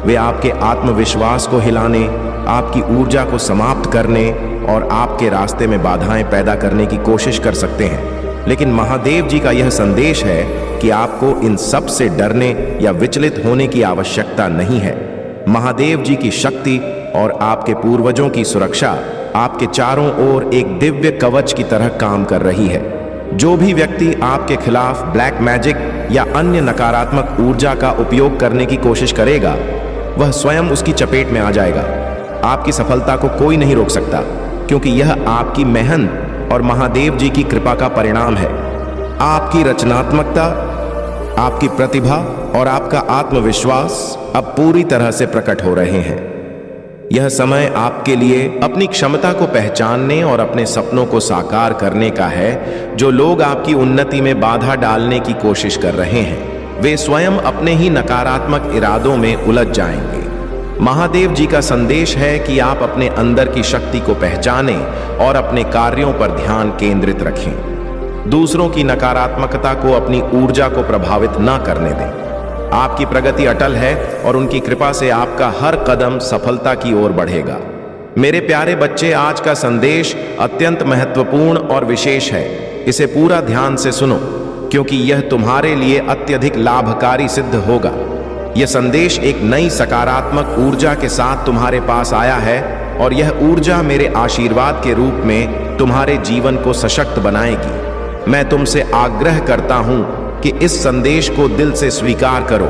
वे आपके आत्मविश्वास को हिलाने, आपकी ऊर्जा को समाप्त करने और आपके रास्ते में बाधाएं पैदा करने की कोशिश कर सकते हैं। लेकिन महादेव जी का यह संदेश है कि आपको इन सब से डरने या विचलित होने की आवश्यकता नहीं है। महादेव जी की शक्ति और आपके पूर्वजों की सुरक्षा आपके चारों ओर एक दिव्य कवच की तरह काम कर रही है। जो भी व्यक्ति आपके खिलाफ ब्लैक मैजिक या अन्य नकारात्मक ऊर्जा का उपयोग करने की कोशिश करेगा, वह स्वयं उसकी चपेट में आ जाएगा। आपकी सफलता को कोई नहीं रोक सकता, क्योंकि यह आपकी मेहनत और महादेव जी की कृपा का परिणाम है। आपकी रचनात्मकता, आपकी प्रतिभा और आपका आत्मविश्वास अब पूरी तरह से प्रकट हो रहे हैं। यह समय आपके लिए अपनी क्षमता को पहचानने और अपने सपनों को साकार करने का है। जो लोग आपकी उन्नति में बाधा डालने की कोशिश कर रहे हैं, वे स्वयं अपने ही नकारात्मक इरादों में उलझ जाएंगे। महादेव जी का संदेश है कि आप अपने अंदर की शक्ति को पहचानें और अपने कार्यों पर ध्यान केंद्रित रखें। दूसरों की नकारात्मकता को अपनी ऊर्जा को प्रभावित न करने दें। आपकी प्रगति अटल है और उनकी कृपा से आपका हर कदम सफलता की ओर बढ़ेगा। मेरे प्यारे बच्चे, आज का संदेश अत्यंत महत्वपूर्ण और विशेष है। इसे पूरा ध्यान से सुनो, क्योंकि यह तुम्हारे लिए अत्यधिक लाभकारी सिद्ध होगा। यह संदेश एक नई सकारात्मक ऊर्जा के साथ तुम्हारे पास आया है और यह ऊर्जा मेरे आशीर्वाद के रूप में तुम्हारे जीवन को सशक्त बनाएगी। मैं तुमसे आग्रह करता हूं कि इस संदेश को दिल से स्वीकार करो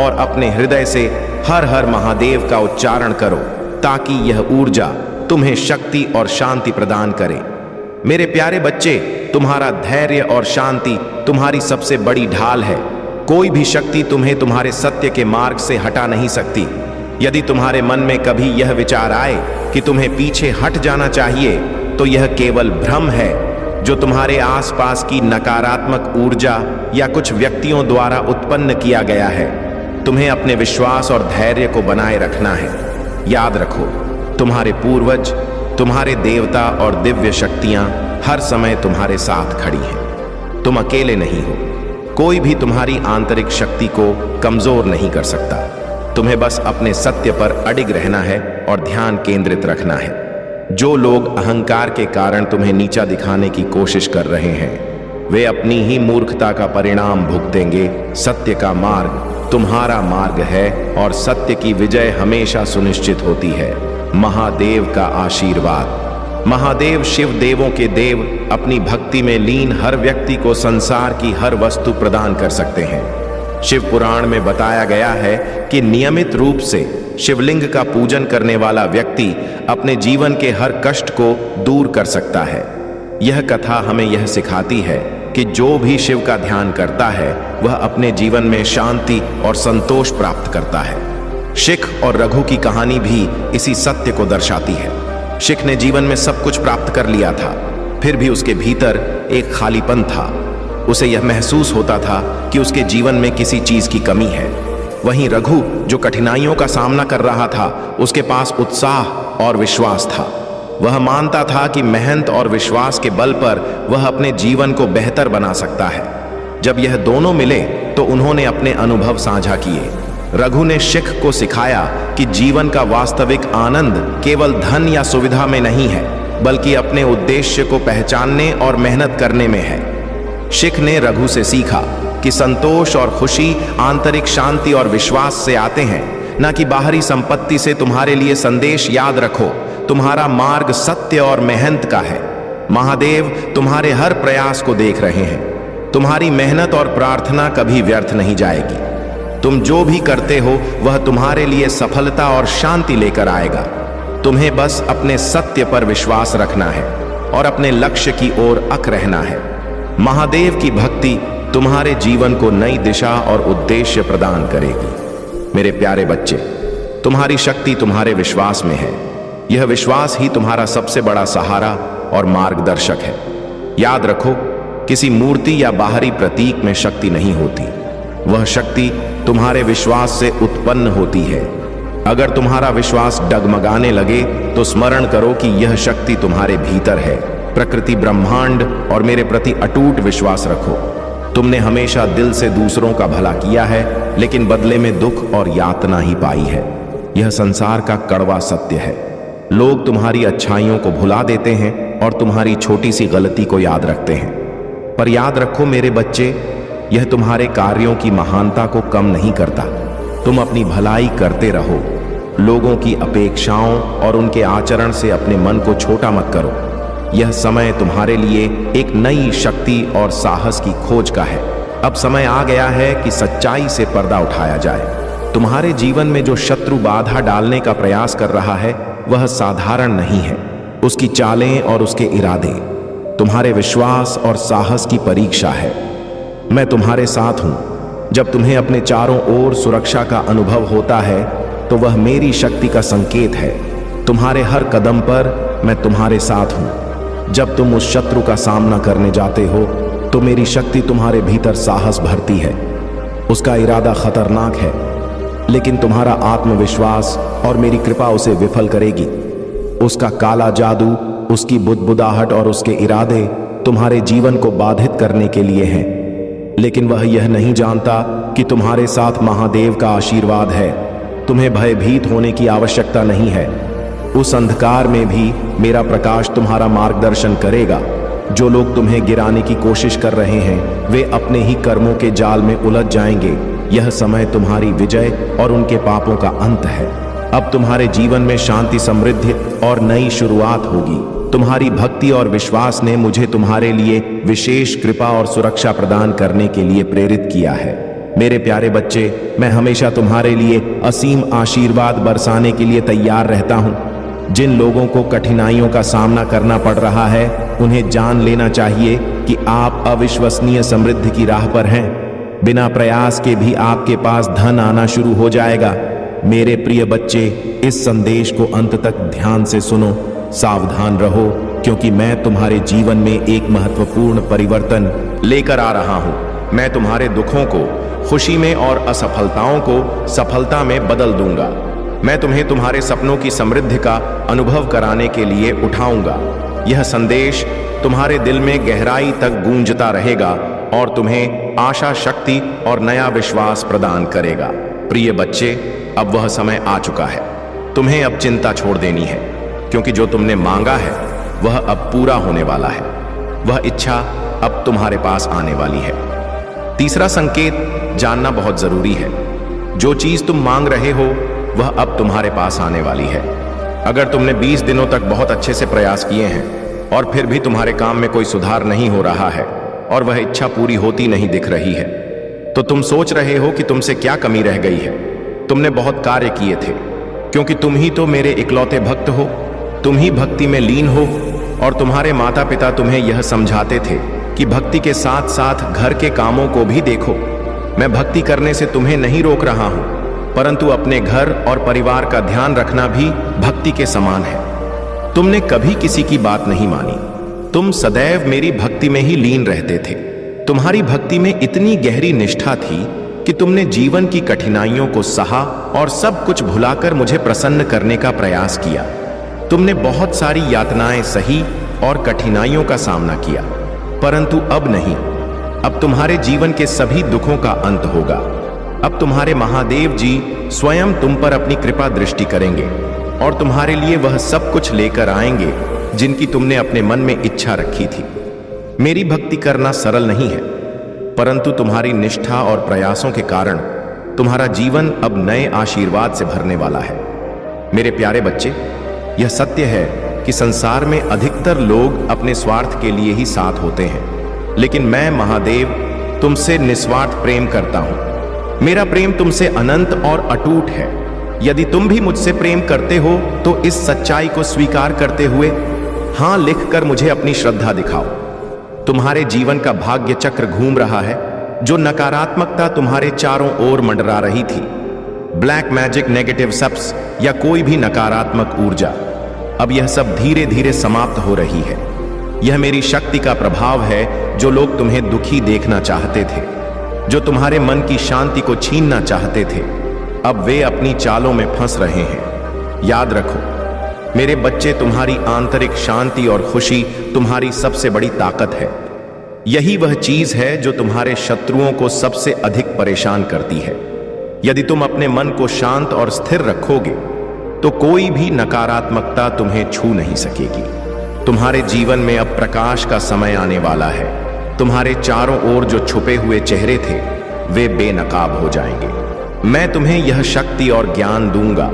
और अपने हृदय से हर हर महादेव का उच्चारण करो, ताकि यह ऊर्जा तुम्हें शक्ति और शांति प्रदान करे। मेरे प्यारे बच्चे, तुम्हारा धैर्य और शांति तुम्हारी सबसे बड़ी ढाल है। कोई भी शक्ति तुम्हें तुम्हारे सत्य के मार्ग से हटा नहीं सकती। यदि तुम्हारे मन में कभी यह विचार आए कि तुम्हें पीछे हट जाना चाहिए, तो यह केवल भ्रम है जो तुम्हारे आसपास की नकारात्मक ऊर्जा या कुछ व्यक्तियों द्वारा उत्पन्न किया गया है। तुम्हें अपने विश्वास और धैर्य को बनाए रखना है। याद रखो, तुम्हारे पूर्वज, तुम्हारे देवता और दिव्य शक्तियां हर समय तुम्हारे साथ खड़ी हैं। तुम अकेले नहीं हो। कोई भी तुम्हारी आंतरिक शक्ति को कमजोर नहीं कर सकता। तुम्हें बस अपने सत्य पर अडिग रहना है और ध्यान केंद्रित रखना है। जो लोग अहंकार के कारण तुम्हें नीचा दिखाने की कोशिश कर रहे हैं, वे अपनी ही मूर्खता का परिणाम भुगतेंगे। सत्य का मार्ग तुम्हारा मार्ग है और सत्य की विजय हमेशा सुनिश्चित होती है। महादेव का आशीर्वाद। महादेव शिव देवों के देव अपनी भक्ति में लीन हर व्यक्ति को संसार की हर वस्तु प्रदान कर सकते हैं। शिव पुराण में बताया गया है कि नियमित रूप से शिवलिंग का पूजन करने वाला व्यक्ति अपने जीवन के हर कष्ट को दूर कर सकता है। यह कथा हमें यह सिखाती है कि जो भी शिव का ध्यान करता है वह अपने जीवन में शांति और संतोष प्राप्त करता है। शिख और रघु की कहानी भी इसी सत्य को दर्शाती है। शिख ने जीवन में सब कुछ प्राप्त कर लिया था, फिर भी उसके भीतर एक खालीपन था। उसे यह महसूस होता था कि उसके जीवन में किसी चीज की कमी है। वहीं रघु, जो कठिनाइयों का सामना कर रहा था, उसके पास उत्साह और विश्वास था। वह मानता था कि मेहनत और विश्वास के बल पर वह अपने जीवन को बेहतर बना सकता है। जब यह दोनों मिले तो उन्होंने अपने अनुभव साझा किए। रघु ने शिख को सिखाया कि जीवन का वास्तविक आनंद केवल धन या सुविधा में नहीं है, बल्कि अपने उद्देश्य को पहचानने और मेहनत करने में है। शिख ने रघु से सीखा कि संतोष और खुशी आंतरिक शांति और विश्वास से आते हैं, न कि बाहरी संपत्ति से। तुम्हारे लिए संदेश याद रखो, तुम्हारा मार्ग सत्य और मेहनत का है। महादेव तुम्हारे हर प्रयास को देख रहे हैं। तुम्हारी मेहनत और प्रार्थना कभी व्यर्थ नहीं जाएगी। तुम जो भी करते हो वह तुम्हारे लिए सफलता और शांति लेकर आएगा। तुम्हें बस अपने सत्य पर विश्वास रखना है और अपने लक्ष्य की ओर अक रहना है। महादेव की भक्ति तुम्हारे जीवन को नई दिशा और उद्देश्य प्रदान करेगी। मेरे प्यारे बच्चे, तुम्हारी शक्ति तुम्हारे विश्वास में है। यह विश्वास ही तुम्हारा सबसे बड़ा सहारा और मार्गदर्शक है। याद रखो, किसी मूर्ति या बाहरी प्रतीक में शक्ति नहीं होती। वह शक्ति तुम्हारे विश्वास से उत्पन्न होती है। अगर तुम्हारा विश्वास डगमगाने लगे तो स्मरण करो कि यह शक्ति तुम्हारे भीतर है। प्रकृति, ब्रह्मांड और मेरे प्रति अटूट विश्वास रखो। तुमने हमेशा दिल से दूसरों का भला किया है, लेकिन बदले में दुख और यातना ही पाई है। यह संसार का कड़वा सत्य है। लोग तुम्हारी अच्छाइयों को भुला देते हैं और तुम्हारी छोटी सी गलती को याद रखते हैं। पर याद रखो मेरे बच्चे, यह तुम्हारे कार्यों की महानता को कम नहीं करता। तुम अपनी भलाई करते रहो। लोगों की अपेक्षाओं और उनके आचरण से अपने मन को छोटा मत करो। यह समय तुम्हारे लिए एक नई शक्ति और साहस की खोज का है। अब समय आ गया है कि सच्चाई से पर्दा उठाया जाए। तुम्हारे जीवन में जो शत्रु बाधा डालने का प्रयास कर रहा है वह साधारण नहीं है। उसकी चालें और उसके इरादे तुम्हारे विश्वास और साहस की परीक्षा है। मैं तुम्हारे साथ हूं। जब तुम्हें अपने चारों ओर सुरक्षा का अनुभव होता है तो वह मेरी शक्ति का संकेत है। तुम्हारे हर कदम पर मैं तुम्हारे साथ हूं। जब तुम उस शत्रु का सामना करने जाते हो तो मेरी शक्ति तुम्हारे भीतर साहस भरती है। उसका इरादा खतरनाक है, लेकिन तुम्हारा आत्मविश्वास और मेरी कृपा उसे विफल करेगी। उसका काला जादू, उसकी बुदबुदाहट और उसके इरादे तुम्हारे जीवन को बाधित करने के लिए हैं, लेकिन वह यह नहीं जानता कि तुम्हारे साथ महादेव का आशीर्वाद है। तुम्हें भयभीत होने की आवश्यकता नहीं है। उस अंधकार में भी मेरा प्रकाश तुम्हारा मार्गदर्शन करेगा। जो लोग तुम्हें गिराने की कोशिश कर रहे हैं वे अपने ही कर्मों के जाल में उलझ जाएंगे। यह समय तुम्हारी विजय और उनके पापों का अंत है। अब तुम्हारे जीवन में शांति, समृद्धि और नई शुरुआत होगी। तुम्हारी भक्ति और विश्वास ने मुझे तुम्हारे लिए विशेष कृपा और सुरक्षा प्रदान करने के लिए प्रेरित किया है। मेरे प्यारे बच्चे, मैं हमेशा तुम्हारे लिए असीम आशीर्वाद बरसाने के लिए तैयार रहता हूँ। जिन लोगों को कठिनाइयों का सामना करना पड़ रहा है उन्हें जान लेना चाहिए कि आप अविश्वसनीय समृद्धि की राह पर हैं। बिना प्रयास के भी आपके पास धन आना शुरू हो जाएगा। मेरे प्रिय बच्चे, इस संदेश को अंत तक ध्यान से सुनो। सावधान रहो, क्योंकि मैं तुम्हारे जीवन में एक महत्वपूर्ण परिवर्तन लेकर आ रहा हूं। मैं तुम्हारे दुखों को खुशी में और असफलताओं को सफलता में बदल दूंगा। मैं तुम्हें तुम्हारे सपनों की समृद्धि का अनुभव कराने के लिए उठाऊंगा। यह संदेश तुम्हारे दिल में गहराई तक गूंजता रहेगा और तुम्हें आशा, शक्ति और नया विश्वास प्रदान करेगा। प्रिय बच्चे, अब वह समय आ चुका है। तुम्हें अब चिंता छोड़ देनी है, क्योंकि जो तुमने मांगा है वह अब पूरा होने वाला है। वह इच्छा अब तुम्हारे पास आने वाली है। तीसरा संकेत जानना बहुत जरूरी है। जो चीज तुम मांग रहे हो वह अब तुम्हारे पास आने वाली है। अगर तुमने 20 दिनों तक बहुत अच्छे से प्रयास किए हैं और फिर भी तुम्हारे काम में कोई सुधार नहीं हो रहा है और वह इच्छा पूरी होती नहीं दिख रही है, तो तुम सोच रहे हो कि तुमसे क्या कमी रह गई है। तुमने बहुत कार्य किए थे, क्योंकि तुम ही तो मेरे इकलौते भक्त हो, तुम ही भक्ति में लीन हो, और तुम्हारे माता पिता तुम्हें यह समझाते थे कि भक्ति के साथ साथ घर के कामों को भी देखो। मैं भक्ति करने से तुम्हें नहीं रोक रहा हूं, परंतु अपने घर और परिवार का ध्यान रखना भी भक्ति के समान है। तुमने कभी किसी की बात नहीं मानी, तुम सदैव मेरी भक्ति में ही लीन रहते थे। तुम्हारी भक्ति में इतनी गहरी निष्ठा थी कि तुमने जीवन की कठिनाइयों को सहा और सब कुछ भुलाकर मुझे प्रसन्न करने का प्रयास किया। तुमने बहुत सारी यातनाएं सही और कठिनाइयों का सामना किया, परंतु अब नहीं। अब तुम्हारे जीवन के सभी दुखों का अंत होगा। अब तुम्हारे महादेव जी स्वयं तुम पर अपनी कृपा दृष्टि करेंगे और तुम्हारे लिए वह सब कुछ लेकर आएंगे जिनकी तुमने अपने मन में इच्छा रखी थी। मेरी भक्ति करना सरल नहीं है, परंतु तुम्हारी निष्ठा और प्रयासों के कारण तुम्हारा जीवन अब नए आशीर्वाद से भरने वाला है। मेरे प्यारे बच्चे, यह सत्य है कि संसार में अधिकतर लोग अपने स्वार्थ के लिए ही साथ होते हैं, लेकिन मैं महादेव तुमसे निस्वार्थ प्रेम करता हूं। मेरा प्रेम तुमसे अनंत और अटूट है। यदि तुम भी मुझसे प्रेम करते हो तो इस सच्चाई को स्वीकार करते हुए हां लिखकर मुझे अपनी श्रद्धा दिखाओ। तुम्हारे जीवन का भाग्य चक्र घूम रहा है। जो नकारात्मकता तुम्हारे चारों ओर मंडरा रही थी, ब्लैक मैजिक, नेगेटिव सप्स या कोई भी नकारात्मक ऊर्जा, अब यह सब धीरे धीरे समाप्त हो रही है। यह मेरी शक्ति का प्रभाव है। जो लोग तुम्हें दुखी देखना चाहते थे, जो तुम्हारे मन की शांति को छीनना चाहते थे, अब वे अपनी चालों में फंस रहे हैं। याद रखो मेरे बच्चे, तुम्हारी आंतरिक शांति और खुशी तुम्हारी सबसे बड़ी ताकत है। यही वह चीज है जो तुम्हारे शत्रुओं को सबसे अधिक परेशान करती है। यदि तुम अपने मन को शांत और स्थिर रखोगे तो कोई भी नकारात्मकता तुम्हें छू नहीं सकेगी। तुम्हारे जीवन में अब प्रकाश का समय आने वाला है। तुम्हारे चारों ओर जो छुपे हुए चेहरे थे वे बेनकाब हो जाएंगे। मैं तुम्हें यह शक्ति और ज्ञान दूंगा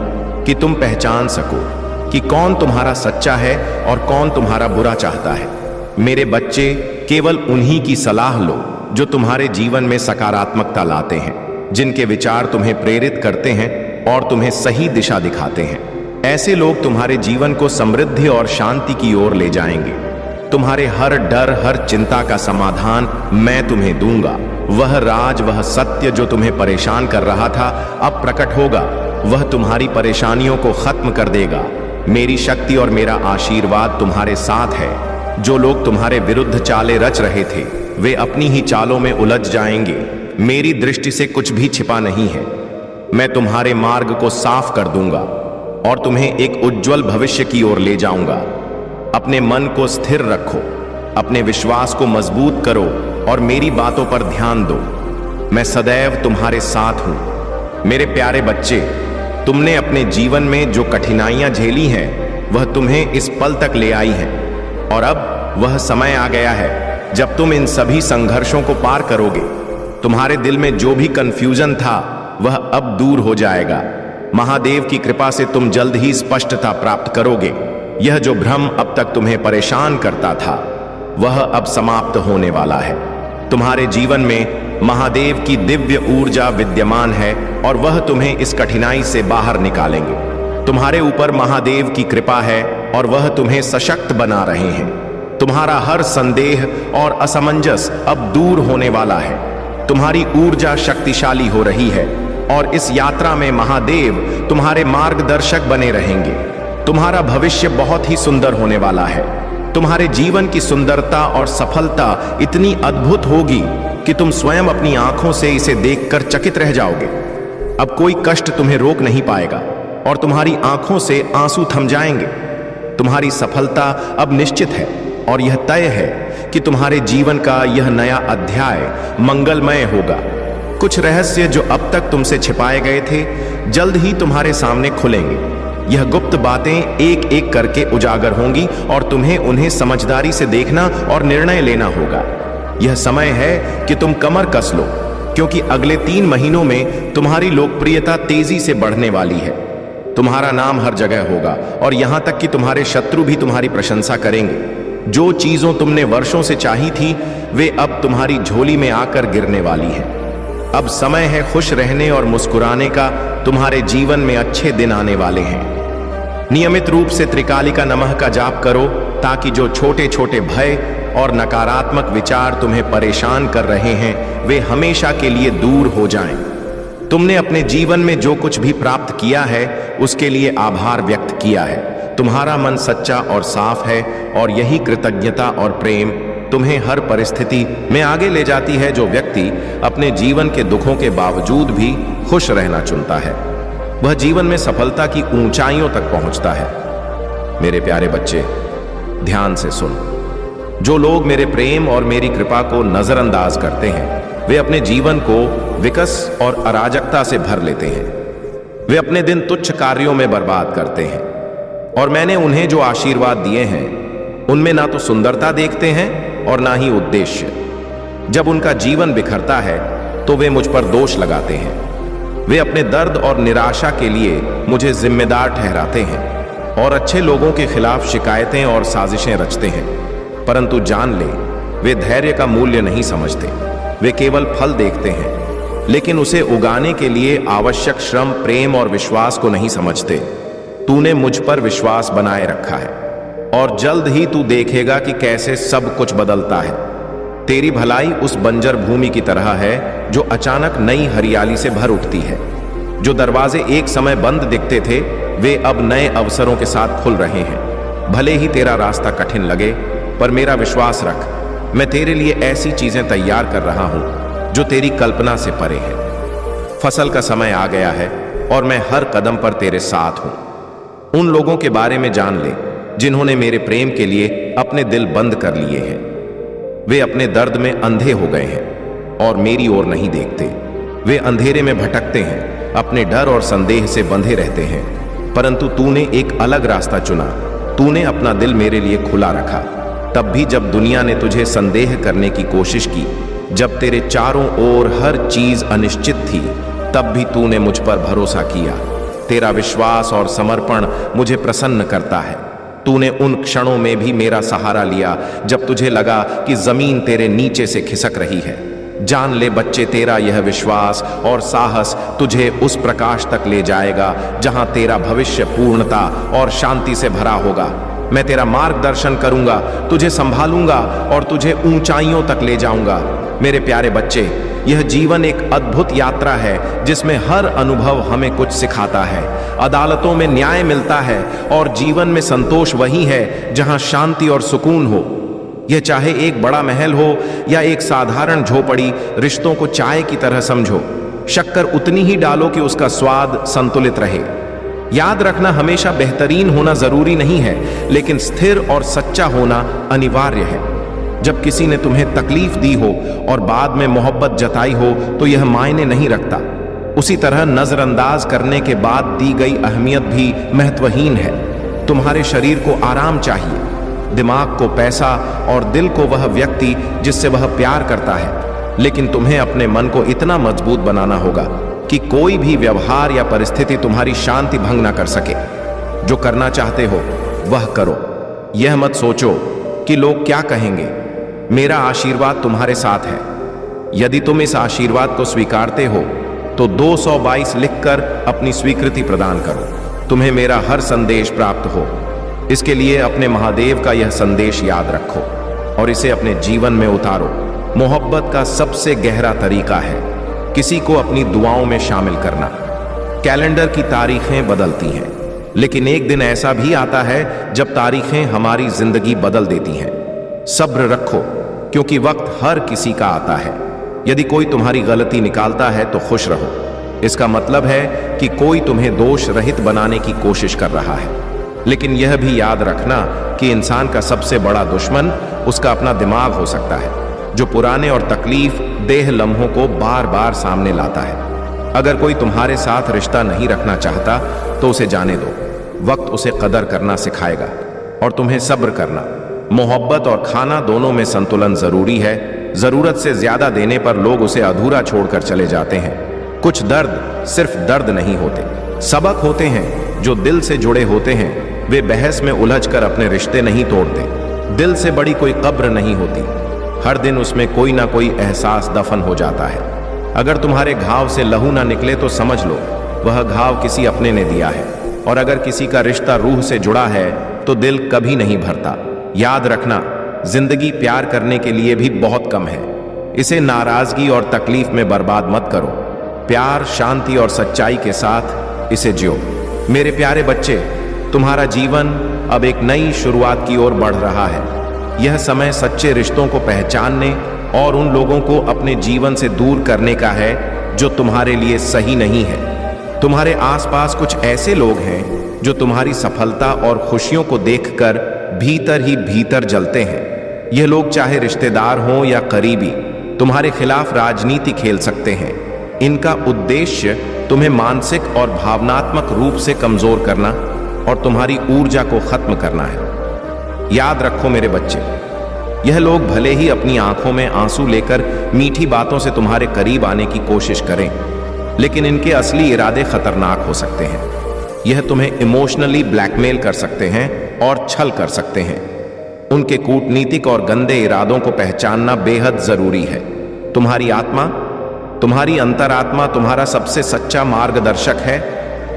कि तुम पहचान सको कि कौन तुम्हारा सच्चा है और कौन तुम्हारा बुरा चाहता है। मेरे बच्चे, केवल उन्हीं की सलाह लो जो तुम्हारे जीवन में सकारात्मकता लाते हैं, जिनके विचार तुम्हें प्रेरित करते हैं और तुम्हें सही दिशा दिखाते हैं। ऐसे लोग तुम्हारे जीवन को समृद्धि और शांति की ओर ले जाएंगे। तुम्हारे हर डर, हर चिंता का समाधान मैं तुम्हें दूंगा। वह राज, वह सत्य जो तुम्हें परेशान कर रहा था अब प्रकट होगा। वह तुम्हारी परेशानियों को खत्म कर देगा। मेरी शक्ति और मेरा आशीर्वाद तुम्हारे साथ है। जो लोग तुम्हारे विरुद्ध चालें रच रहे थे वे अपनी ही चालों में उलझ जाएंगे। मेरी दृष्टि से कुछ भी छिपा नहीं है। मैं तुम्हारे मार्ग को साफ कर दूंगा और तुम्हें एक उज्जवल भविष्य की ओर ले जाऊंगा। अपने मन को स्थिर रखो, अपने विश्वास को मजबूत करो और मेरी बातों पर ध्यान दो। मैं सदैव तुम्हारे साथ हूं। मेरे प्यारे बच्चे, तुमने अपने जीवन में जो कठिनाइयां झेली हैं वह तुम्हें इस पल तक ले आई हैं, और अब वह समय आ गया है जब तुम इन सभी संघर्षों को पार करोगे। तुम्हारे दिल में जो भी कंफ्यूजन था वह अब दूर हो जाएगा। महादेव की कृपा से तुम जल्द ही स्पष्टता प्राप्त करोगे। यह जो भ्रम अब तक तुम्हें परेशान करता था वह अब समाप्त होने वाला है। तुम्हारे जीवन में महादेव की दिव्य ऊर्जा विद्यमान है और वह तुम्हें इस कठिनाई से बाहर निकालेंगे। तुम्हारे ऊपर महादेव की कृपा है और वह तुम्हें सशक्त बना रहे हैं। तुम्हारा हर संदेह और असमंजस अब दूर होने वाला है। तुम्हारी ऊर्जा शक्तिशाली हो रही है और इस यात्रा में महादेव तुम्हारे मार्गदर्शक बने रहेंगे। तुम्हारा भविष्य बहुत ही सुंदर होने वाला है। तुम्हारे जीवन की सुंदरता और सफलता इतनी अद्भुत होगी कि तुम स्वयं अपनी आंखों से इसे देखकर चकित रह जाओगे। अब कोई कष्ट तुम्हें रोक नहीं पाएगा और तुम्हारी आंखों से आंसू थम जाएंगे। तुम्हारी सफलता अब निश्चित है और यह तय है कि तुम्हारे जीवन का यह नया अध्याय मंगलमय होगा। कुछ रहस्य जो अब तक तुमसे छिपाए गए थे जल्द ही तुम्हारे सामने खुलेंगे। यह गुप्त बातें एक एक करके उजागर होंगी और तुम्हें उन्हें समझदारी से देखना और निर्णय लेना होगा। यह समय है कि तुम कमर कस लो, क्योंकि अगले 3 महीनों में तुम्हारी लोकप्रियता तेजी से बढ़ने वाली है। तुम्हारा नाम हर जगह होगा और यहां तक कि तुम्हारे शत्रु भी तुम्हारी प्रशंसा करेंगे। जो चीजों तुमने वर्षों से चाही थी वे अब तुम्हारी झोली में आकर गिरने वाली है। अब समय है खुश रहने और मुस्कुराने का। तुम्हारे जीवन में अच्छे दिन आने वाले हैं। नियमित रूप से त्रिकालिका नमः का जाप करो, ताकि जो छोटे छोटे भय और नकारात्मक विचार तुम्हें परेशान कर रहे हैं वे हमेशा के लिए दूर हो जाएं। तुमने अपने जीवन में जो कुछ भी प्राप्त किया है उसके लिए आभार व्यक्त किया है। तुम्हारा मन सच्चा और साफ है और यही कृतज्ञता और प्रेम तुम्हें हर परिस्थिति में आगे ले जाती है। जो व्यक्ति अपने जीवन के दुखों के बावजूद भी खुश रहना चुनता है वह जीवन में सफलता की ऊंचाइयों तक पहुंचता है। मेरे प्यारे बच्चे, ध्यान से सुन। जो लोग मेरे प्रेम और मेरी कृपा को नजरअंदाज करते हैं वे अपने जीवन को विकस और अराजकता से भर लेते हैं। वे अपने दिन तुच्छ कार्यों में बर्बाद करते हैं और मैंने उन्हें जो आशीर्वाद दिए हैं उनमें ना तो सुंदरता देखते हैं और ना ही उद्देश्य। जब उनका जीवन बिखरता है तो वे मुझ पर दोष लगाते हैं। वे अपने दर्द और निराशा के लिए मुझे जिम्मेदार ठहराते हैं और अच्छे लोगों के खिलाफ शिकायतें और साजिशें रचते हैं। परंतु जान ले, वे धैर्य का मूल्य नहीं समझते। वे केवल फल देखते हैं, लेकिन उसे उगाने के लिए आवश्यक श्रम, प्रेम और विश्वास को नहीं समझते। तूने मुझ पर विश्वास बनाए रखा है और जल्द ही तू देखेगा कि कैसे सब कुछ बदलता है। तेरी भलाई उस बंजर भूमि की तरह है जो अचानक नई हरियाली से भर उठती है। जो दरवाजे एक समय बंद दिखते थे वे अब नए अवसरों के साथ खुल रहे हैं। भले ही तेरा रास्ता कठिन लगे, पर मेरा विश्वास रख, मैं तेरे लिए ऐसी चीजें तैयार कर रहा हूं जो तेरी कल्पना से परे है। फसल का समय आ गया है और मैं हर कदम पर तेरे साथ हूं। उन लोगों के बारे में जान ले जिन्होंने मेरे प्रेम के लिए अपने दिल बंद कर लिए हैं। वे अपने दर्द में अंधे हो गए हैं और मेरी ओर नहीं देखते। वे अंधेरे में भटकते हैं, अपने डर और संदेह से बंधे रहते हैं। परंतु तूने एक अलग रास्ता चुना। तूने अपना दिल मेरे लिए खुला रखा, तब भी जब दुनिया ने तुझे संदेह करने की कोशिश की, जब तेरे चारों ओर हर चीज अनिश्चित थी, तब भी तूने मुझ पर भरोसा किया। तेरा विश्वास और समर्पण मुझे प्रसन्न करता है। तूने उन क्षणों में भी मेरा सहारा लिया जब तुझे लगा कि जमीन तेरे नीचे से खिसक रही है। जान ले बच्चे, तेरा यह विश्वास और साहस तुझे उस प्रकाश तक ले जाएगा जहां तेरा भविष्य पूर्णता और शांति से भरा होगा। मैं तेरा मार्गदर्शन करूंगा, तुझे संभालूंगा और तुझे ऊंचाइयों तक ले जाऊंगा। मेरे प्यारे बच्चे, यह जीवन एक अद्भुत यात्रा है जिसमें हर अनुभव हमें कुछ सिखाता है। अदालतों में न्याय मिलता है और जीवन में संतोष वही है जहां शांति और सुकून हो। यह चाहे एक बड़ा महल हो या एक साधारण झोपड़ी, रिश्तों को चाय की तरह समझो। शक्कर उतनी ही डालो कि उसका स्वाद संतुलित रहे। याद रखना, हमेशा बेहतरीन होना जरूरी नहीं है, लेकिन स्थिर और सच्चा होना अनिवार्य है। जब किसी ने तुम्हें तकलीफ दी हो और बाद में मोहब्बत जताई हो तो यह मायने नहीं रखता। उसी तरह नजरअंदाज करने के बाद दी गई अहमियत भी महत्वहीन है। तुम्हारे शरीर को आराम चाहिए, दिमाग को पैसा और दिल को वह व्यक्ति जिससे वह प्यार करता है। लेकिन तुम्हें अपने मन को इतना मजबूत बनाना होगा कि कोई भी व्यवहार या परिस्थिति तुम्हारी शांति भंग ना कर सके। जो करना चाहते हो वह करो। यह मत सोचो कि लोग क्या कहेंगे। मेरा आशीर्वाद तुम्हारे साथ है। यदि तुम इस आशीर्वाद को स्वीकारते हो तो 222 लिखकर अपनी स्वीकृति प्रदान करो। तुम्हें मेरा हर संदेश प्राप्त हो। इसके लिए अपने महादेव का यह संदेश याद रखो और इसे अपने जीवन में उतारो। मोहब्बत का सबसे गहरा तरीका है किसी को अपनी दुआओं में शामिल करना। कैलेंडर की तारीखें बदलती हैं, लेकिन एक दिन ऐसा भी आता है जब तारीखें हमारी जिंदगी बदल देती हैं। सब्र रखो, क्योंकि वक्त हर किसी का आता है। यदि कोई तुम्हारी गलती निकालता है तो खुश रहो। इसका मतलब है कि कोई तुम्हें दोष रहित बनाने की कोशिश कर रहा है। लेकिन यह भी याद रखना कि इंसान का सबसे बड़ा दुश्मन उसका अपना दिमाग हो सकता है, जो पुराने और तकलीफ देह लम्हों को बार बार सामने लाता है। अगर कोई तुम्हारे साथ रिश्ता नहीं रखना चाहता तो उसे जाने दो। वक्त उसे कदर करना सिखाएगा और तुम्हें सब्र करना। मोहब्बत और खाना दोनों में संतुलन जरूरी है। जरूरत से ज्यादा देने पर लोग उसे अधूरा छोड़कर चले जाते हैं। कुछ दर्द सिर्फ दर्द नहीं होते, सबक होते हैं जो दिल से जुड़े होते हैं। वे बहस में उलझकर अपने रिश्ते नहीं तोड़ते। दिल से बड़ी कोई कब्र नहीं होती, हर दिन उसमें कोई ना कोई एहसास दफन हो जाता है। अगर तुम्हारे घाव से लहू ना निकले तो समझ लो वह घाव किसी अपने ने दिया है। और अगर किसी का रिश्ता रूह से जुड़ा है तो दिल कभी नहीं भरता। याद रखना, जिंदगी प्यार करने के लिए भी बहुत कम है। इसे नाराजगी और तकलीफ में बर्बाद मत करो। प्यार, शांति और सच्चाई के साथ इसे जियो। मेरे प्यारे बच्चे, तुम्हारा जीवन अब एक नई शुरुआत की ओर बढ़ रहा है। यह समय सच्चे रिश्तों को पहचानने और उन लोगों को अपने जीवन से दूर करने का है जो तुम्हारे लिए सही नहीं है। तुम्हारे आसपास कुछ ऐसे लोग हैं जो तुम्हारी सफलता और खुशियों को देखकर भीतर ही भीतर जलते हैं। यह लोग चाहे रिश्तेदार हों या करीबी, तुम्हारे खिलाफ राजनीति खेल सकते हैं। इनका उद्देश्य तुम्हें मानसिक और भावनात्मक रूप से कमजोर करना और तुम्हारी ऊर्जा को खत्म करना है। याद रखो मेरे बच्चे, यह लोग भले ही अपनी आंखों में आंसू लेकर मीठी बातों से तुम्हारे करीब आने की कोशिश करें, लेकिन इनके असली इरादे खतरनाक हो सकते हैं। यह तुम्हें इमोशनली ब्लैकमेल कर सकते हैं और छल कर सकते हैं। उनके कूटनीतिक और गंदे इरादों को पहचानना बेहद जरूरी है। तुम्हारी आत्मा, तुम्हारी अंतरात्मा तुम्हारा सबसे सच्चा मार्गदर्शक है।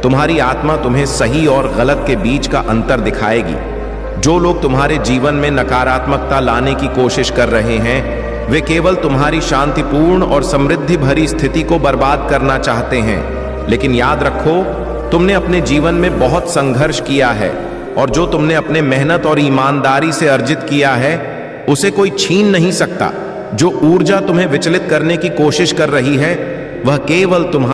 तुम्हारी आत्मा तुम्हें सही और गलत के बीच का अंतर दिखाएगी। जो लोग तुम्हारे जीवन में नकारात्मकता लाने की कोशिश कर रहे हैं, वे केवल तुम्हारी शांतिपूर्ण और समृद्धि भरी स्थिति को बर्बाद करना चाहते हैं। लेकिन याद रखो, तुमने अपने जीवन में बहुत संघर्ष किया है और जो तुमने अपने मेहनत और ईमानदारी से अर्जित किया है उसे कोई छीन नहीं सकता। जो ऊर्जा तुम्हें विचलित करने की कोशिश कर रही है वह केवल तुम्हारी